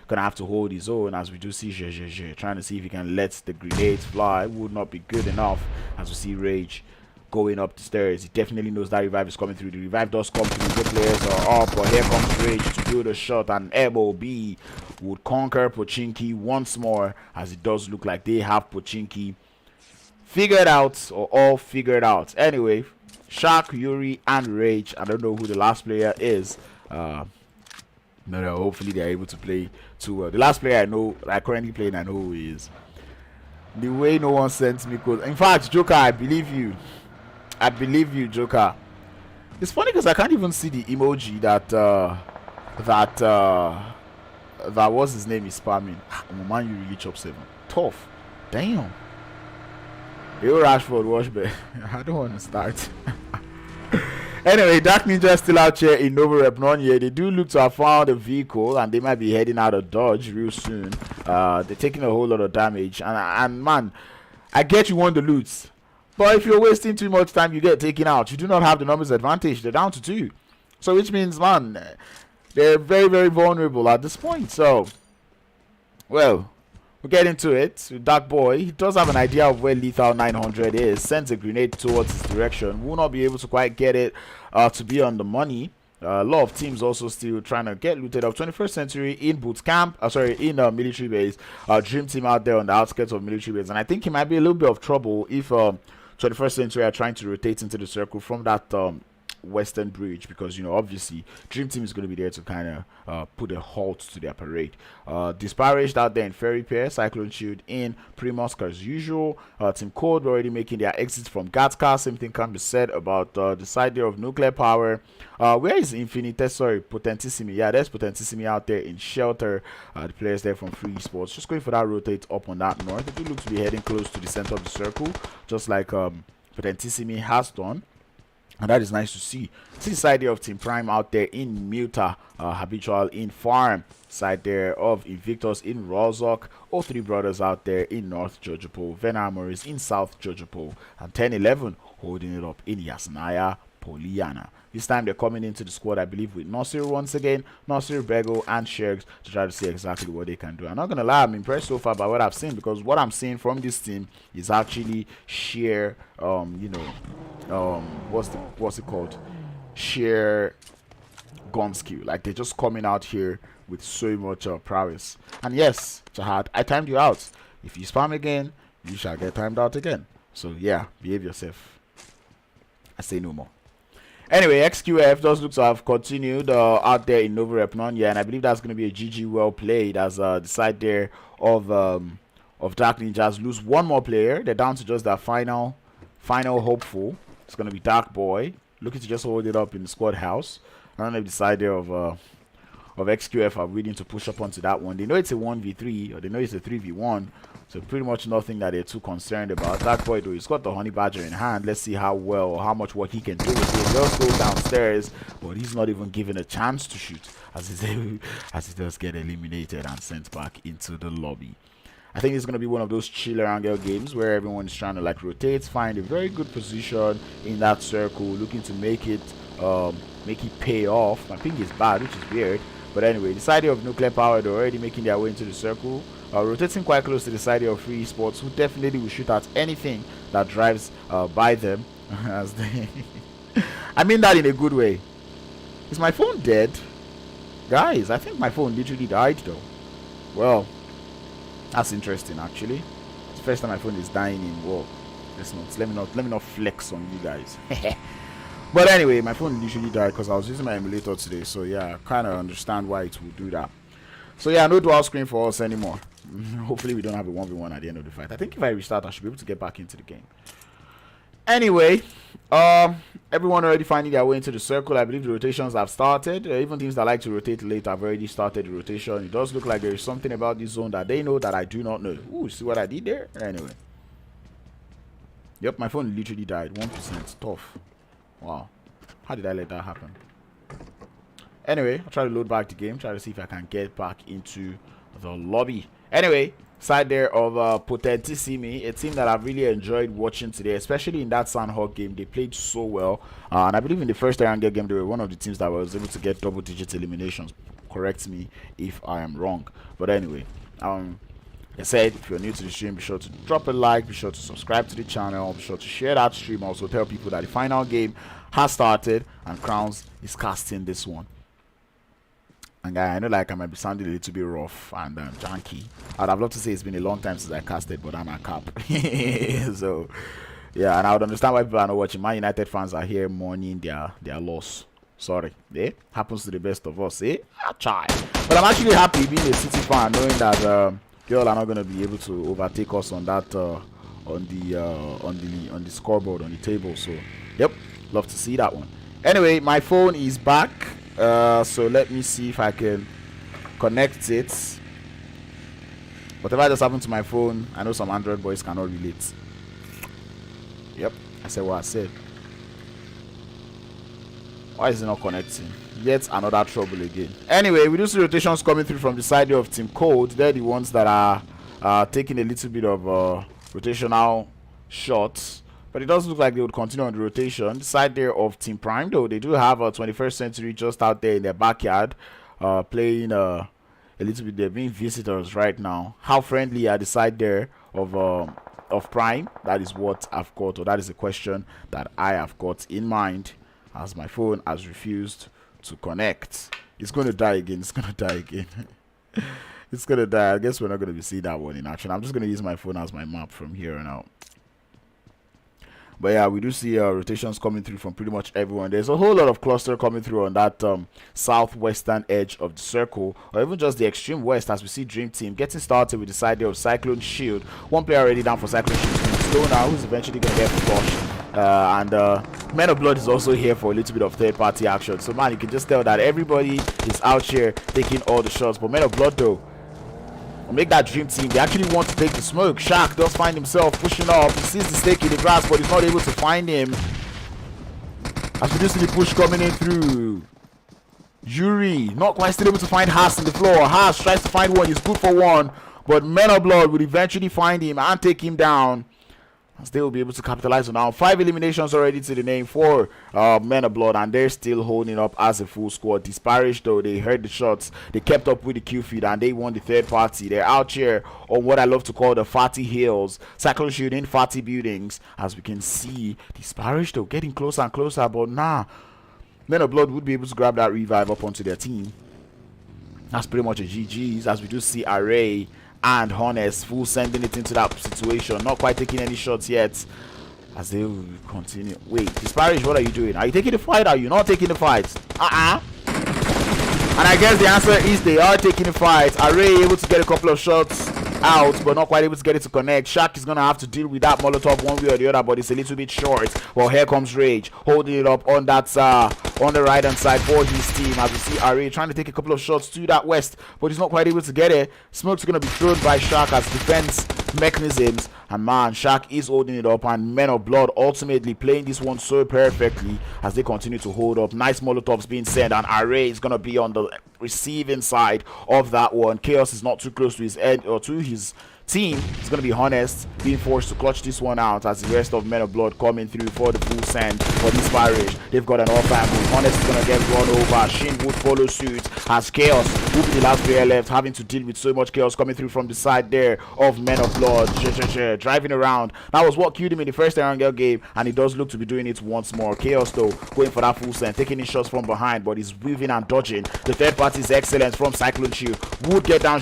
A: gonna have to hold his own, as we do see JJJ trying to see if he can let the grenades fly. Would not be good enough, as we see Rage going up the stairs. He definitely knows that revive is coming through. The revive does come through. The players are up, but here comes Rage to do the shot, and MOB would conquer Pochinki once more, as it does look like they have Pochinki figured out, or all figured out. Anyway, Shark, Yuri, and Rage. I don't know who the last player is. No, hopefully they are able to play too well. The last player I currently playing, I know who he is. The way no one sent me code. In fact, Joker, I believe you. I believe you, Joker. It's funny because I can't even see the emoji that what's his name is spamming. Man, you really chop 7. Tough. Damn. Yo, Rashford, watch me. I don't want to start. Anyway, Dark Ninja is still out here in Novo Rep Nonye. They do look to have found a vehicle, and they might be heading out of Dodge real soon. They're taking a whole lot of damage, and man, I get you want the loot, but if you're wasting too much time, you get taken out. You do not have the numbers advantage. They're down to 2, so which means, man, they're very, very vulnerable at this point. So, well, we'll get into it. Dark Boy, he does have an idea of where Lethal 900 is. Sends a grenade towards his direction. Will not be able to quite get it to be on the money. A lot of teams also still trying to get looted up. 21st Century in boot camp, in military base. Dream Team out there on the outskirts of military base, and I think he might be a little bit of trouble if 21st Century are trying to rotate into the circle from that western bridge, because obviously Dream Team is going to be there to kind of put a halt to their parade. Disparaged out there in Ferry Pair, Cyclone Shield in Primus as usual. Team Code already making their exits from Gatka. Same thing can be said about the side there of nuclear power. Where is Potentissimi? Yeah, there's Potentissimi out there in shelter. The players there from Free Esports just going for that rotate up on that north. They do look to be heading close to the center of the circle, just like Potentissimi has done. And that is nice to see. See the side there of Team Prime out there in Muta, Habitual in Farm, side there of Invictus in Rozok, all three brothers out there in North Jojopo, Vena Amoris in South Jojopo, and 10-11 holding it up in Yasnaya, Poliana. This time they're coming into the squad, I believe, with Nasir once again, Nasir, Bego, and Shergs to try to see exactly what they can do. I'm not going to lie, I'm impressed so far by what I've seen, because what I'm seeing from this team is actually sheer, what's it called? Sheer gun skill. Like, they're just coming out here with so much prowess. And yes, Jahad, I timed you out. If you spam again, you shall get timed out again. So yeah, behave yourself. I say no more. Anyway, XQF does look to have continued out there in Nova Repnon, yeah, and I believe that's going to be a GG well played, as the side there of Dark Ninjas lose one more player. They're down to just that final hopeful. It's going to be Dark Boy, looking to just hold it up in the squad house. I don't know if the side there of XQF are willing to push up onto that one. They know it's a 1v3, or they know it's a 3v1, so pretty much nothing that they're too concerned about. That boy, though, he's got the Honey Badger in hand. Let's see how well or how much work he can do with it. Just go downstairs, but he's not even given a chance to shoot, as he does get eliminated and sent back into the lobby. I think it's going to be one of those chill Erangel games where everyone is trying to like rotate, find a very good position in that circle, looking to make it pay off. My ping is bad, which is weird. But anyway, the side of nuclear power, they're already making their way into the circle, rotating quite close to the side of Free Esports, who definitely will shoot at anything that drives by them. As they I mean that in a good way. Is my phone dead? Guys, I think my phone literally died though. Well, that's interesting actually. It's the first time my phone is dying in war. Let me not flex on you guys. But anyway, my phone literally died because I was using my emulator today. So yeah, I kind of understand why it will do that. So yeah, no dual screen for us anymore. Hopefully we don't have a 1v1 at the end of the fight. I think if I restart, I should be able to get back into the game. Anyway, everyone already finding their way into the circle. I believe the rotations have started. Even teams that like to rotate late have already started the rotation. It does look like there is something about this zone that they know that I do not know. Ooh, see what I did there? Anyway. Yep, my phone literally died. 1%. Tough. Wow, how did I let that happen? Anyway, I'll try to load back the game, try to see if I can get back into the lobby. Anyway, side there of Potentissimi, a team that I've really enjoyed watching today, especially in that Sanhok game. They played so well, and I believe in the first Erangel game they were one of the teams that was able to get double-digit eliminations. Correct me if I am wrong, but anyway, like I said, if you're new to the stream, be sure to drop a like, be sure to subscribe to the channel, be sure to share that stream. Also tell people that the final game has started and Crowns is casting this one. And guy, I know like I might be sounding a little bit rough and janky. I'd have loved to say it's been a long time since I casted, but I'm a cap. So yeah, and I would understand why people are not watching. Man United fans are here mourning their loss. Sorry, happens to the best of us, Try. But I'm actually happy being a City fan, knowing that y'all are not going to be able to overtake us on that on the scoreboard, on the table. So yep, love to see that one. Anyway, my phone is back, so let me see if I can connect it. Whatever just happened to my phone, I know some Android boys cannot relate. Yep, I said what I said. Why is it not connecting? Yet another trouble again. Anyway, we do see rotations coming through from the side of Team Code. They're the ones that are taking a little bit of rotational shots, but it does look like they would continue on the rotation. The side there of Team Prime, though, they do have a 21st Century just out there in their backyard, playing a a little bit. They're being visitors right now. How friendly are the side there of Prime? That is what I've got, or that is the question that I have got in mind, as my phone has refused to connect. It's going to die again. It's going to die again. It's going to die. I guess we're not going to be seeing that one in action. I'm just going to use my phone as my map from here on out. But yeah, we do see rotations coming through from pretty much everyone. There's a whole lot of cluster coming through on that southwestern edge of the circle, or even just the extreme west, as we see DreamTeam getting started with the side there of Cyclone Shield. One player already down for Cyclone Shield, Stoner, who's eventually going to get flushed. And Men of Blood is also here for a little bit of third-party action. So man, you can just tell that everybody is out here taking all the shots. But Men of Blood though, make that DreamTeam, they actually want to take the smoke. Shaq does find himself pushing up. He sees the stake in the grass, but he's not able to find him. As we do see the push coming in through. Yuri not quite still able to find Haas in the floor. Haas tries to find one. He's good for one, but Men of Blood will eventually find him and take him down, as they will be able to capitalize on now. 5 eliminations already to the name for Men of Blood, and they're still holding up as a full squad. Disparaged though, they heard the shots, they kept up with the Q feed, and they won the third party. They're out here on what I love to call the Fatty Hills. Cyclone Shield in Fatty buildings, as we can see. Disparaged though getting closer and closer, but nah, Men of Blood would be able to grab that revive up onto their team. That's pretty much a GG's, as we do see Array and Honest full sending it into that situation, not quite taking any shots yet, as they will continue. Wait, Disparaged, what are you doing? Are you taking the fight? Are you not taking the fight? And I guess the answer is they are taking the fight. Array able to get a couple of shots out, but not quite able to get it to connect. Shaq is gonna have to deal with that Molotov one way or the other, but it's a little bit short. Well, here comes Rage holding it up on that on the right hand side for his team, as we see Array trying to take a couple of shots to that west, but he's not quite able to get it. Smoke's gonna be thrown by Shaq as defense mechanisms, and man, Shaq is holding it up, and Men of Blood ultimately playing this one so perfectly as they continue to hold up. Nice Molotovs being sent, and Array is gonna be on the receiving side of that one. Chaos is not too close to his end or to his team. It's going to be Honest being forced to clutch this one out, as the rest of Men of Blood coming through for the full send for Disparaged. They've got an off-hand move. Honest is going to get run over. Shin would follow suit, as Chaos will be the last player left, having to deal with so much chaos coming through from the side there of Men of Blood. Driving around. That was what killed him in the first Erangel game, and he does look to be doing it once more. Chaos though going for that full send, taking his shots from behind, but he's weaving and dodging. The third party's excellence from Cyclone Shield would get down,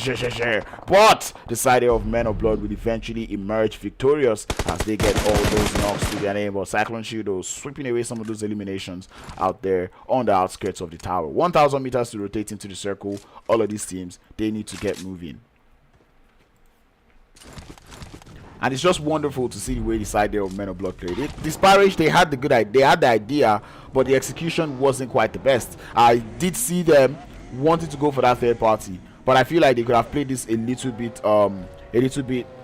A: but the side of Men of Blood will eventually emerge victorious as they get all those knocks to their name. But Cyclone Shield though sweeping away some of those eliminations out there on the outskirts of the tower. 1,000 meters to rotate into the circle. All of these teams, they need to get moving. And it's just wonderful to see the way the side there of Men of Blood played. Disparaged, they had the good idea, they had the idea, but the execution wasn't quite the best. I did see them wanting to go for that third party, but I feel like they could have played this a little bit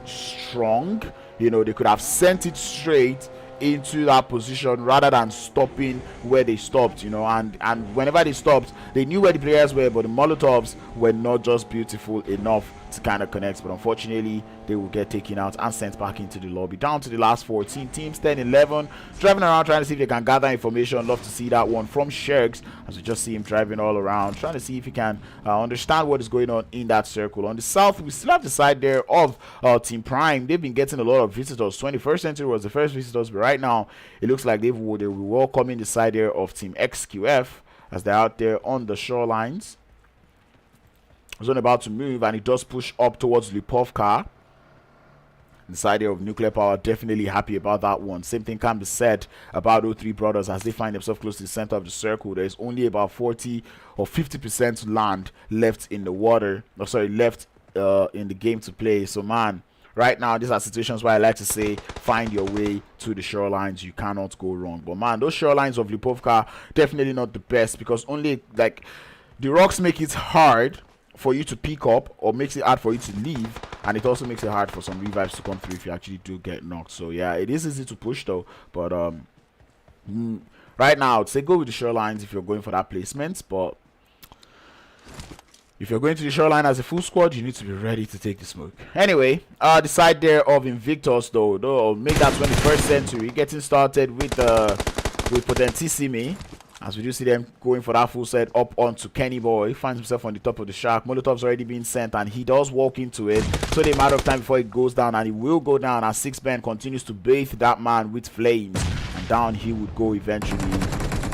A: strong. You know, they could have sent it straight into that position rather than stopping where they stopped, you know, and whenever they stopped, they knew where the players were, but the Molotovs were not just beautiful enough to kind of connect. But unfortunately, they will get taken out and sent back into the lobby. Down to the last 14 teams, 10-11, driving around trying to see if they can gather information. Love to see that one from Shergs, as we just see him driving all around, trying to see if he can understand what is going on in that circle. On the south, we still have the side there of Team Prime. They've been getting a lot of visitors. 21st Century was the first visitors, but right now it looks like they will be welcoming the side there of Team XQF as they're out there on the shorelines. Zone about to move, and it does push up towards Lipovka. The side of Nuclear Power definitely happy about that one. Same thing can be said about O3 Brothers as they find themselves close to the center of the circle. There's only about 40 or 50% land left in the water, left in the game to play. So man, right now these are situations where I like to say find your way to the shorelines. You cannot go wrong. But man, those shorelines of Lipovka definitely not the best, because only like the rocks make it hard for you to pick up, or makes it hard for you to leave, and it also makes it hard for some revives to come through if you actually do get knocked. So yeah, it is easy to push though, but right now I'd say go with the shorelines if you're going for that placement. But if you're going to the shoreline as a full squad, you need to be ready to take the smoke. Anyway, the side there of Invictus though make that 21st Century getting started with Potentissimi, As we do see them going for that full set up onto Kenny Boy. He finds himself on the top of the shack. Molotov's already been sent and he does walk into it. So it's a matter of time before it goes down, and it will go down as 6Ben continues to bathe that man with flames. And down he would go eventually.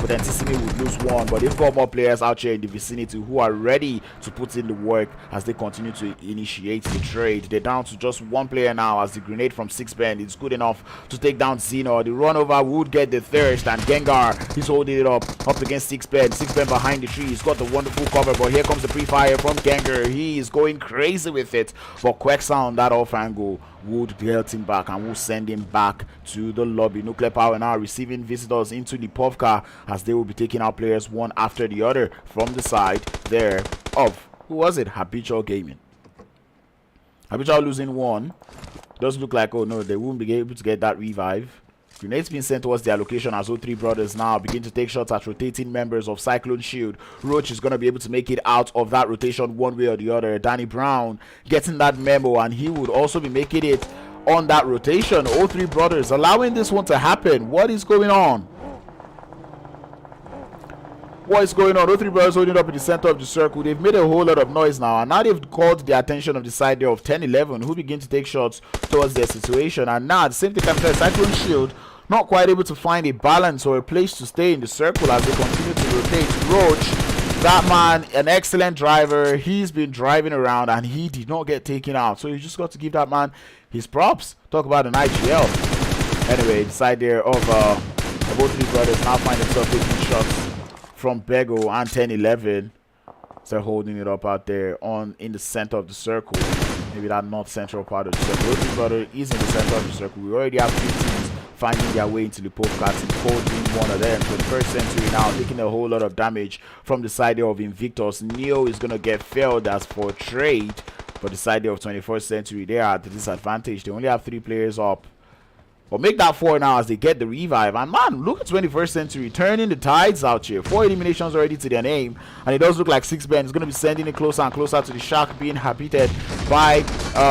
A: Potentissimi would lose one, but they've got more players out here in the vicinity who are ready to put in the work as they continue to initiate the trade. They're down to just one player now as the grenade from 6Ben is good enough to take down Xeno. The run over would get the thirst, and Gengar, he's holding it up against 6Ben. 6Ben behind the tree, he's got the wonderful cover, but here comes the pre-fire from Gengar. He is going crazy with it, but Quacksound, that off angle, would get him back and will send him back to the lobby. Nuclear Power now receiving visitors into Lipovka as they will be taking out players one after the other from the side there of, who was it? Habitual Gaming. Habitual losing one. Does look like, oh no, they won't be able to get that revive. Grenades being sent towards their location as O3 brothers now begin to take shots at rotating members of Cyclone Shield. Roach is going to be able to make it out of that rotation one way or the other. Danny Brown getting that memo, and he would also be making it on that rotation. O3 brothers allowing this one to happen. What is going on? What is going on? O3 brothers holding up in the center of the circle. They've made a whole lot of noise now, and now they've called the attention of the side there of 10-11, who begin to take shots towards their situation. And now at the same time, Cyclone Shield not quite able to find a balance or a place to stay in the circle as they continue to rotate. Roach, that man, an excellent driver. He's been driving around and he did not get taken out, so you just got to give that man his props. Talk about an IGL. Anyway, the side there of both three brothers now find themselves taking shots from Bego and 10-11. So holding it up out there in the center of the circle. Maybe that north central part of the circle. Both three brothers is in the center of the circle. We already have 3 teams finding their way into the Lipovka. Team Cold being one of them. For the first Century now taking a whole lot of damage from the side there of Invictus. Neo is going to get failed as for trade. But the side there of 21st Century, they are at the disadvantage. They only have 3 players up. But make that 4 now as they get the revive. And man, look at 21st Century turning the tides out here. 4 eliminations already to their name. And it does look like 6Ben is going to be sending it closer and closer to the Shark, being habited by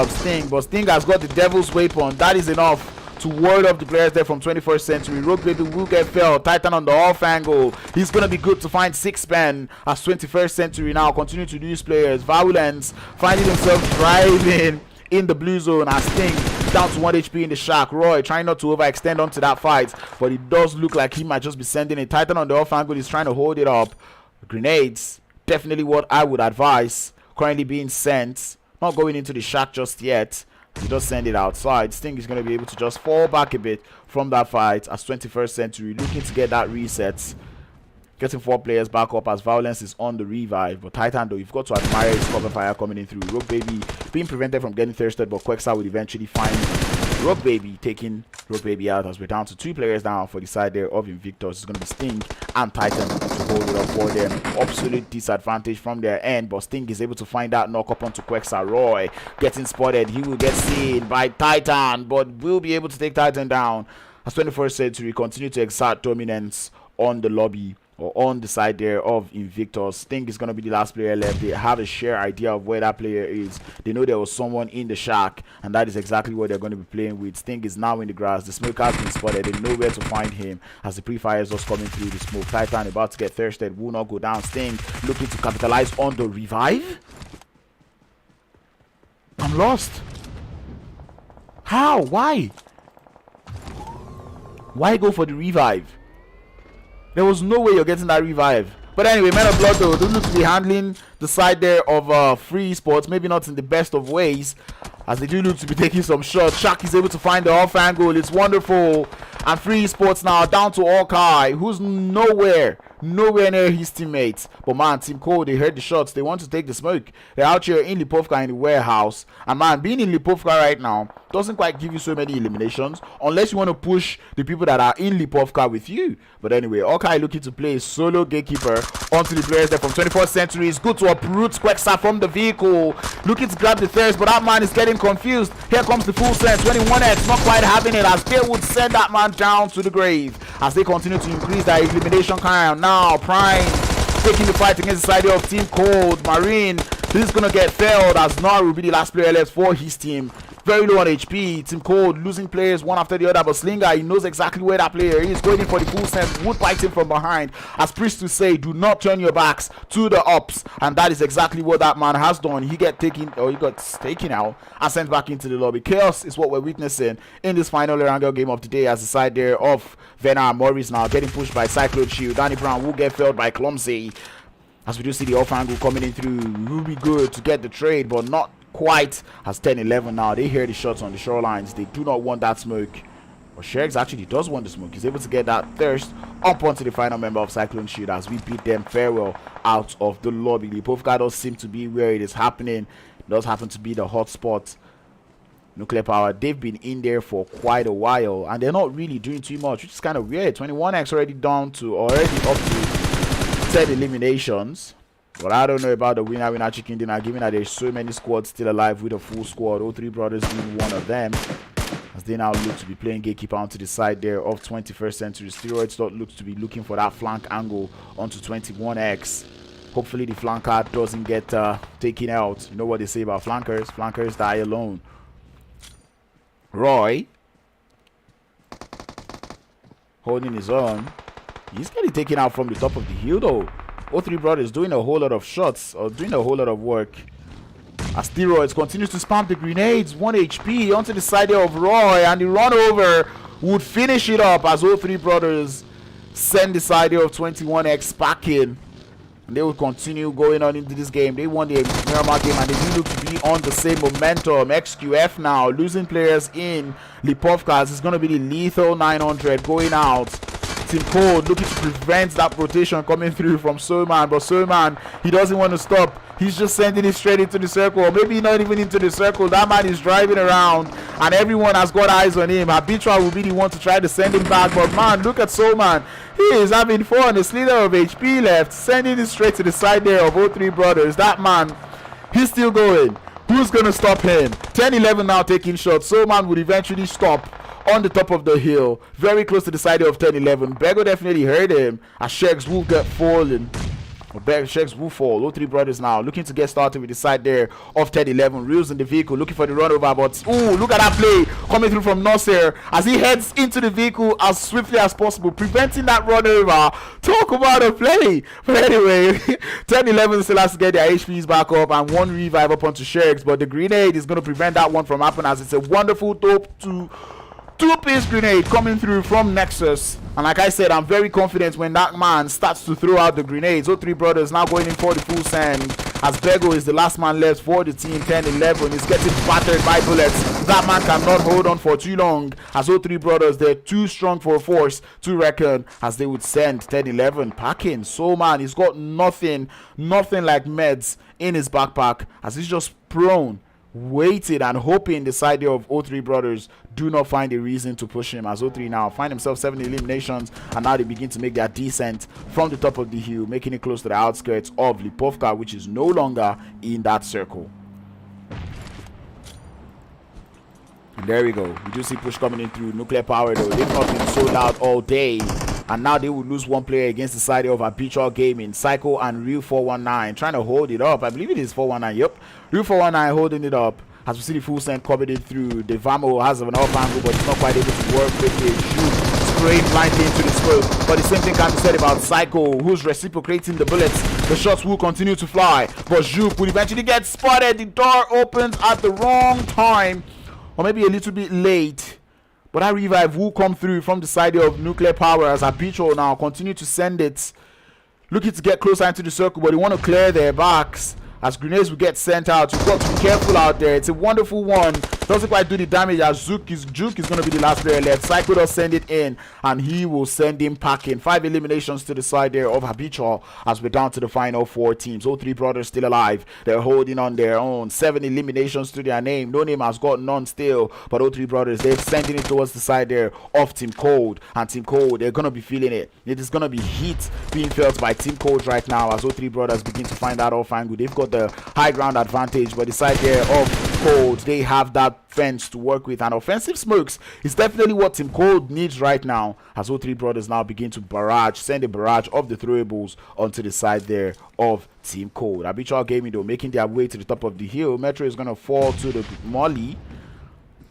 A: Sting. But Sting has got the Devil's Weapon. That is enough to ward off the players there from 21st Century. Rogue Baby will get felled. Titan on the off angle. He's going to be good to find 6Ben as 21st Century now continue to lose players. Violence finding himself driving in the blue zone as Sting down to 1 HP in the Shark. Roy trying not to overextend onto that fight, but it does look like he might just be sending a Titan on the off angle. He's trying to hold it up. Grenades, definitely what I would advise. Currently being sent. Not going into the Shark just yet. He does send it outside. Sting is going to be able to just fall back a bit from that fight as 21st Century looking to get that reset. Getting 4 players back up as Violence is on the revive. But Titan, though, you've got to admire his cover fire coming in through. Rogue Baby being prevented from getting thirsted, but Quexar would eventually find Rogue Baby, taking Rogue Baby out as we're down to 2 players down for the side there of Invictus. It's going to be Sting and Titan to hold it up for them. Absolute disadvantage from their end, but Sting is able to find that knock up onto Quexar. Roy getting spotted. He will get seen by Titan, but will be able to take Titan down as 21st Century continue to exert dominance on the lobby, or on the side there of Invictus. Sting is going to be the last player left. They have a sheer idea of where that player is. They know there was someone in the Shack, and that is exactly what they're going to be playing with. Sting is now in the grass. The smoke has been spotted. They know where to find him as the pre-fire is just coming through the smoke. Titan about to get thirsted. Will not go down. Sting looking to capitalize on the revive. I'm lost. How? Why? Why go for the revive? There was no way you're getting that revive. But anyway, Men of Blood though, they look to be handling the side there of Free Esports, maybe not in the best of ways, as they do look to be taking some shots. Shaq is able to find the off angle. It's wonderful. And Free Esports now down to Hawkeye, who's nowhere near his teammates. But man, Team Cold, they heard the shots. They want to take the smoke. They're out here in Lipovka in the warehouse. And man, being in Lipovka right now doesn't quite give you so many eliminations, unless you want to push the people that are in Lipovka with you. But anyway, Hawkeye looking to play solo gatekeeper onto the players there from 24th Century. It's good to uproot Quexar from the vehicle. Looking to grab the thirst, but that man is getting confused. Here comes the full set. 21X not quite having it as they would send that man down to the grave as they continue to increase their elimination count. Now Prime taking the fight against the side of Team Cold. Marine He's gonna get failed as Nar will be the last player left for his team. Very low on HP. Team Cold losing players one after the other, but Slinger, he knows exactly where that player is. Going in for the full send, would fight him from behind. As Priest to say, do not turn your backs to the ups, and that is exactly what that man has done. He got taken out and sent back into the lobby. Chaos is what we're witnessing in this final Erangel game of the day, as the side there of Vena Amoris now getting pushed by Cyclone Shield. Danny Brown will get failed by Clumsy. As we do see the off angle coming in through, will be good to get the trade, but not quite. As 10-11 now, they hear the shots on the shorelines. They do not want that smoke. But Shergs actually does want the smoke. He's able to get that thirst up onto the final member of Cyclone Shield as we beat them farewell out of the lobby. Lipovka does seem to be where it is happening. It does happen to be the hot spot. Nuclear Power, they've been in there for quite a while, and they're not really doing too much, which is kind of weird. 21x already up to 10 eliminations. But I don't know about the winner chicken dinner, given that there's so many squads still alive with a full squad. 03 Brothers being one of them, as they now look to be playing gatekeeper onto the side there of 21st Century. Steroids looks to be looking for that flank angle onto 21x. Hopefully the flanker doesn't get taken out. You know what they say about flankers. Flankers die alone. Roy holding his own. He's getting taken out from the top of the hill though. 03 Brothers doing a whole lot of shots, or doing a whole lot of work. As Steroids continues to spam the grenades. 1 HP onto the side there of Roy, and the run over would finish it up as 03 Brothers send the side there of 21x back in. And they will continue going on into this game. They won the Miramar game, and they do look to be on the same momentum. XQF now losing players in Lipovka. It's going to be the lethal 900 going out. Team Cold looking to prevent that rotation coming through from Soman, but Soman, he doesn't want to stop. He's just sending it straight into the circle, or maybe not even into the circle. That man is driving around and everyone has got eyes on him. Habitual will be the one to try to send him back, but man, look at Soman. He is having fun. The slither of HP left, sending it straight to the side there of 03 Brothers. That man, he's still going. Who's gonna stop him? 10-11 now taking shots. Soman would eventually stop on the top of the hill, very close to the side of 10-11. Bego definitely heard him as Shegs will get fallen. Shegs will fall. 03 Brothers now looking to get started with the side there of 10-11. Reels in the vehicle looking for the run over, but ooh, look at that play coming through from Nasser as he heads into the vehicle as swiftly as possible, preventing that run over. Talk about a play. But anyway, 10-11 still has to get their HPs back up, and one revive up onto Shegs, but the grenade is going to prevent that one from happening, as it's a wonderful two-piece grenade coming through from Nexus. And like I said, I'm very confident when that man starts to throw out the grenades. 03 Brothers now going in for the full send, as Bego is the last man left for the team. 10-11 is getting battered by bullets. That man cannot hold on for too long, as 03 Brothers, they're too strong for a force to reckon, as they would send 10-11 packing. So man, he's got nothing like meds in his backpack, as he's just prone, waiting and hoping the side of 03 Brothers do not find a reason to push him, as 03 now find themselves 7 eliminations, and now they begin to make their descent from the top of the hill, making it close to the outskirts of Lipovka, which is no longer in that circle. And there we go. We do see push coming in through. Nuclear Power though, they've not been so loud all day, and now they will lose one player against the side of Habitual Gaming. Psycho and Real 419 trying to hold it up. I believe it is 419. Yep, Real 419 holding it up. As we see the full send coming in through. The Vamo has an off angle, but it's not quite able to work with it. Shoot spraying blindly into the smoke. But the same thing can be said about Psycho, who's reciprocating the bullets. The shots will continue to fly, but Juke will eventually get spotted. The door opens at the wrong time, or maybe a little bit late. But that revive will come through from the side of Nuclear Power, as Habitual now continue to send it, looking to get closer into the circle, but they want to clear their backs as grenades will get sent out. You've got to be careful out there. It's a wonderful one. Doesn't quite do the damage, as Juke is going to be the last player left. Psycho does send it in, and he will send him packing. 5 eliminations to the side there of Habitual, as we're down to the final 4 teams. 03 Brothers still alive. They're holding on their own. 7 eliminations to their name. No Name has got none still, but 03 Brothers, they're sending it towards the side there of Team Cold. And Team Cold, they're going to be feeling it. It is going to be heat being felt by Team Cold right now, as 03 Brothers begin to find that off angle. They've got the high ground advantage, but the side there of Cold, they have that fence to work with, and offensive smokes is definitely what Team Cold needs right now, as O3 Brothers now begin to send a barrage of the throwables onto the side there of Team Cold. Habitual Gaming, though, making their way to the top of the hill. Metro is going to fall to the molly,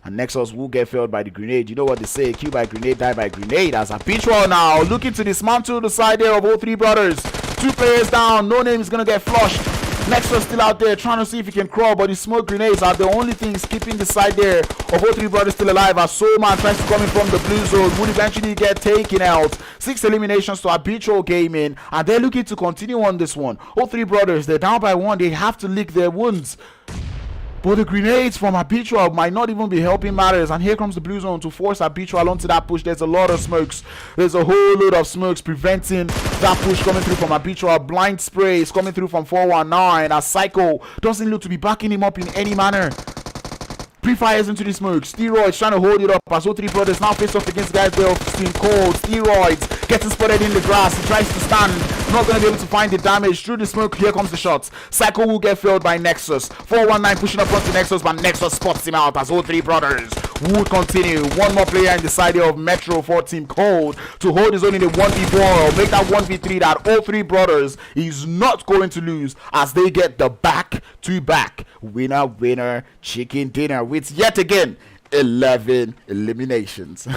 A: and Nexus will get felled by the grenade. You know what they say, kill by grenade, die by grenade. As Habitual now looking to dismantle the side there of O3 Brothers. 2 players down, No Name is going to get flushed. Nexus still out there trying to see if he can crawl, but the smoke grenades are the only things keeping the side there of O3 Brothers still alive, as Soulman tries to come in from the blue zone, will eventually get taken out. 6 eliminations to Habitual Gaming, and they're looking to continue on this one. O3 Brothers, they're down by 1, they have to lick their wounds. But the grenades from Habitual might not even be helping matters. And here comes the blue zone to force Habitual onto that push. There's a lot of smokes. There's a whole load of smokes preventing that push coming through from Habitual. Blind spray is coming through from 419. As Psycho doesn't look to be backing him up in any manner. Pre-fires into the smoke. Steroids trying to hold it up as O3 Brothers now face off against guys there of Team Cold. Steroids getting spotted in the grass. He tries to stand. Not going to be able to find the damage through the smoke. Here comes the shots. Psycho will get felled by Nexus. 419 pushing up onto Nexus, but Nexus spots him out as O3 Brothers would continue. One more player in the side of Metro for Team Cold to hold his own in a 1v4 or make that 1v3 that O3 Brothers is not going to lose, as they get the back-to-back winner chicken dinner with yet again 11 eliminations.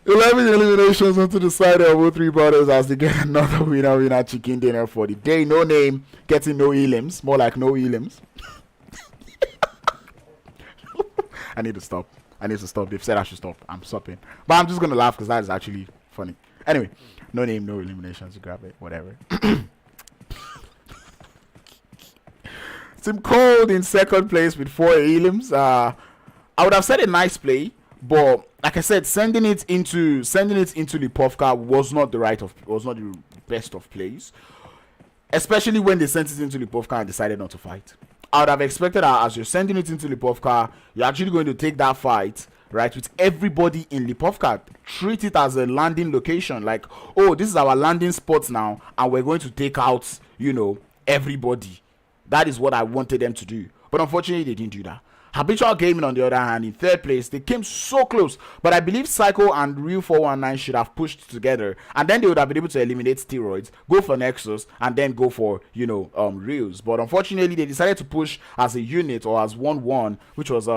A: 11 eliminations onto the side of O3 Brothers as they get another winner chicken dinner for the day. No Name getting no elims, more like no elims. I need to stop. They've said I should stop. I'm stopping. But I'm just going to laugh because that is actually funny. Anyway, No Name, no eliminations. You grab it. Whatever. Team Cold in second place with 4 elims. I would have said a nice play, but like I said, sending it into Lipovka was not the best of plays. Especially when they sent it into Lipovka and decided not to fight. I would have expected that as you're sending it into Lipovka, you're actually going to take that fight, right, with everybody in Lipovka. Treat it as a landing location. Like, oh, this is our landing spot now, and we're going to take out, everybody. That is what I wanted them to do. But unfortunately, they didn't do that. Habitual Gaming, on the other hand, in third place, they came so close, but I believe Psycho and Real 419 should have pushed together, and then they would have been able to eliminate Steroids, go for Nexus, and then go for Reals. But unfortunately, they decided to push as a unit or as 1-1, which was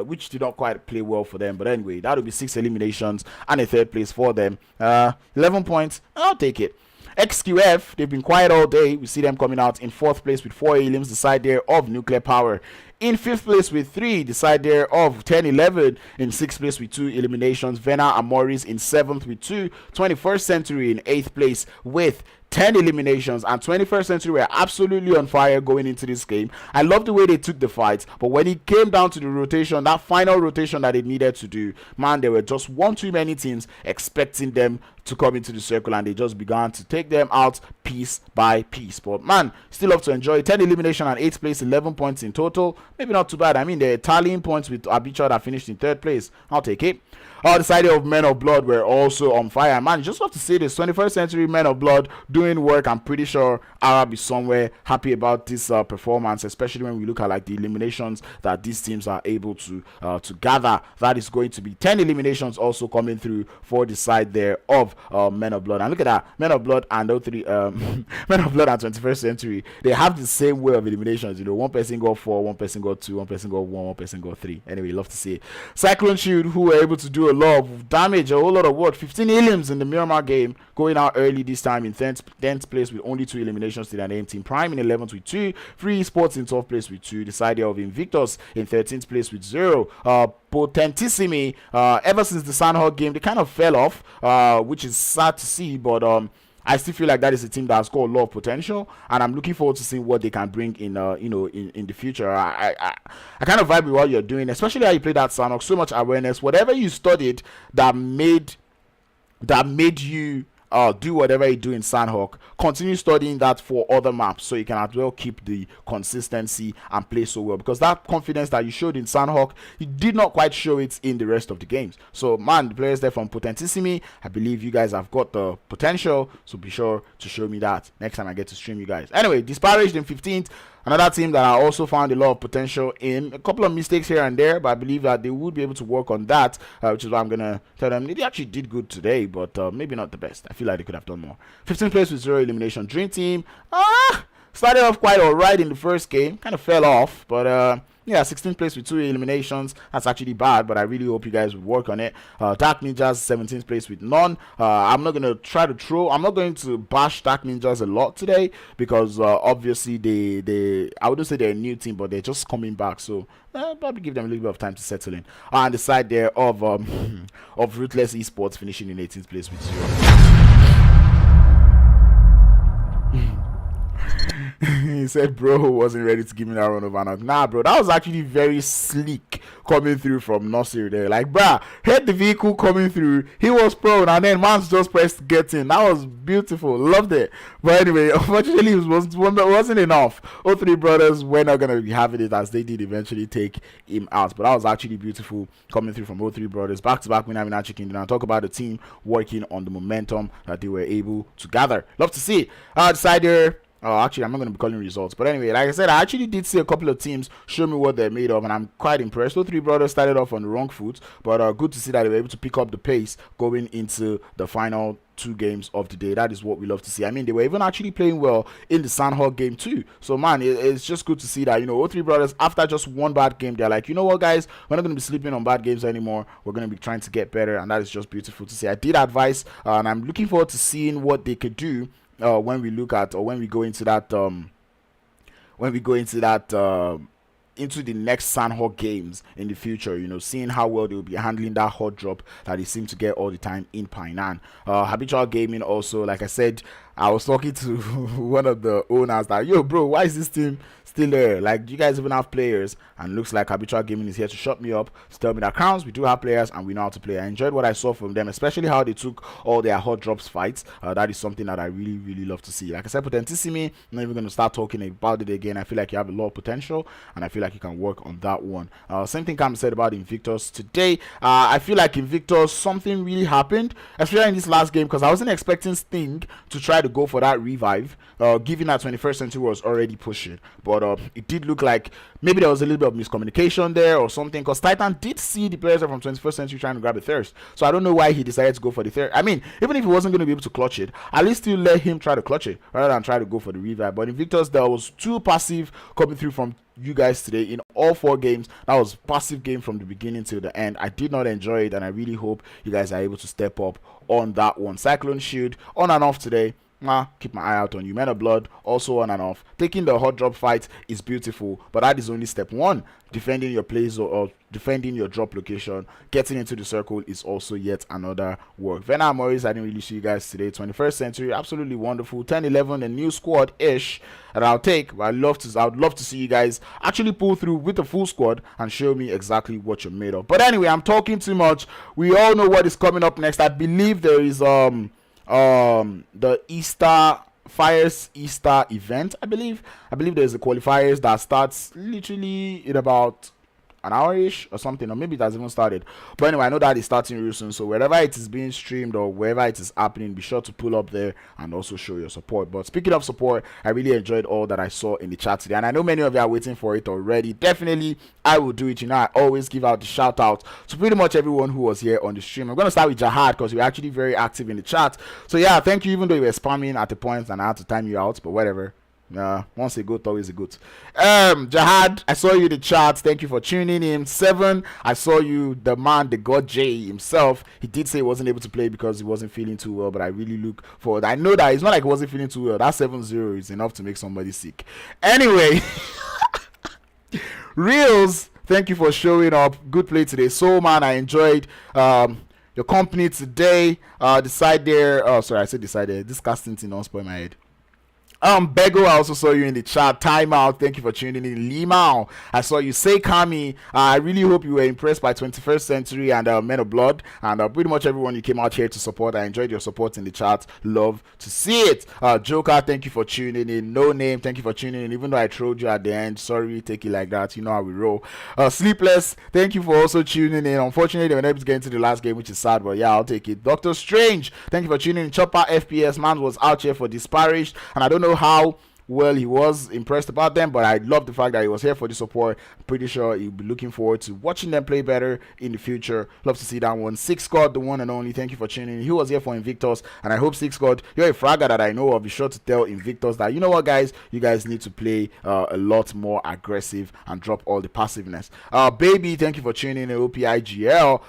A: which did not quite play well for them. But anyway, that would be 6 eliminations and a third place for them. 11 points, I'll take it. XQF, they've been quiet all day. We see them coming out in 4th place with 4 elims, the side there of Nuclear Power. In 5th place with 3, the side there of 10-11. In 6th place with 2 eliminations, Vena Amoris in 7th with 2. 21st Century in 8th place with 10 eliminations, and 21st Century were absolutely on fire going into this game. I love the way they took the fights, but when it came down to the rotation, that final rotation that they needed to do, man, there were just one too many teams expecting them to come into the circle, and they just began to take them out piece by piece. But man, still have to enjoy 10 elimination and 8th place, 11 points in total. Maybe not too bad. I mean, they're tallying points with Habitual that finished in 3rd place. I'll take it. The side of Men of Blood were also on fire. Man, just have to say this, 21st Century Men of Blood doing work. I'm pretty sure Arab is somewhere happy about this performance, especially when we look at like the eliminations that these teams are able to gather. That is going to be 10 eliminations also coming through for the side there of Men of Blood. And look at that, Men of Blood and Men of Blood and 21st Century, they have the same way of eliminations. One person got 4, one person got 2, one person got 1, one person got 3. Anyway, love to see it. Cyclone Shield, who were able to do a lot of damage, a whole lot of work. 15 elims in the Miramar game, going out early this time in 10th place with only 2 eliminations to their name. Team Prime in 11th with 2. Free Esports in 12th place with 2. The side of Invictus in 13th place with 0. Potentissimi, ever since the Sanhok game, they kind of fell off, which is sad to see, but I still feel like that is a team that has got a lot of potential, and I'm looking forward to seeing what they can bring in, in the future. I kind of vibe with what you're doing, especially how you play that Sanhok. So much awareness, whatever you studied that made you do whatever you do in Sanhok, continue studying that for other maps, so you can as well keep the consistency and play so well, because that confidence that you showed in Sanhok, you did not quite show it in the rest of the games. So man, the players there from Potentissimi, I believe you guys have got the potential, so be sure to show me that next time I get to stream you guys. Anyway, Disparaged in 15th, Another team that I also found a lot of potential in. A couple of mistakes here and there, but I believe that they would be able to work on that, which is why I'm going to tell them they actually did good today, but maybe not the best. I feel like they could have done more. 15th place with 0 elimination. DreamTeam, started off quite alright in the first game. Kind of fell off, but yeah, 16th place with 2 eliminations. That's actually bad, but I really hope you guys would work on it. Dark Ninjas, 17th place with none. I'm not going to try to throw. I'm not going to bash Dark Ninjas a lot today because obviously I wouldn't say they're a new team, but they're just coming back. So probably give them a little bit of time to settle in. On the side there of Ruthless Esports finishing in 18th place with 0. He said bro wasn't ready to give me that run of Sanhok. Nah bro, that was actually very sleek coming through from Nasir there. Like bruh, hit the vehicle coming through, he was prone and then man's just pressed get in. That was beautiful, loved it. But anyway, unfortunately it wasn't enough. All three brothers were not gonna be having it as they did eventually take him out. But that was actually beautiful coming through from all three brothers. Back to back winner chicken dinner. Talk about the team working on the momentum that they were able to gather. Love to see it. Decider. Oh, actually, I'm not going to be calling results. But anyway, like I said, I actually did see a couple of teams show me what they're made of, and I'm quite impressed. Those three brothers started off on the wrong foot, but good to see that they were able to pick up the pace going into the final 2 games of the day. That is what we love to see. I mean, they were even actually playing well in the Sanhok game too. So man, it's just good to see that, you know, all three brothers, after just one bad game, they're like, you know what guys, we're not going to be sleeping on bad games anymore. We're going to be trying to get better, and that is just beautiful to see. I did advise, and I'm looking forward to seeing what they could do when we look at, or when we go into that into the next Sanhok games in the future, you know, seeing how well they will be handling that hot drop that they seem to get all the time in Painan. Habitual Gaming also, like I said, I was talking to one of the owners that, yo bro, why is this team still there? Like, do you guys even have players? And looks like Habitual Gaming is here to shut me up, to tell me that crowns, we do have players and we know how to play. I enjoyed what I saw from them, especially how they took all their hot drops fights. That is something that I really love to see. Like I said, Potentissimi, I'm not even going to start talking about it again. I feel like you have a lot of potential, and I feel like you can work on that one. Same thing can be said about Invictus today. I feel like Invictus, something really happened, especially in this last game, because I wasn't expecting Sting to try to go for that revive, given that 21st Century was already pushing. But it did look like maybe there was a little bit of miscommunication there or something, because Titan did see the players from 21st Century trying to grab a thirst. So I don't know why he decided to go for the third. I mean, even if he wasn't going to be able to clutch it, at least still let him try to clutch it rather than try to go for the revive. But Invictus, there was 2 passive coming through from you guys today in all 4 games. That was passive game from the beginning till the end. I did not enjoy it, and I really hope you guys are able to step up on that one. Cyclone Shield on and off today. Keep my eye out on you. Men of Blood also on and off. Taking the hot drop fight is beautiful, but that is only step 1. Defending your place or defending your drop location, getting into the circle is also yet another work. Vena Amoris, I didn't really see you guys today. 21st Century, absolutely wonderful. 10-11, a new squad ish that I'll take, but I would love to see you guys actually pull through with a full squad and show me exactly what you're made of. But anyway, I'm talking too much. We all know what is coming up next. I believe there is the Fires Easter event. I believe there's a qualifiers that starts literally in about an hour-ish or something, or maybe it has even started. But anyway, I know that it's starting real soon, so wherever it is being streamed or wherever it is happening, be sure to pull up there and also show your support. But speaking of support, I really enjoyed all that I saw in the chat today, and I know many of you are waiting for it already. Definitely I will do it. You know, I always give out the shout out to pretty much everyone who was here on the stream. I'm going to start with Jahad because you're actually very active in the chat. So yeah, thank you, even though you were spamming at the point and I had to time you out, but whatever. Once a goat, always a goat. Jahad, I saw you in the chat. Thank you for tuning in. 7, I saw you, the man, the god J himself. He did say he wasn't able to play because he wasn't feeling too well, but I really look forward. I know that it's not like he wasn't feeling too well. That 7-0 is enough to make somebody sick. Anyway, Reels, thank you for showing up. Good play today. So man, I enjoyed your company today. Decide there. Oh, sorry, I said decide there. This casting thing don't spoil my head. Bego, I also saw you in the chat. Timeout, thank you for tuning in. Limao, I saw you. Say Kami, I really hope you were impressed by 21st Century and Men of Blood, and pretty much everyone you came out here to support. I enjoyed your support in the chat. Love to see it. Joker, thank you for tuning in. No Name, thank you for tuning in. Even though I trolled you at the end, sorry, take it like that. You know how we roll. Sleepless, thank you for also tuning in. Unfortunately, they were not able to get into the last game, which is sad, but yeah, I'll take it. Doctor Strange, thank you for tuning in. Chopper FPS, man was out here for Disparaged, and I don't know how well he was impressed about them, but I love the fact that he was here for the support. I'm pretty sure he'll be looking forward to watching them play better in the future. Love to see that one. Six God, the one and only, thank you for tuning in. He was here for Invictus, and I hope Six God, you're a fragger that I know of. Be sure to tell Invictus that, you know what, guys, you guys need to play a lot more aggressive and drop all the passiveness. Baby, thank you for tuning in. OPIGL.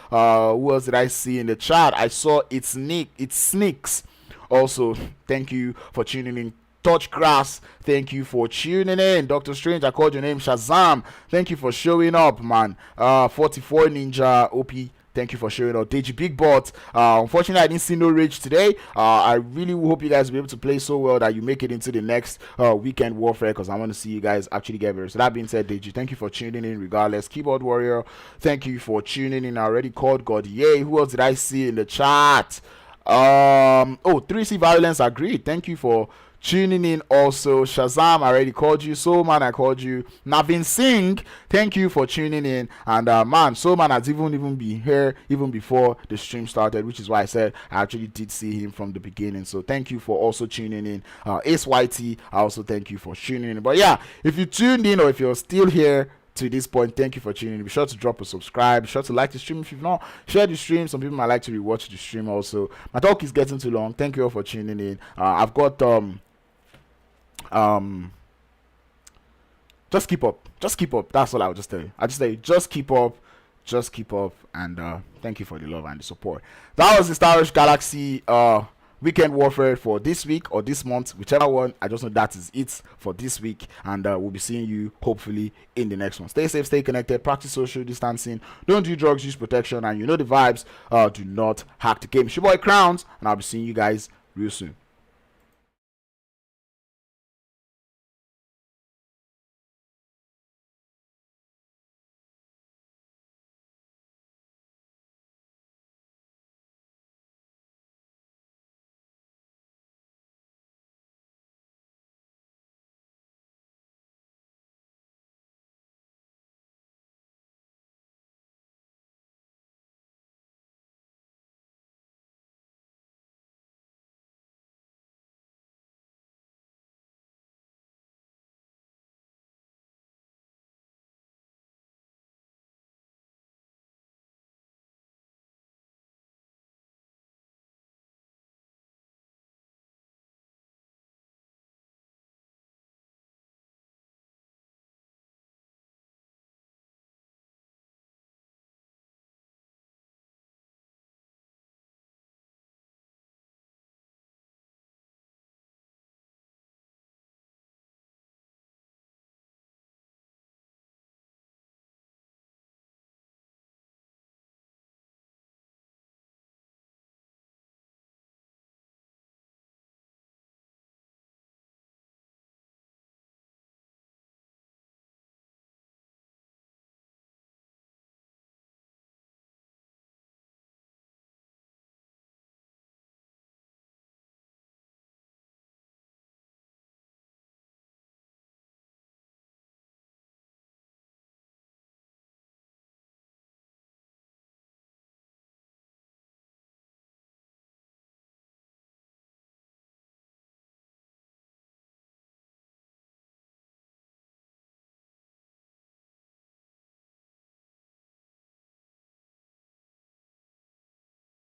A: Who else did I see in the chat? I saw it's Sneaks. Also, thank you for tuning in. Touch Grass, thank you for tuning in. Dr. Strange, I called your name. Shazam, thank you for showing up, man. 44 Ninja OP, thank you for showing up. Deji Big Bot, unfortunately I didn't see no rage today. I really hope you guys will be able to play so well that you make it into the next weekend warfare, because I want to see you guys actually get better. So that being said, Deji, thank you for tuning in regardless. Keyboard Warrior, thank you for tuning in. I already called God. Yay, who else did I see in the chat? 3C Violence agreed. Thank you for tuning in. Also, Shazam, I already called you. Soulman, I called you. Navin Singh, thank you for tuning in. And man, Soulman has even been here even before the stream started, which is why I said I actually did see him from the beginning. So thank you for also tuning in. Ace YT, I also thank you for tuning in. But yeah, if you tuned in or if you're still here to this point, thank you for tuning in. Be sure to drop a subscribe. Be sure to like the stream if you've not. Share the stream. Some people might like to rewatch the stream also. My talk is getting too long. Thank you all for tuning in. I've got just keep up. That's all I'll just tell you. I just say just keep up, and thank you for the love and the support. That was the Star Wars Galaxy weekend warfare for this week or this month, whichever one. I just know that is it for this week, and we'll be seeing you hopefully in the next one. Stay safe, stay connected, practice social distancing, don't do drugs, use protection, and you know the vibes. Do not hack the game. It's your boy Crowns, and I'll be seeing you guys real soon.